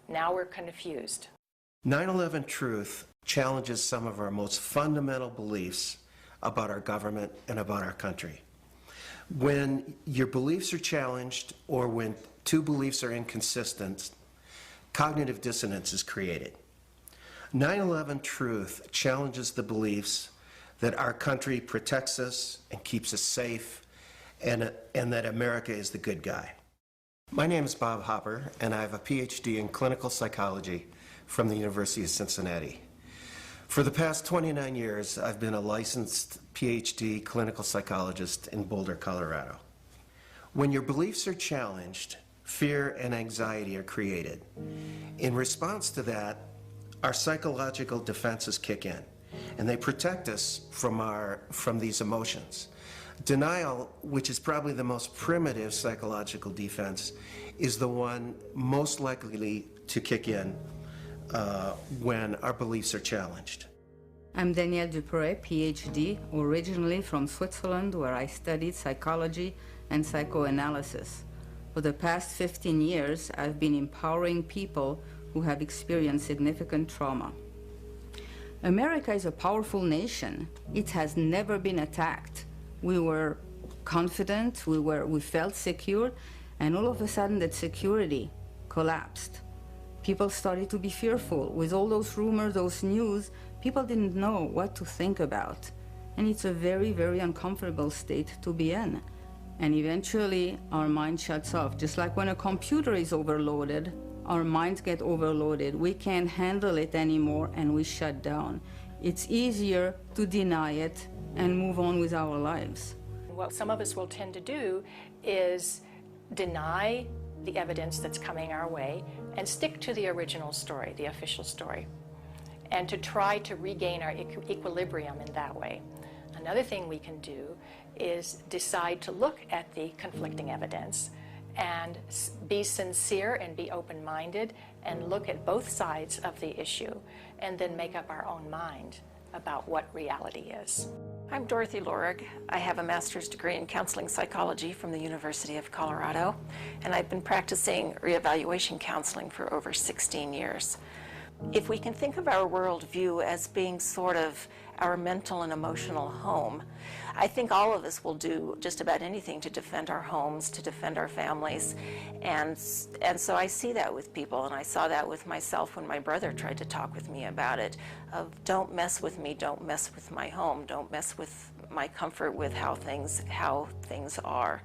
Now we're confused. 9/11 Truth challenges some of our most fundamental beliefs about our government and about our country. When your beliefs are challenged or when two beliefs are inconsistent, cognitive dissonance is created. 9/11 Truth challenges the beliefs that our country protects us and keeps us safe and that America is the good guy. My name is Bob Hopper, and I have a PhD in clinical psychology from the University of Cincinnati. For the past 29 years, I've been a licensed PhD clinical psychologist in Boulder, Colorado. When your beliefs are challenged, fear and anxiety are created. In response to that, our psychological defenses kick in, and they protect us from these emotions. Denial, which is probably the most primitive psychological defense, is the one most likely to kick in when our beliefs are challenged. I'm Danielle Dupré, PhD, originally from Switzerland, where I studied psychology and psychoanalysis. For the past 15 years, I've been empowering people who have experienced significant trauma. America is a powerful nation. It has never been attacked. We were confident, we felt secure, and all of a sudden that security collapsed. People started to be fearful. With all those rumors, those news, people didn't know what to think about. And it's a very, very uncomfortable state to be in. And eventually, our mind shuts off. Just like when a computer is overloaded, our minds get overloaded. We can't handle it anymore, and we shut down. It's easier to deny it and move on with our lives. What some of us will tend to do is deny the evidence that's coming our way and stick to the original story, the official story, and to try to regain our equilibrium in that way. Another thing we can do is decide to look at the conflicting evidence and be sincere and be open-minded and look at both sides of the issue and then make up our own mind about what reality is. I'm Dorothy Lorig. I have a master's degree in counseling psychology from the University of Colorado, and I've been practicing reevaluation counseling for over 16 years. If we can think of our worldview as being sort of our mental and emotional home, I think all of us will do just about anything to defend our homes, to defend our families, and so I see that with people, and I saw that with myself when my brother tried to talk with me about it, of don't mess with me, don't mess with my home, don't mess with my comfort with how things are.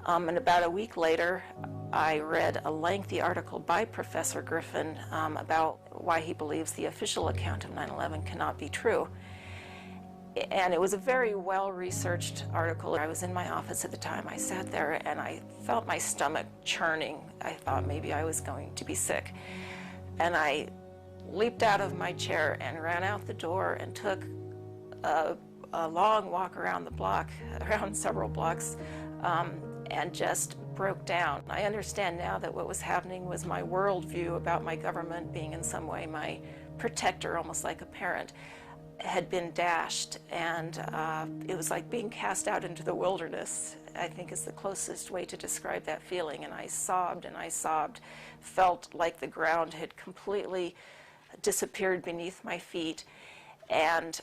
And about a week later, I read a lengthy article by Professor Griffin about why he believes the official account of 9/11 cannot be true. And it was a very well-researched article. I was in my office at the time. I sat there and I felt my stomach churning. I thought maybe I was going to be sick. And I leaped out of my chair and ran out the door and took a long walk around the block, around several blocks, and just broke down. I understand now that what was happening was my worldview about my government being in some way my protector, almost like a parent, had been dashed, and it was like being cast out into the wilderness, I think is the closest way to describe that feeling. And I sobbed, felt like the ground had completely disappeared beneath my feet, and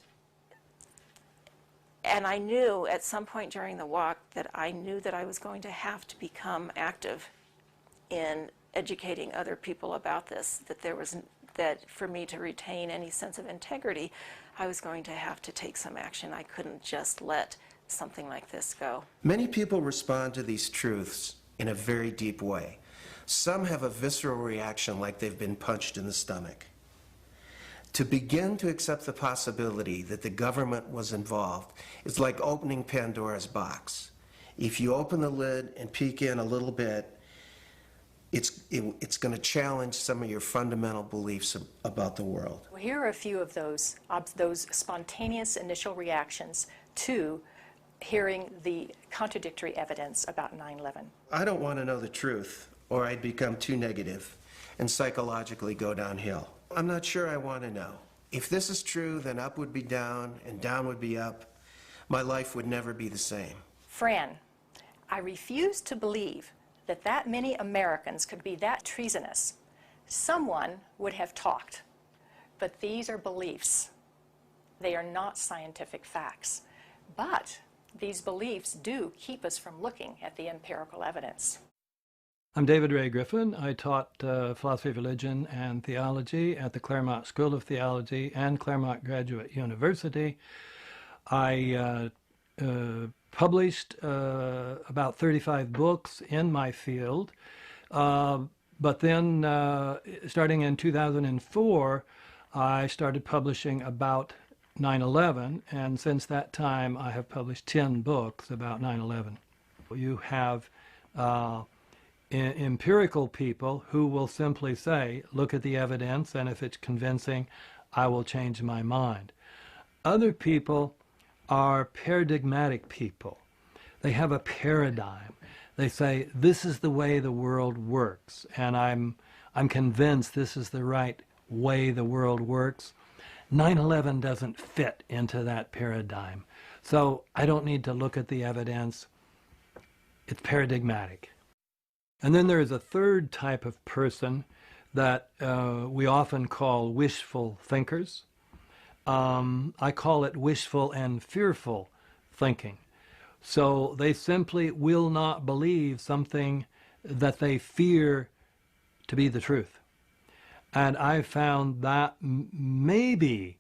I knew at some point during the walk that I knew that I was going to have to become active in educating other people about this, that for me to retain any sense of integrity, I was going to have to take some action. I couldn't just let something like this go. Many people respond to these truths in a very deep way. Some have a visceral reaction like they've been punched in the stomach. To begin to accept the possibility that the government was involved is like opening Pandora's box. If you open the lid and peek in a little bit, it's going to challenge some of your fundamental beliefs about the world. Well, here are a few of those spontaneous initial reactions to hearing the contradictory evidence about 9/11. I don't want to know the truth, or I'd become too negative and psychologically go downhill. I'm not sure I want to know. If this is true, then up would be down and down would be up. My life would never be the same. Fran, I refuse to believe that many Americans could be that treasonous. Someone would have talked, but these are beliefs. They are not scientific facts, but these beliefs do keep us from looking at the empirical evidence. I'm David Ray Griffin. I taught philosophy of religion and theology at the Claremont School of Theology and Claremont Graduate University. I published about 35 books in my field, but then starting in 2004, I started publishing about 9/11, and since that time I have published 10 books about 9/11. You have empirical people who will simply say, look at the evidence, and if it's convincing, I will change my mind. Other people are paradigmatic people. They have a paradigm. They say, this is the way the world works, and I'm convinced this is the right way the world works. 9/11 doesn't fit into that paradigm. So I don't need to look at the evidence. It's paradigmatic. And then there is a third type of person that we often call wishful thinkers. I call it wishful and fearful thinking. So they simply will not believe something that they fear to be the truth. And I found that maybe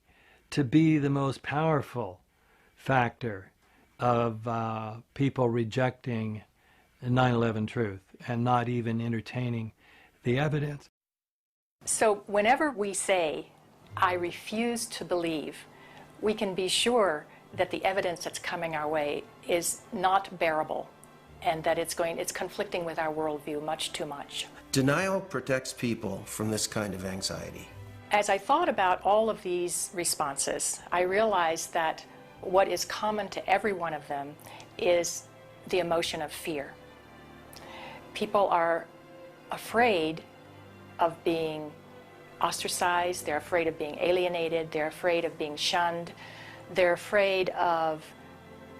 to be the most powerful factor of people rejecting 9/11 truth and not even entertaining the evidence. So whenever we say, I refuse to believe, we can be sure that the evidence that's coming our way is not bearable and that it's conflicting with our worldview much too much. Denial protects people from this kind of anxiety. As I thought about all of these responses, I realized that what is common to every one of them is the emotion of fear. People are afraid of being ostracized, they're afraid of being alienated, they're afraid of being shunned, they're afraid of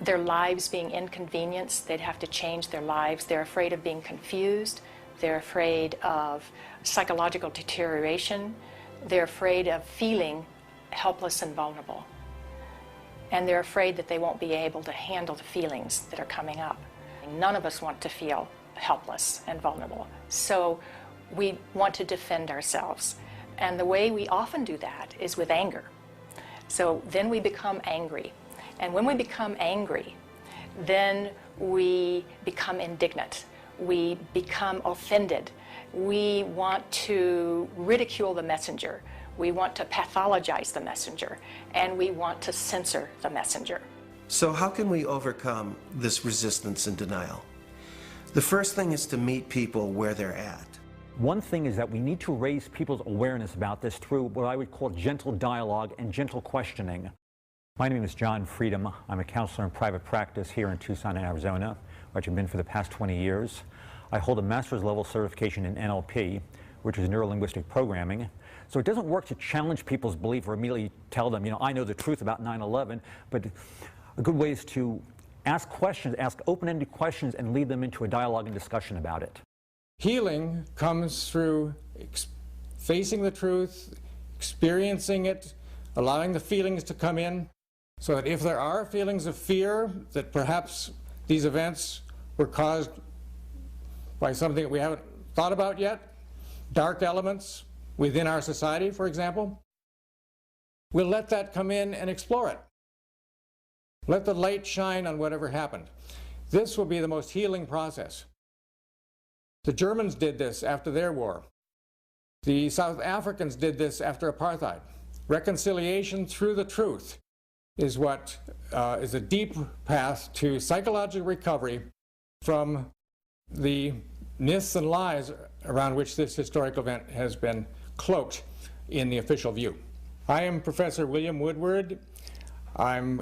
their lives being inconvenienced, they'd have to change their lives, they're afraid of being confused, they're afraid of psychological deterioration, they're afraid of feeling helpless and vulnerable. And they're afraid that they won't be able to handle the feelings that are coming up. None of us want to feel helpless and vulnerable. So we want to defend ourselves. And the way we often do that is with anger. So then we become angry. And when we become angry, then we become indignant. We become offended. We want to ridicule the messenger. We want to pathologize the messenger. And we want to censor the messenger. So how can we overcome this resistance and denial? The first thing is to meet people where they're at. One thing is that we need to raise people's awareness about this through what I would call gentle dialogue and gentle questioning. My name is John Freedom. I'm a counselor in private practice here in Tucson, Arizona, which I've been for the past 20 years. I hold a master's level certification in NLP, which is neuro-linguistic programming. So it doesn't work to challenge people's belief or immediately tell them, you know, I know the truth about 9/11, but a good way is to ask questions, ask open-ended questions, and lead them into a dialogue and discussion about it. Healing comes through facing the truth, experiencing it, allowing the feelings to come in, so that if there are feelings of fear that perhaps these events were caused by something that we haven't thought about yet, dark elements within our society, for example, we'll let that come in and explore it. Let the light shine on whatever happened. This will be the most healing process. The Germans did this after their war. The South Africans did this after apartheid. Reconciliation through the truth is what is a deep path to psychological recovery from the myths and lies around which this historic event has been cloaked in the official view. I am Professor William Woodward. I'm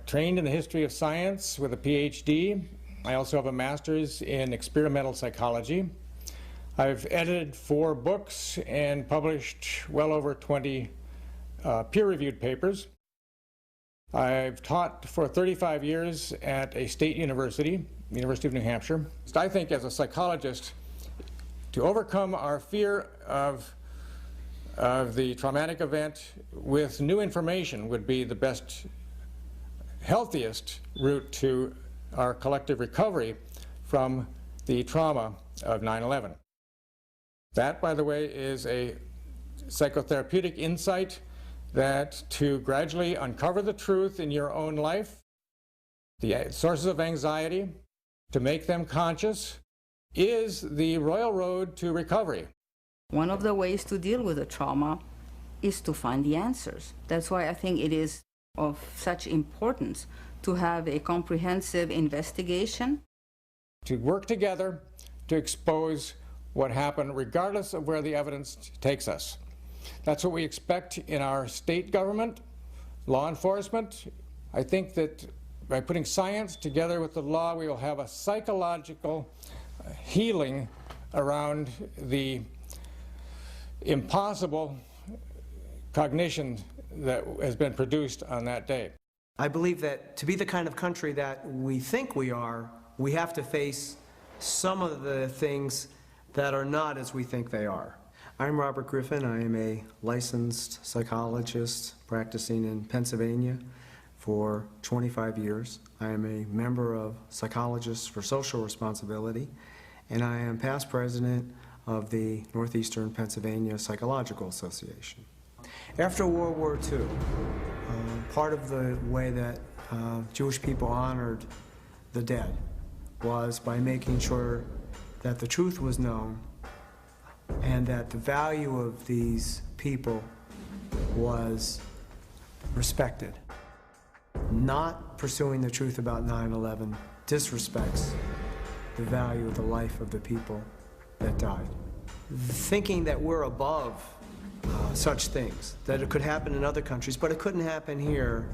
trained in the history of science with a PhD. I also have a master's in experimental psychology. I've edited 4 books and published well over 20 peer-reviewed papers. I've taught for 35 years at a state university, University of New Hampshire. I think as a psychologist, to overcome our fear of the traumatic event with new information would be the best, healthiest route to our collective recovery from the trauma of 9/11. That, by the way, is a psychotherapeutic insight that to gradually uncover the truth in your own life, the sources of anxiety, to make them conscious, is the royal road to recovery. One of the ways to deal with the trauma is to find the answers. That's why I think it is of such importance to have a comprehensive investigation. To work together to expose what happened, regardless of where the evidence takes us. That's what we expect in our state government, law enforcement. I think that by putting science together with the law, we will have a psychological healing around the impossible cognition that has been produced on that day. I believe that to be the kind of country that we think we are, we have to face some of the things that are not as we think they are. I'm Robert Griffin. I am a licensed psychologist practicing in Pennsylvania for 25 years. I am a member of Psychologists for Social Responsibility, and I am past president of the Northeastern Pennsylvania Psychological Association. After World War II, part of the way that Jewish people honored the dead was by making sure that the truth was known and that the value of these people was respected. Not pursuing the truth about 9/11 disrespects the value of the life of the people that died. Thinking that we're above such things, that it could happen in other countries, but it couldn't happen here,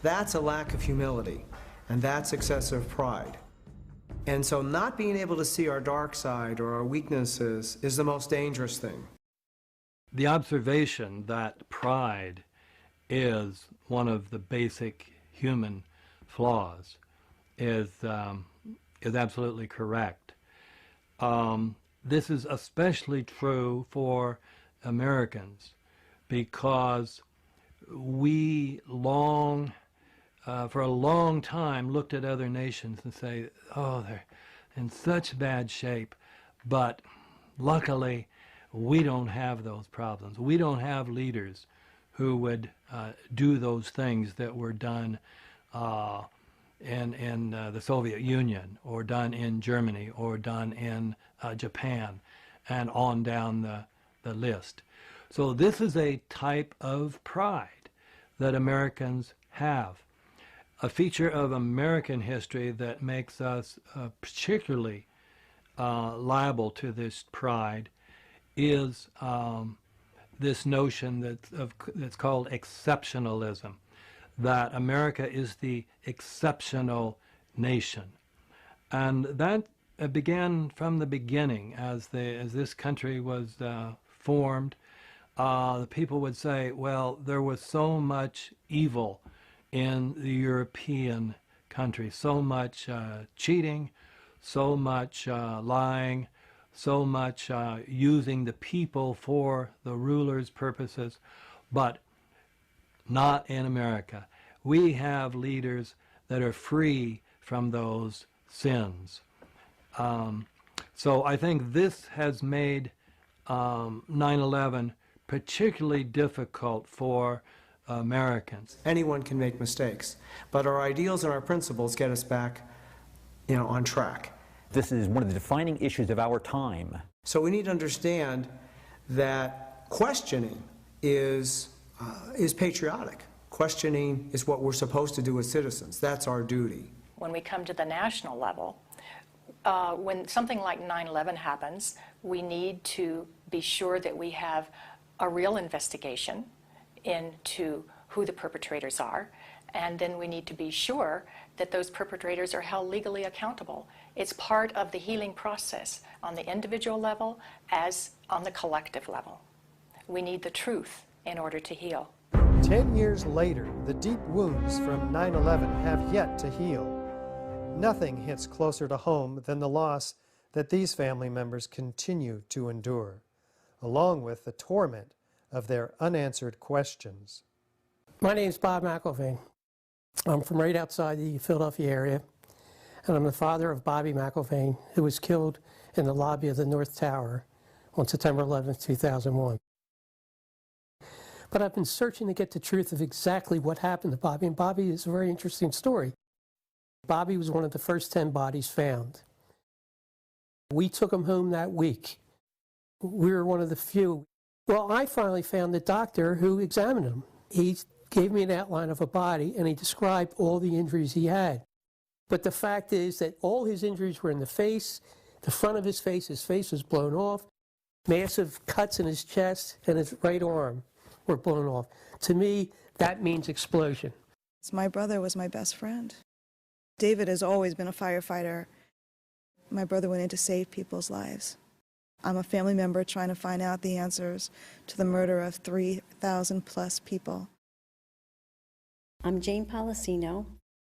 that's a lack of humility, and that's excessive pride. And so not being able to see our dark side or our weaknesses is the most dangerous thing. The observation that pride is one of the basic human flaws is absolutely correct. This is especially true for Americans because we for a long time looked at other nations and say, oh, they're in such bad shape, but luckily we don't have those problems. We don't have leaders who would do those things that were done in the Soviet Union, or done in Germany, or done in Japan, and on down the list. So this is a type of pride that Americans have. A feature of American history that makes us particularly liable to this pride is this notion that's called exceptionalism, that America is the exceptional nation. And that began from the beginning. As this country was formed, the people would say, well, there was so much evil in the European countries, so much cheating, so much lying, so much using the people for the ruler's purposes, but not in America. We have leaders that are free from those sins. So I think this has made 9/11 particularly difficult for Americans. Anyone can make mistakes, but our ideals and our principles get us back, on track. This is one of the defining issues of our time. So we need to understand that questioning is patriotic. Questioning is what we're supposed to do as citizens. That's our duty. When we come to the national level, when something like 9/11 happens, we need to be sure that we have a real investigation into who the perpetrators are, and then we need to be sure that those perpetrators are held legally accountable. It's part of the healing process on the individual level as on the collective level. We need the truth in order to heal. 10 years later, the deep wounds from 9/11 have yet to heal. Nothing hits closer to home than the loss that these family members continue to endure, along with the torment of their unanswered questions. My name is Bob McIlvaine. I'm from right outside the Philadelphia area, and I'm the father of Bobby McIlvaine, who was killed in the lobby of the North Tower on September 11, 2001. But I've been searching to get the truth of exactly what happened to Bobby, and Bobby is a very interesting story. Bobby was one of the first 10 bodies found. We took him home that week. We were one of the few. Well, I finally found the doctor who examined him. He gave me an outline of a body, and he described all the injuries he had. But the fact is that all his injuries were in the face, the front of his face was blown off, massive cuts in his chest, and his right arm were blown off. To me, that means explosion. My brother was my best friend. David has always been a firefighter. My brother went in to save people's lives. I'm a family member trying to find out the answers to the murder of 3,000 plus people. I'm Jane Policino.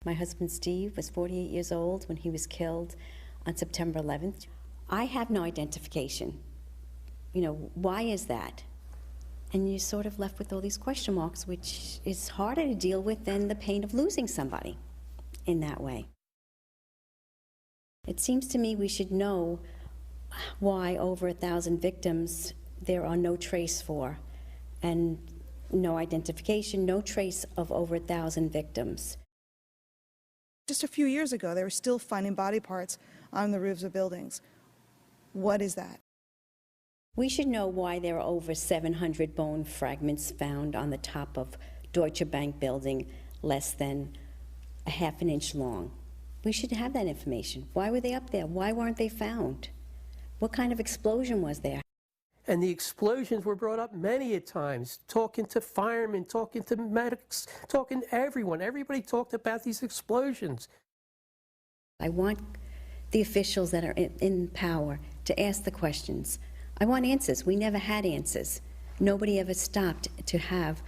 My husband Steve was 48 years old when he was killed on September 11th. I have no identification. why is that? And you're sort of left with all these question marks, which is harder to deal with than the pain of losing somebody in that way. It seems to me we should know why over 1,000 victims there are no trace for, and no identification, no trace of over 1,000 victims. Just a few years ago, they were still finding body parts on the roofs of buildings. What is that? We should know why there are over 700 bone fragments found on the top of Deutsche Bank building less than a half an inch long. We should have that information. Why were they up there? Why weren't they found? What kind of explosion was there? And the explosions were brought up many a times, talking to firemen, talking to medics, talking to everyone. Everybody talked about these explosions. I want the officials that are in power to ask the questions. I want answers. We never had answers. Nobody ever stopped to have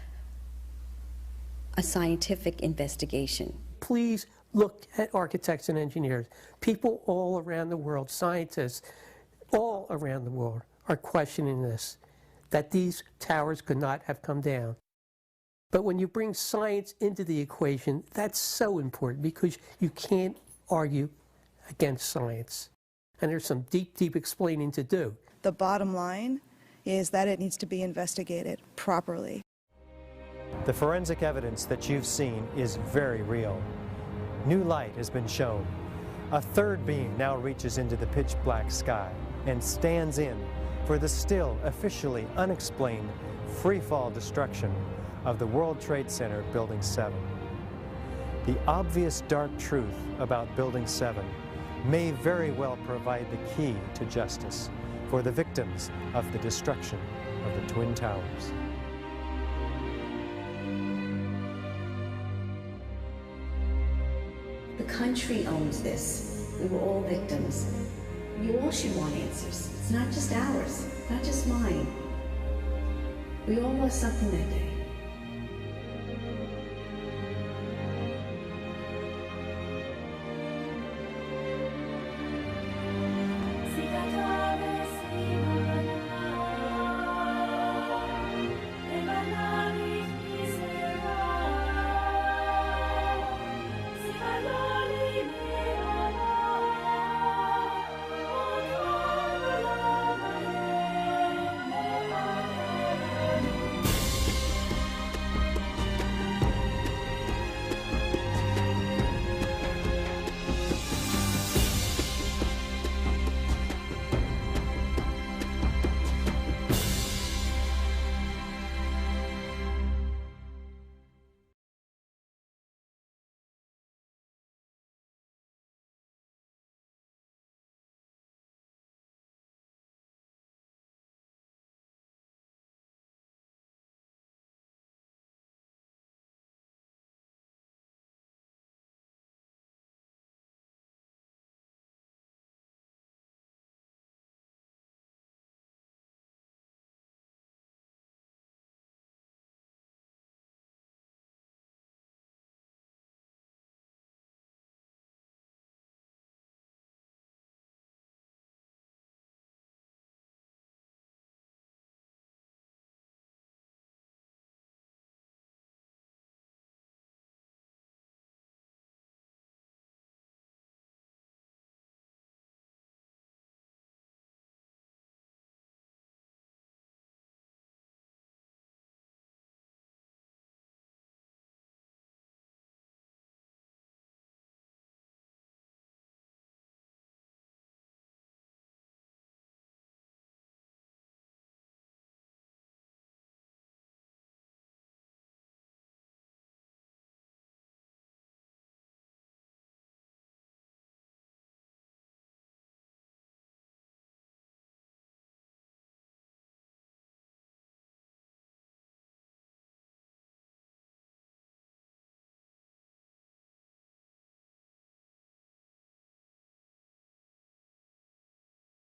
a scientific investigation. Please look at architects and engineers. People all around the world, scientists, all around the world are questioning this, that these towers could not have come down. But when you bring science into the equation, that's so important because you can't argue against science. And there's some deep, deep explaining to do. The bottom line is that it needs to be investigated properly. The forensic evidence that you've seen is very real. New light has been shown. A third beam now reaches into the pitch black sky and stands in for the still officially unexplained free-fall destruction of the World Trade Center Building 7. The obvious dark truth about Building 7 may very well provide the key to justice for the victims of the destruction of the Twin Towers. The country owns this. We were all victims. We all should want answers. It's not just ours, not just mine. We all lost something that day.